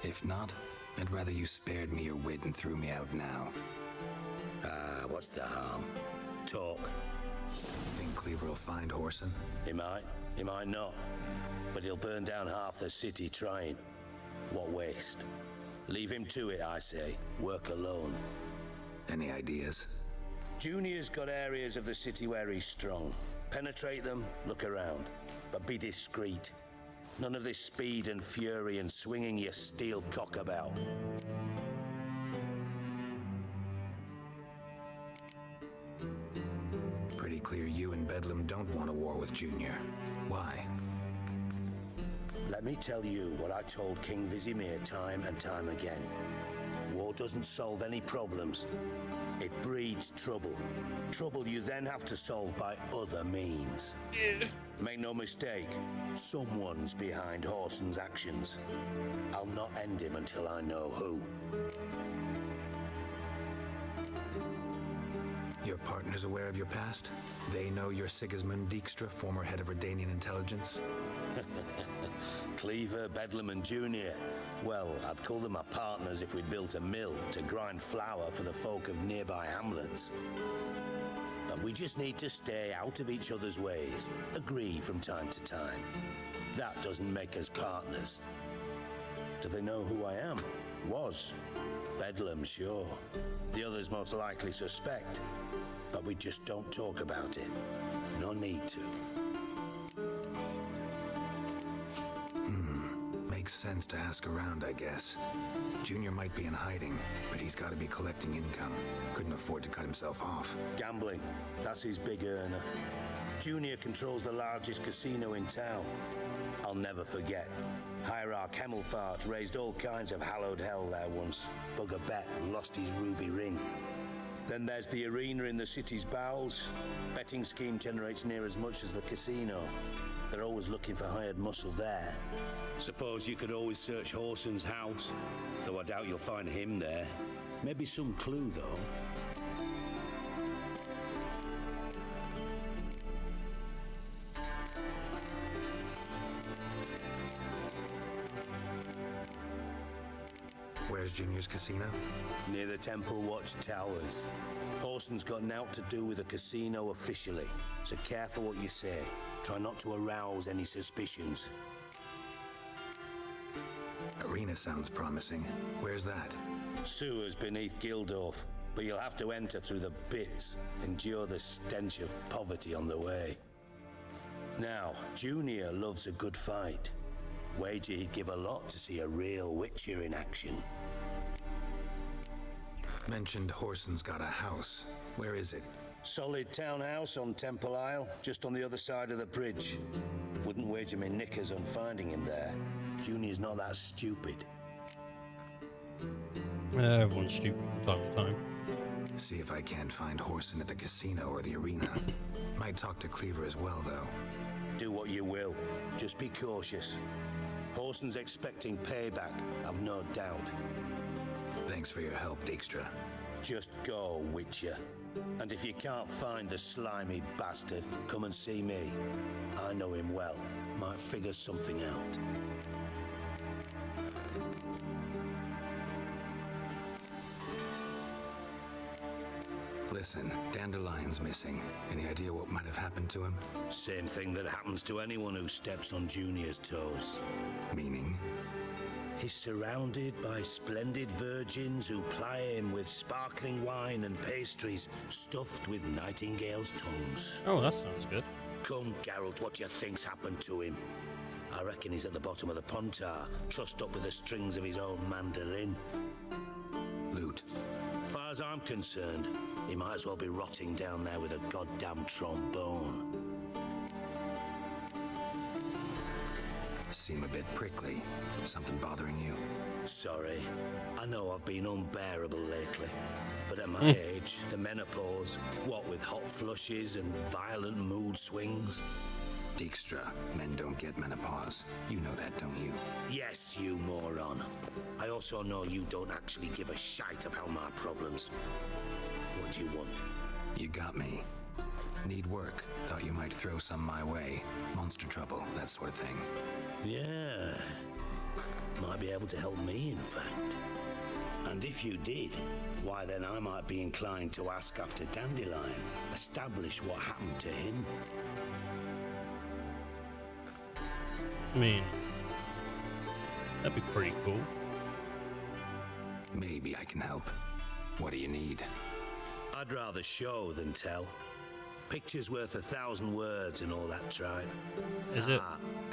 If not, I'd rather you spared me your wit and threw me out now. What's the harm? Talk. Think Cleaver will find Horson? He might not. But he'll burn down half the city trying. What waste. Leave him to it, I say. Work alone. Any ideas? Junior's got areas of the city where he's strong. Penetrate them, look around. But be discreet. None of this speed and fury and swinging your steel cock about. Pretty clear you and Bedlam don't want a war with Junior. Why? Let me tell you what I told King Vizimir time and time again. War doesn't solve any problems. It breeds trouble. Trouble you then have to solve by other means. Make no mistake, someone's behind Horson's actions. I'll not end him until I know who. Your partner's aware of your past? They know you're Sigismund Dijkstra, former head of Redanian intelligence? Cleaver, Bedlam and Junior. Well, I'd call them my partners if we'd built a mill to grind flour for the folk of nearby hamlets. But we just need to stay out of each other's ways, agree from time to time. That doesn't make us partners. Do they know who I am? Was. Bedlam, sure. The others most likely suspect. But we just don't talk about it. No need to. Makes sense to ask around, I guess. Junior might be in hiding, but he's got to be collecting income. Couldn't afford to cut himself off. Gambling. That's his big earner. Junior controls the largest casino in town. I'll never forget. Hierarch Hemmelfart raised all kinds of hallowed hell there once. Bugger bet and lost his ruby ring. Then there's the arena in the city's bowels. Betting scheme generates near as much as the casino. They're always looking for hired muscle there. Suppose you could always search Horson's house, though I doubt you'll find him there. Maybe some clue, though. Where's Junior's casino? Near the Temple Watch Towers. Horson's got naught to do with the casino officially, so careful what you say. Try not to arouse any suspicions. Arena sounds promising. Where's that? Sewers beneath Gildorf, but you'll have to enter through the bits, endure the stench of poverty on the way. Now, Junior loves a good fight. Wager he'd give a lot to see a real Witcher in action. Mentioned Horson's got a house. Where is it? Solid townhouse on Temple Isle, just on the other side of the bridge. Wouldn't wager me knickers on finding him there. Junior's not that stupid. Everyone's stupid from time to time. See if I can't find Horson at the casino or the arena. Might talk to Cleaver as well, though. Do what you will. Just be cautious. Horson's expecting payback, I've no doubt. Thanks for your help, Dijkstra. Just go, Witcher. And if you can't find the slimy bastard, come and see me. I know him well. Might figure something out. Listen, Dandelion's missing. Any idea what might have happened to him? Same thing that happens to anyone who steps on Junior's toes. Meaning? He's surrounded by splendid virgins who ply him with sparkling wine and pastries stuffed with nightingales' tongues. Oh, that sounds good. Come, Geralt, what do you think's happened to him? I reckon he's at the bottom of the Pontar, trussed up with the strings of his own mandolin. Loot. Far as I'm concerned, he might as well be rotting down there with a goddamn trombone. Seem a bit prickly. Something bothering you? Sorry. I know I've been unbearable lately. But at my age, the menopause, what with hot flushes and violent mood swings. Dijkstra, men don't get menopause. You know that, don't you? Yes, you moron. I also know you don't actually give a shite about my problems. What do you want? You got me. Need work. Thought you might throw some my way. Monster trouble, that sort of thing. Yeah. Might be able to help me, in fact. And if you did, why then I might be inclined to ask after Dandelion. Establish what happened to him. I mean, that'd be pretty cool. Maybe I can help. What do you need? I'd rather show than tell. Picture's worth 1,000 words and all that tribe. Is it?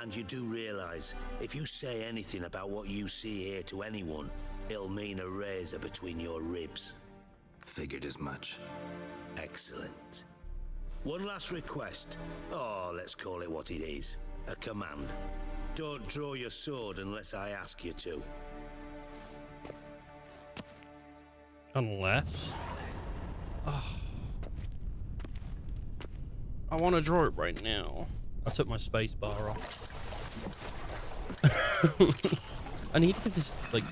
And you do realize, if you say anything about what you see here to anyone, it'll mean a razor between your ribs. Figured as much. Excellent. One last request. Oh, let's call it what it is. A command. Don't draw your sword unless I ask you to. Unless... Oh. I want to draw it right now. I took my space bar off. I need to get this like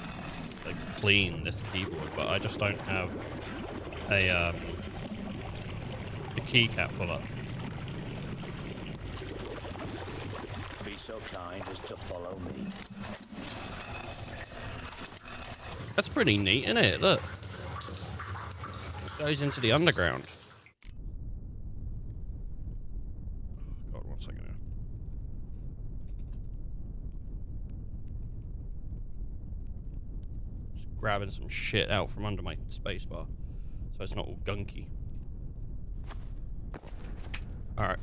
clean, this keyboard, but I just don't have a keycap puller. Be so kind as to follow me. That's pretty neat, isn't it? Look. Goes into the underground. God, 1 second now. Just grabbing some shit out from under my spacebar, so it's not all gunky. Alright.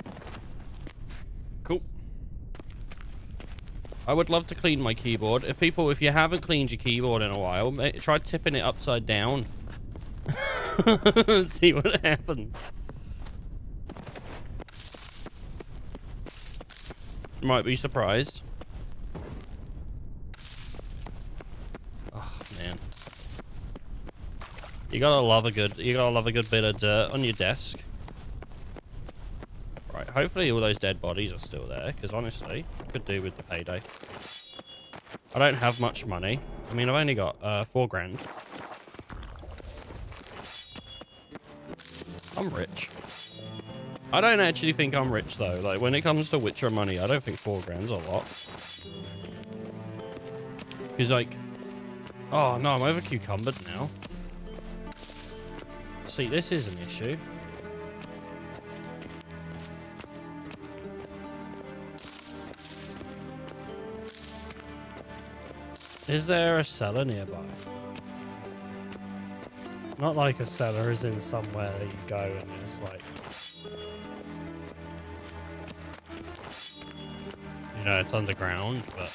Cool. I would love to clean my keyboard. If you haven't cleaned your keyboard in a while, try tipping it upside down. See what happens. You might be surprised. Oh, man. You gotta love a good bit of dirt on your desk. Right, hopefully all those dead bodies are still there, because honestly, I could do with the payday. I don't have much money. I mean, I've only got 4 grand. I'm rich. I don't actually think I'm rich though. Like when it comes to Witcher money, I don't think 4 grand's a lot. Cause like, oh no, I'm over cucumbered now. See, this is an issue. Is there a cellar nearby? Not like a cellar as in somewhere that you go and there's like, you know, it's underground, but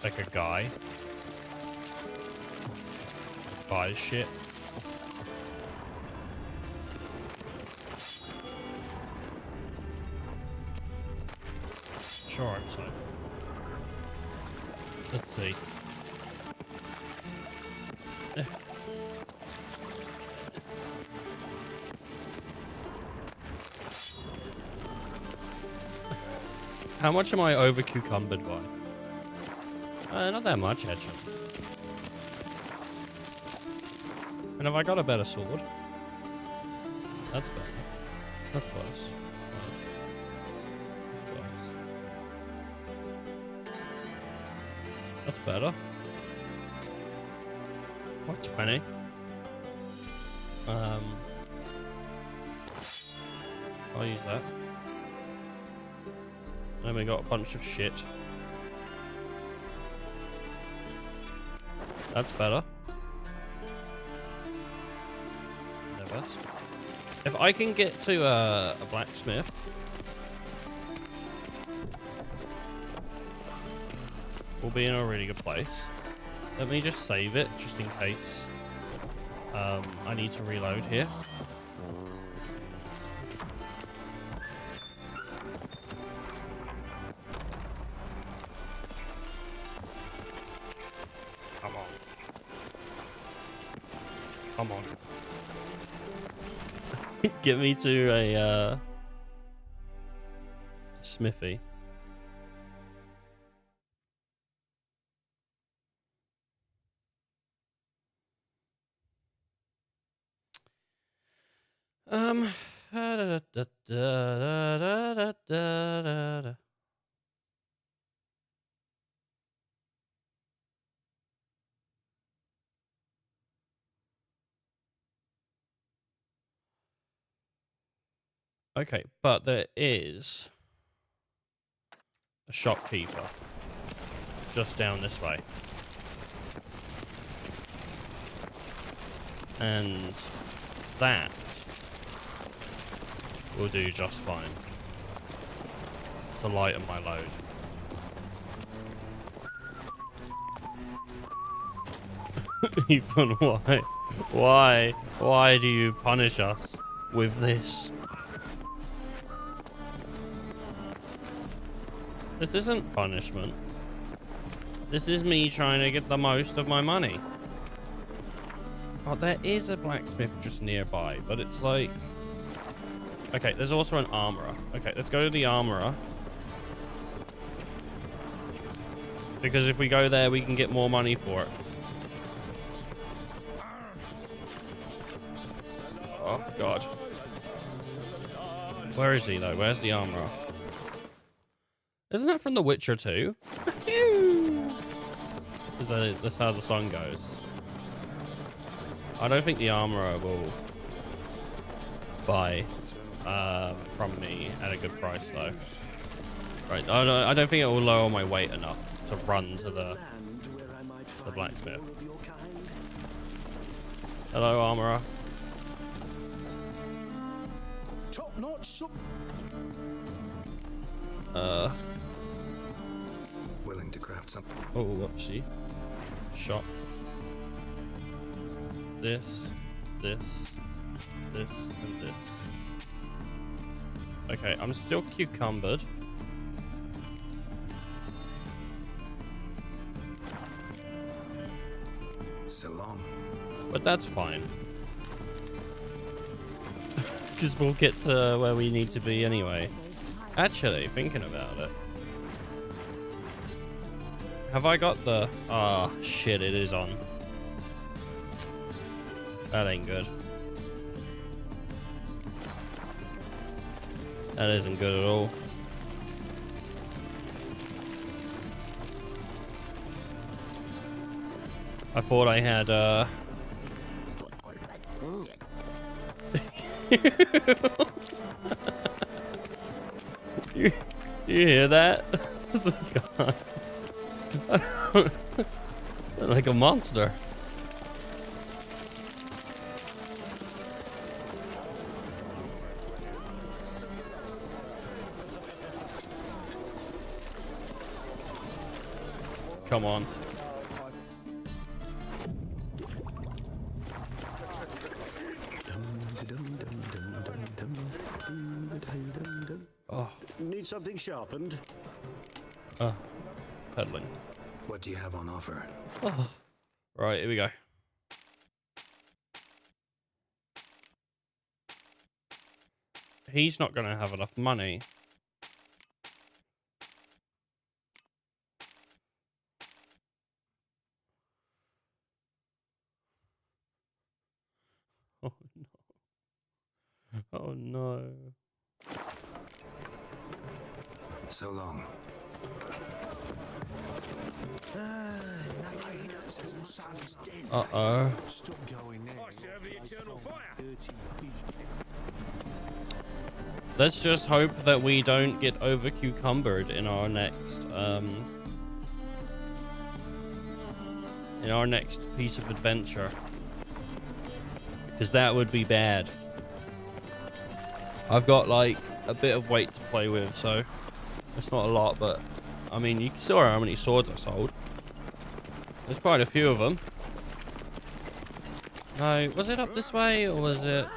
like a guy buys shit. Sure, I'm so. Let's see. How much am I over cucumbered by? Not that much, actually. And have I got a better sword? That's better. That's close. That's close. That's better. What, 20? I'll use that. Then we got a bunch of shit. That's better. Never. If I can get to a blacksmith, we'll be in a really good place. Let me just save it, just in case I need to reload here. Come on. Come on. Get me to a smithy. Okay, but there is a shopkeeper just down this way. And that will do just fine to lighten my load. Ethan, why? Why do you punish us with this? This isn't punishment. This is me trying to get the most of my money. Oh, there is a blacksmith just nearby, but it's like... Okay, there's also an armorer. Okay, let's go to the armorer. Because if we go there, we can get more money for it. Oh, God. Where is he, though? Where's the armorer? Isn't that from The Witcher 2? That's how the song goes. I don't think the armorer will buy from me at a good price, though. Right, I don't think it will lower my weight enough to run to the blacksmith. Hello, armorer. Top-notch. Willing to craft something. Oh, whoopsie. Shop. This, this, this, and this. Okay, I'm still cucumbered. So long. But that's fine. Because we'll get to where we need to be anyway. Actually, thinking about it. Have I got the... Ah, oh, shit, it is on. That ain't good. That isn't good at all. I thought I had, you hear that? God. Sound like a monster. Come on. Oh. Need something sharpened? Peddling. What do you have on offer? Oh. Right, here we go. He's not gonna have enough money. Oh no. Oh no. So long. Uh-oh. Stop going there. I serve the eternal fire. Let's just hope that we don't get over cucumbered in our next piece of adventure. Because that would be bad. I've got like a bit of weight to play with, so it's not a lot, but I mean, you saw how many swords I sold. There's quite a few of them. No, was it up this way or was it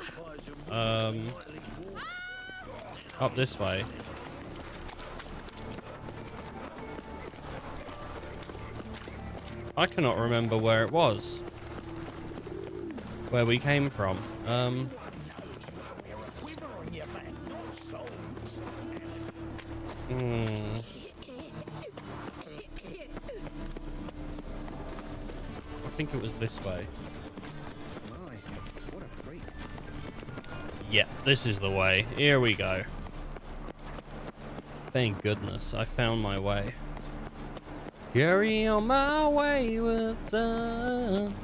up this way? I cannot remember where it was. Where we came from. I think it was this way. What a freak. Yeah, this is the way. Here we go. Thank goodness, I found my way. Carry on my wayward son.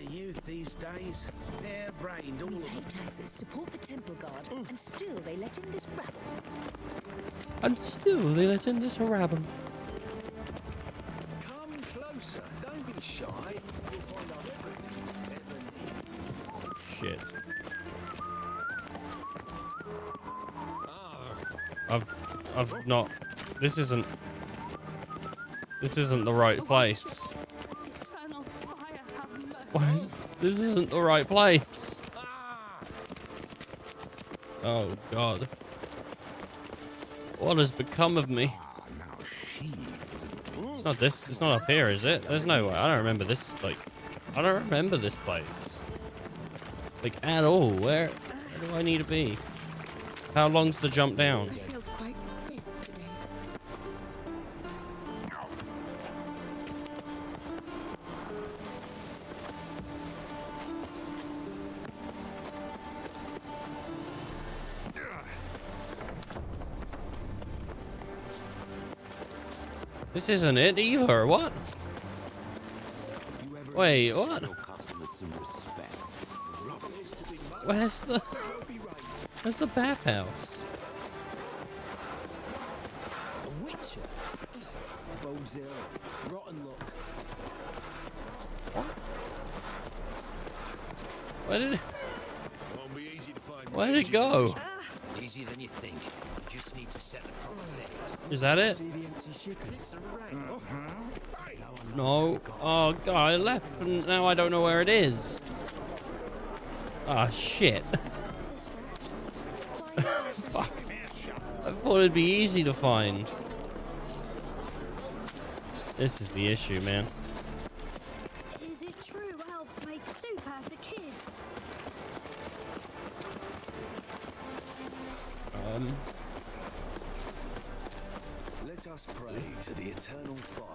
Youth these days, they're brained, all of them. Pay taxes, support the temple guard, and still they let in this rabble. And still they let in this rabble. Come closer, don't be shy. You'll find our Shit. I've not. This isn't the right place. Eternal fire, have mercy. Why is, this isn't the right place. Oh God. What has become of me? It's not this. It's not up here, is it? There's no way. I don't remember this. Like, I don't remember this place. Like at all. Where do I need to be? How long's the jump down? I feel quite fit today. This isn't it either. What? Wait, what? Where's the bathhouse? A witcher? Bodes ill. Rotten luck. What? Where did it? Won't be easy to find. Where did it go? Easier than you think. Just need to set the proper things. Is that it? See the empty ship? It's a rain. No. Oh God, I left and now I don't know where it is. Ah, shit. Fuck. I thought it'd be easy to find. This is the issue, man. Is it true elves make soup out of Let us pray to the eternal fire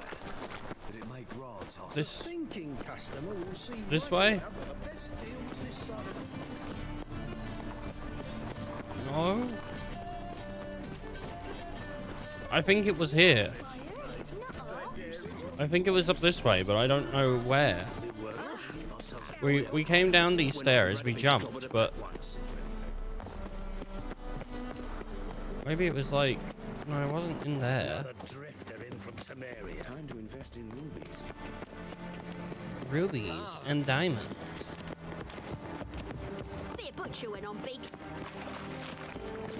that it may grant us. This- Thinking customer will see This right way? now that the best deals this side of No. I think it was here. I think it was up this way, but I don't know where. We came down these stairs, we jumped, but maybe it was like, no, it wasn't in there. Another drifter in from Temeria. Time to invest in rubies. Rubies and diamonds. Bit of butcher went on big.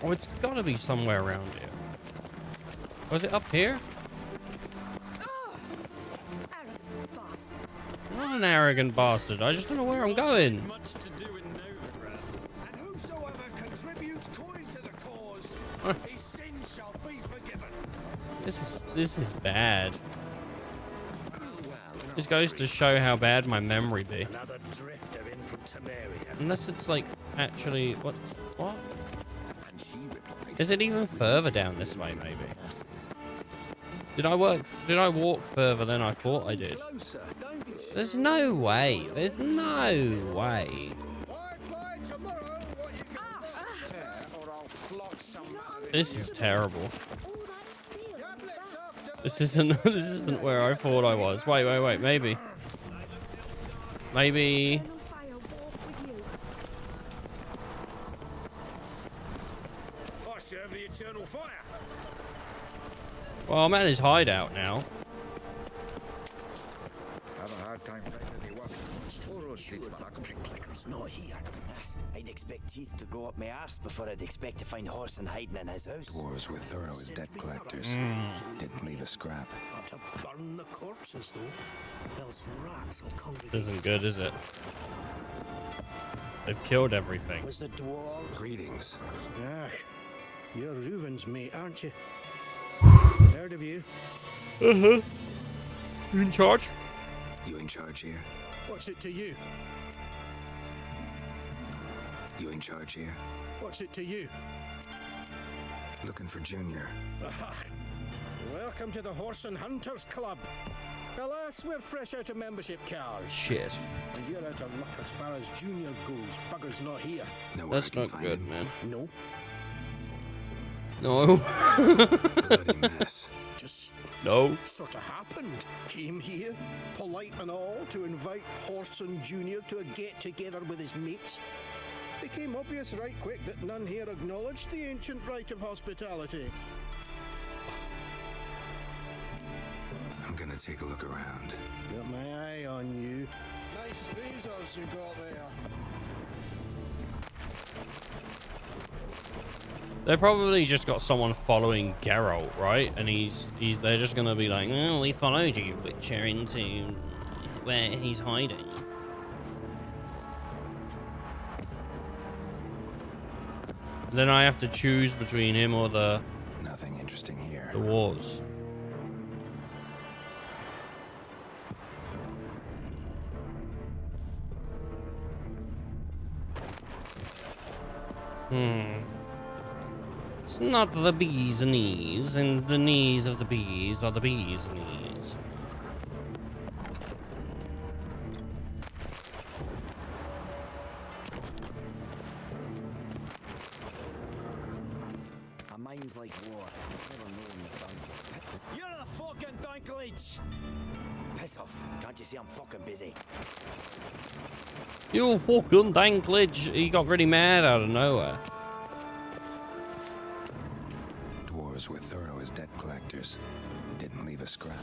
Oh, it's gotta be somewhere around here. Was it up here? I'm not an arrogant bastard. I just don't know where I'm going. Much to do in Novigrad. And whosoever contributes coin to the cause, his sins shall be forgiven. This is bad. This goes to show how bad my memory be. Another drifter in from Temeria. Unless it's like actually what? Is it even further down this way? Maybe. Did I walk further than I thought I did? There's no way. There's no way. This is terrible. This isn't where I thought I was. Wait, maybe. Maybe. I serve the eternal fire. Well, I'm at his hideout now. Have a hard time finding any work. Pricklicker's not here. I'd expect teeth to go up my arse before I'd expect to find Horson hiding in his house. Dwarves were thorough as debt collectors. Didn't leave a scrap. Got to burn the corpses, though. Else rats will congregate. This isn't good, is it? They've killed everything. Was the dwarf? Greetings. Ah, you're Reuven's mate, aren't you? Heard of you? You in charge? You in charge here? What's it to you? You in charge here? What's it to you? Looking for Junior. Aha. Welcome to the Horse and Hunters Club. Alas, we're fresh out of membership cards. Shit. And you're out of luck as far as Junior goes. Bugger's not here. That's not good, man. No. No. Bloody mess. Just no. Sort of happened. Came here, polite and all, to invite Horson Junior to a get-together with his mates. Became obvious right quick that none here acknowledged the ancient right of hospitality. I'm gonna take a look around. Got my eye on you. Nice razors you got there. They probably just got someone following Geralt, right? And they're just gonna be like, oh, we followed you, Witcher, into where he's hiding. And then I have to choose between him or the Nothing interesting here. The wars. It's not the bee's knees, and the knees of the bees are the bee's knees. A mind's like war. Never known the fun. You're a fucking Dinklage! Piss off. Can't you see I'm fucking busy? You fucking Dinklage. He got really mad out of nowhere. Dwarves were thorough as debt collectors. Didn't leave a scrap.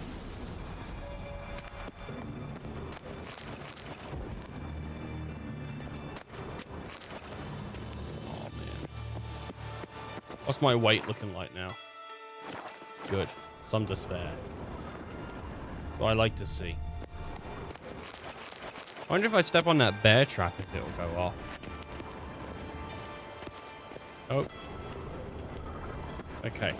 What's my weight looking like now? Good. Some despair. So I like to see. I wonder if I step on that bear trap if it'll go off. Oh. Okay.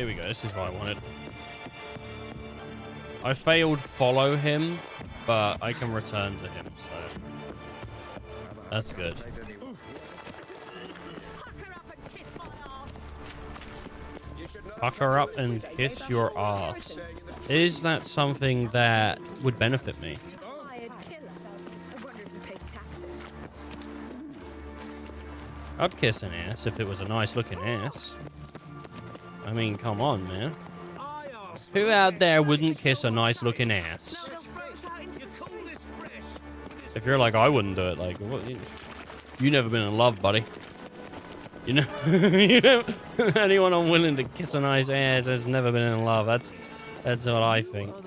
Here we go. This is what I wanted. I failed follow him, but I can return to him, so that's good. Fuck her up and kiss your ass. Is that something that would benefit me? I'd kiss an ass if it was a nice looking ass. I mean, come on, man. Who out there wouldn't kiss a nice looking ass? If you're like, I wouldn't do it, like, what, you never been in love, buddy. You know, you know, anyone unwilling to kiss a nice ass has never been in love. That's what I think. I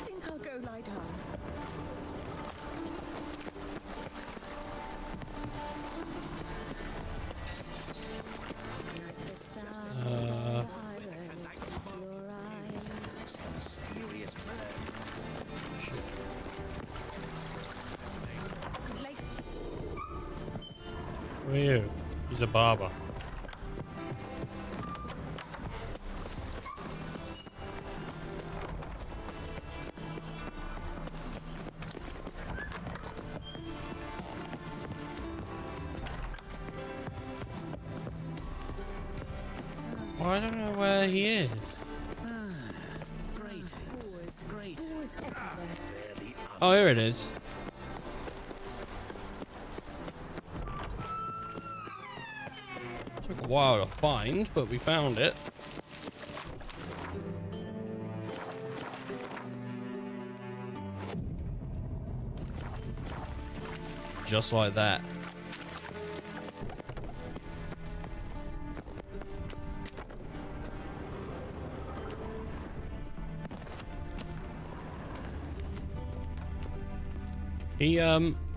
think I'll go lie down. Who are you? He's a barber. Well, I don't know where he is. Oh, here it is. Took a while to find, but we found it. Just like that.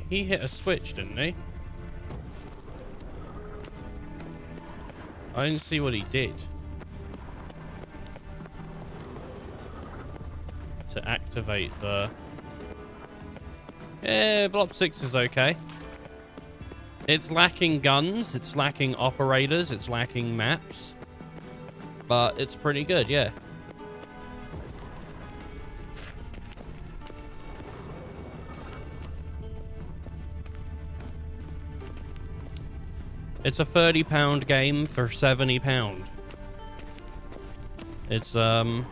He hit a switch, didn't he? I didn't see what he did. To activate the... Yeah, Blob 6 is okay. It's lacking guns, it's lacking operators, it's lacking maps. But it's pretty good, yeah. It's a £30 game for £70. It's alright.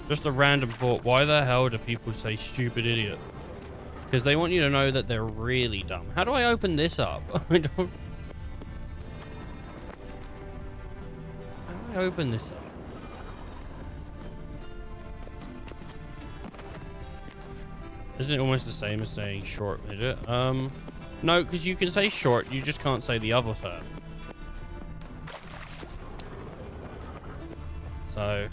Just a random thought. Why the hell do people say stupid idiot? Because they want you to know that they're really dumb. How do I open this up? I don't... How do I open this up? Isn't it almost the same as saying short midget? No, because you can say short, you just can't say the other term. So...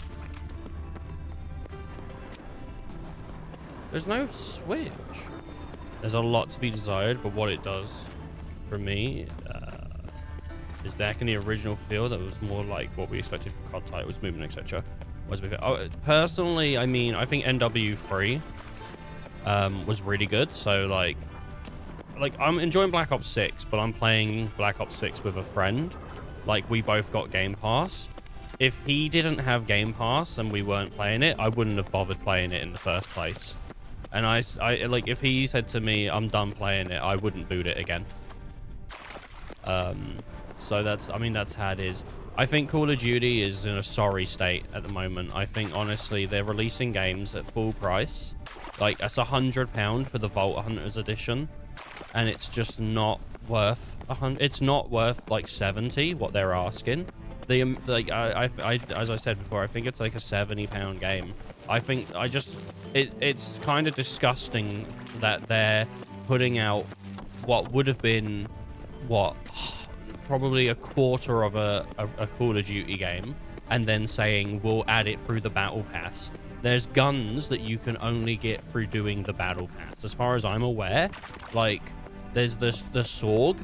There's no switch. There's a lot to be desired, but what it does for me is back in the original feel that was more like what we expected from COD titles, movement, etc. Personally, I mean, I think NW3 was really good. So like I'm enjoying Black Ops 6, but I'm playing Black Ops 6 with a friend. Like, we both got Game Pass. If he didn't have Game Pass and we weren't playing it, I wouldn't have bothered playing it in the first place. And I like, if he said to me, I'm done playing it, I wouldn't boot it again. So that's, I mean, that's how it is. I think Call of Duty is in a sorry state at the moment. I think, honestly, they're releasing games at full price. Like, that's £100 for the Vault Hunters Edition. And it's just not worth it's not worth like 70 what they're asking. Like as I said before, I think it's like a £70 game. I think it's kind of disgusting that they're putting out what would have been probably a quarter of a Call of Duty game, and then saying we'll add it through the battle pass. There's guns that you can only get through doing the battle pass. As far as I'm aware, like, there's the SORG,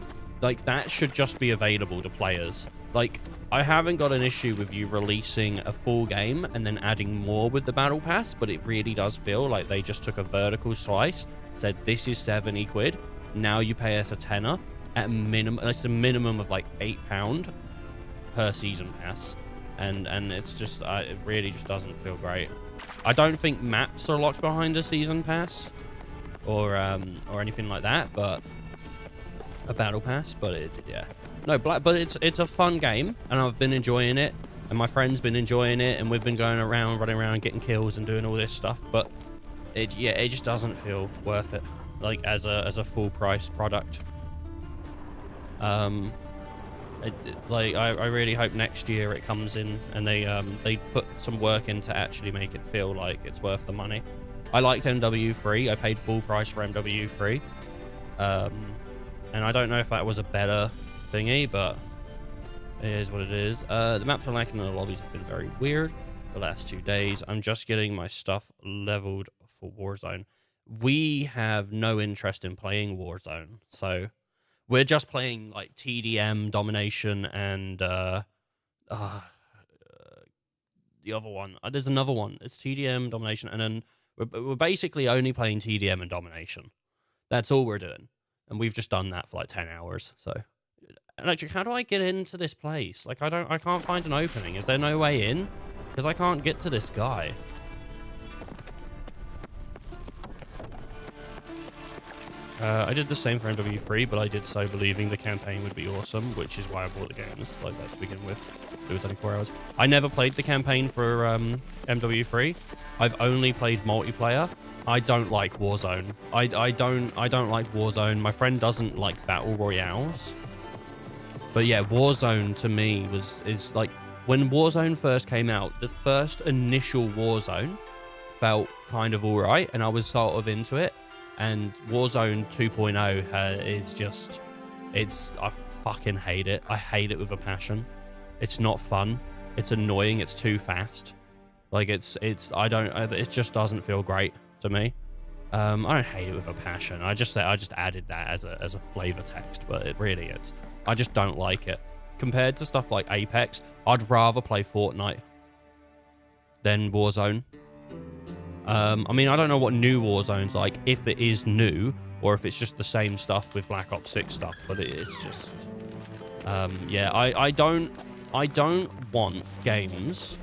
Like, that should just be available to players. Like, I haven't got an issue with you releasing a full game and then adding more with the battle pass, but it really does feel like they just took a vertical slice, said this is 70 quid, now you pay us a tenner at minimum. It's a minimum of like £8 per season pass, and it's just it really just doesn't feel great. I don't think maps are locked behind a season pass or anything like that, but a battle pass. But yeah, no, but it's a fun game, and I've been enjoying it, and my friend's been enjoying it, and we've been going around, running around, getting kills and doing all this stuff. But it just doesn't feel worth it, like as a full price product. I really hope next year it comes in and they put some work in to actually make it feel like it's worth the money. I liked MW3. I paid full price for MW3. And I don't know if that was a better thingy, but it is what it is. The maps are lacking and the lobbies have been very weird the last 2 days. I'm just getting my stuff leveled for Warzone. We have no interest in playing Warzone, so we're just playing like TDM, Domination, and the other one. There's another one. It's TDM, Domination, and then we're basically only playing TDM and Domination. That's all we're doing, and we've just done that for like 10 hours. So, Electric, how do I get into this place? Like, I can't find an opening. Is there no way in? Because I can't get to this guy. I did the same for MW3, but I did so believing the campaign would be awesome, which is why I bought the games like that to begin with. It was only 4 hours. I never played the campaign for MW3. I've only played multiplayer. I don't like Warzone. I don't like Warzone. My friend doesn't like battle royales. But yeah, Warzone to me is like when Warzone first came out. The first initial Warzone felt kind of alright, and I was sort of into it. And Warzone 2.0 is just, I fucking hate it. I hate it with a passion. It's not fun. It's annoying. It's too fast. Like it just doesn't feel great to me. I don't hate it with a passion. I just added that as a flavor text, but I just don't like it. Compared to stuff like Apex, I'd rather play Fortnite than Warzone. I mean, I don't know what new Warzone's like, if it is new, or if it's just the same stuff with Black Ops 6 stuff, but it's just... yeah, I don't want games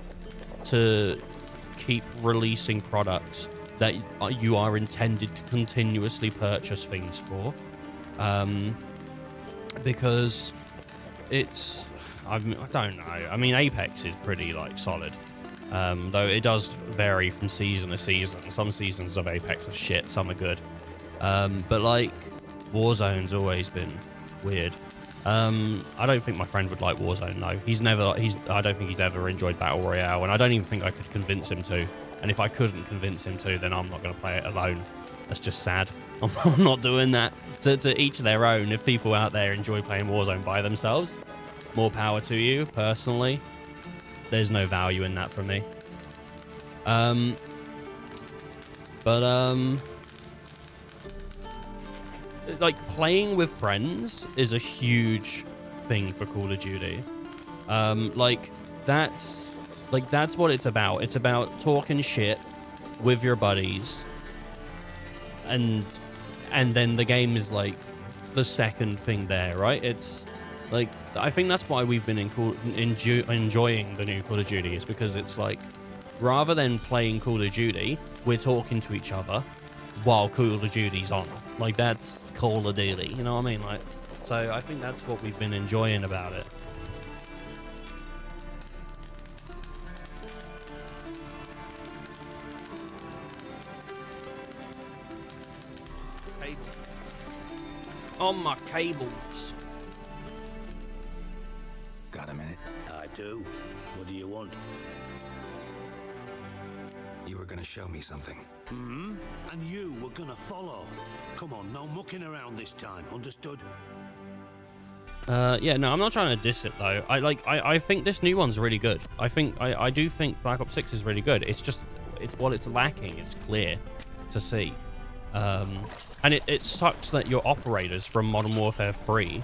to keep releasing products that you are intended to continuously purchase things for. Because it's... I don't know. I mean, Apex is pretty, like, solid. Though it does vary from season to season. Some seasons of Apex are shit, some are good. But like, Warzone's always been weird. I don't think my friend would like Warzone, no. I don't think he's ever enjoyed Battle Royale, and I don't even think I could convince him to. And if I couldn't convince him to, then I'm not going to play it alone. That's just sad. I'm not doing that. To each their own. If people out there enjoy playing Warzone by themselves, more power to you, personally. There's no value in that for me. Like, playing with friends is a huge thing for Call of Duty. That's what it's about. It's about talking shit with your buddies, and then the game is like the second thing there, right? It's like, I think that's why we've been enjoying the new Call of Duty, is because it's like, rather than playing Call of Duty, we're talking to each other while Call of Duty's on. Like, that's Call of Duty, you know what I mean? Like, so I think that's what we've been enjoying about it. Cable. On my cables. Got a minute? I do. What do you want? You were gonna show me something. Hmm? And you were gonna follow. Come on, no mucking around this time, understood? Yeah, no, I'm not trying to diss it though. I think this new one's really good. I do think Black Ops 6 is really good. It's just, what it's lacking is clear to see. And it sucks that your operators from Modern Warfare 3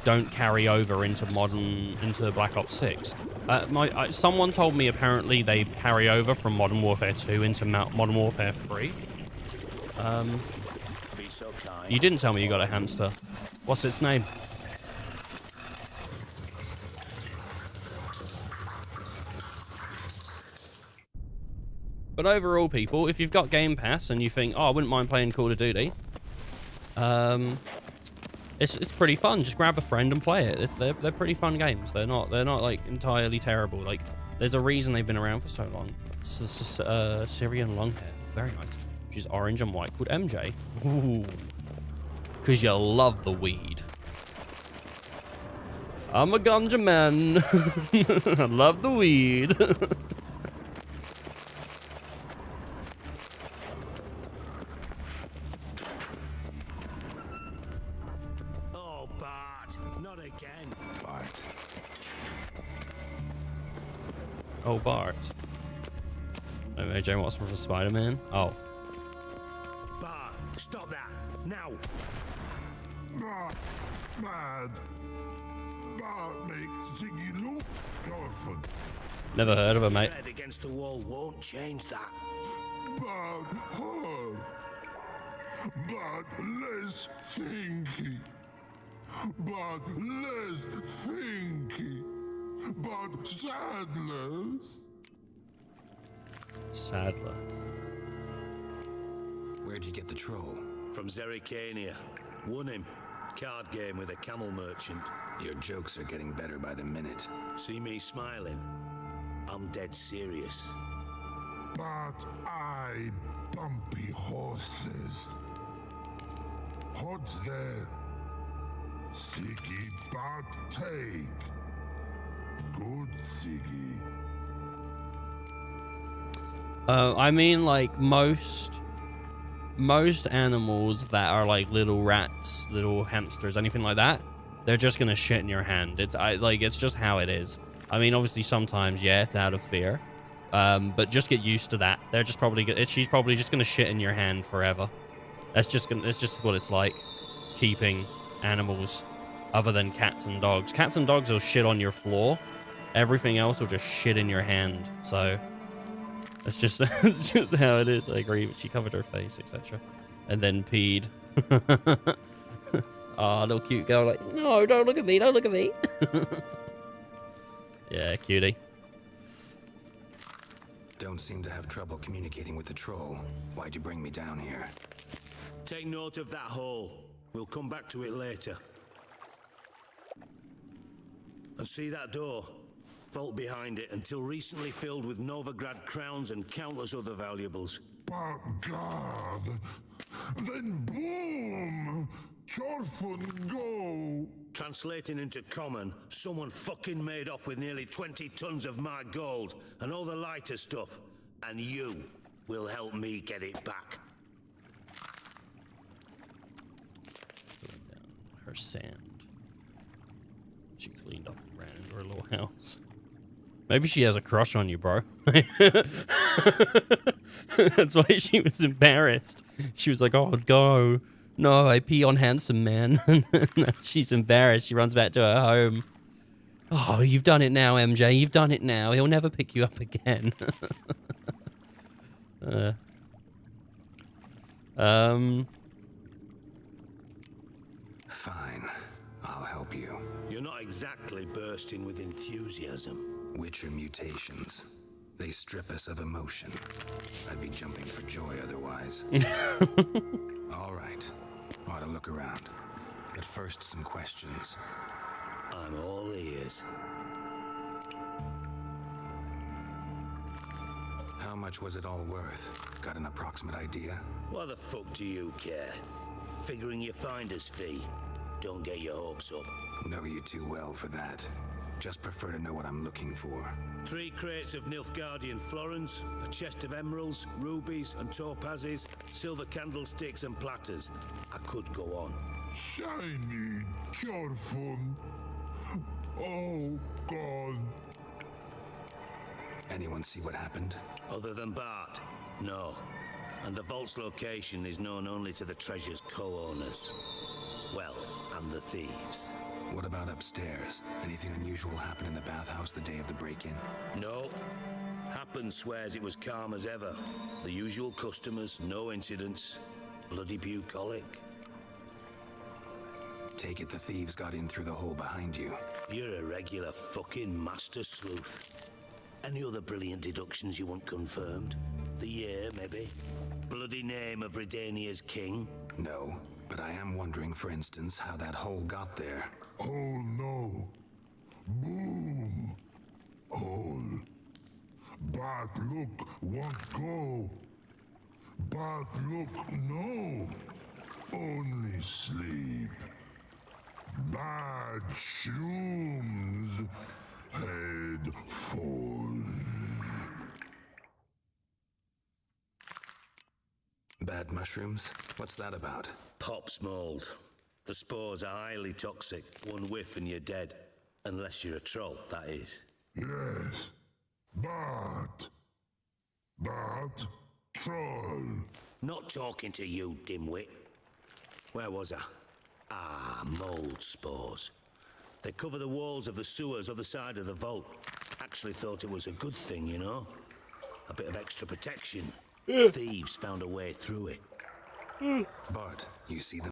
don't carry over into Black Ops 6. Someone told me apparently they carry over from Modern Warfare 2 into Modern Warfare 3. Be so kind. You didn't tell me you got a hamster. What's its name? But overall, people, if you've got Game Pass and you think, oh, I wouldn't mind playing Call of Duty, it's pretty fun. Just grab a friend and play it. They're pretty fun games. They're not like entirely terrible. Like, there's a reason they've been around for so long. Syrian Longhair, very nice. She's orange and white, called MJ. Ooh, because you love the weed. I'm a ganja man. I love the weed. Oh, Bart, not again. Bart. Oh, Bart. Oh, Mary Jane Watson from Spider-Man? Oh. Bart, stop that, now. Bart, bad. Bart makes Ziggy look orphan. Never heard of her, mate. Head against the wall won't change that. Bart, her. Bart, less thinky. Bart, less thinky. Bart, Sadler. Sadler. Where'd you get the troll? From Zerikania. Won him. Card game with a camel merchant. Your jokes are getting better by the minute. See me smiling? I'm dead serious. But I bumpy horses. What's there? Siggy Bart take. Good Siggy. I mean, like, most animals that are like little rats, little hamsters, anything like that, they're just gonna shit in your hand. It's just how it is. I mean, obviously sometimes, yeah, it's out of fear, but just get used to that. They're just she's probably just gonna shit in your hand forever. It's just what it's like keeping animals other than cats and dogs. Cats and dogs will shit on your floor. Everything else will just shit in your hand. So it's just how it is. I agree. But she covered her face, etc., and then peed. Oh, little cute girl, like, no, don't look at me, don't look at me. Yeah, cutie. Don't seem to have trouble communicating with the troll. Why'd you bring me down here? Take note of that hole. We'll come back to it later. And see that door? Vault behind it, until recently filled with Novigrad crowns and countless other valuables. But God, then boom! Chorfun go! Translating into common, someone fucking made off with nearly 20 tons of my gold and all the lighter stuff. And you will help me get it back. Her sand. She cleaned up and ran into her little house. Maybe she has a crush on you, bro. That's why she was embarrassed. She was like, oh, go. No, I pee on handsome man. She's embarrassed. She runs back to her home. Oh, you've done it now, MJ. You've done it now. He'll never pick you up again. Fine. I'll help you. You're not exactly bursting with enthusiasm. Witcher mutations. They strip us of emotion. I'd be jumping for joy otherwise. All right. Ought to look around. But first, some questions. I'm all ears. How much was it all worth? Got an approximate idea? Why the fuck do you care? Figuring your finder's fee. Don't get your hopes up. Know you too well for that. Just prefer to know what I'm looking for. 3 crates of Nilfgaardian florins, a chest of emeralds, rubies and topazes, silver candlesticks and platters. I could go on. Shiny Chorfun. Oh, God. Anyone see what happened? Other than Bart? No. And the vault's location is known only to the treasure's co-owners. Well, and and the thieves. What about upstairs? Anything unusual happen in the bathhouse the day of the break-in? No. Happen swears it was calm as ever. The usual customers, no incidents. Bloody bucolic. Take it the thieves got in through the hole behind you. You're a regular fucking master sleuth. Any other brilliant deductions you want confirmed? The year, maybe? Bloody name of Redania's king? No, but I am wondering, for instance, how that hole got there. Oh no. Boom. Hole. Bad look won't go. Bad look no. Only sleep. Bad shrooms. Head falls. Bad mushrooms? What's that about? Pop's mold. The spores are highly toxic. One whiff and you're dead. Unless you're a troll, that is. Yes. Bad. Bad troll. Not talking to you, dimwit. Where was I? Ah, mold spores. They cover the walls of the sewers other side of the vault. Actually thought it was a good thing, you know? A bit of extra protection. Thieves found a way through it. Bart, you see them?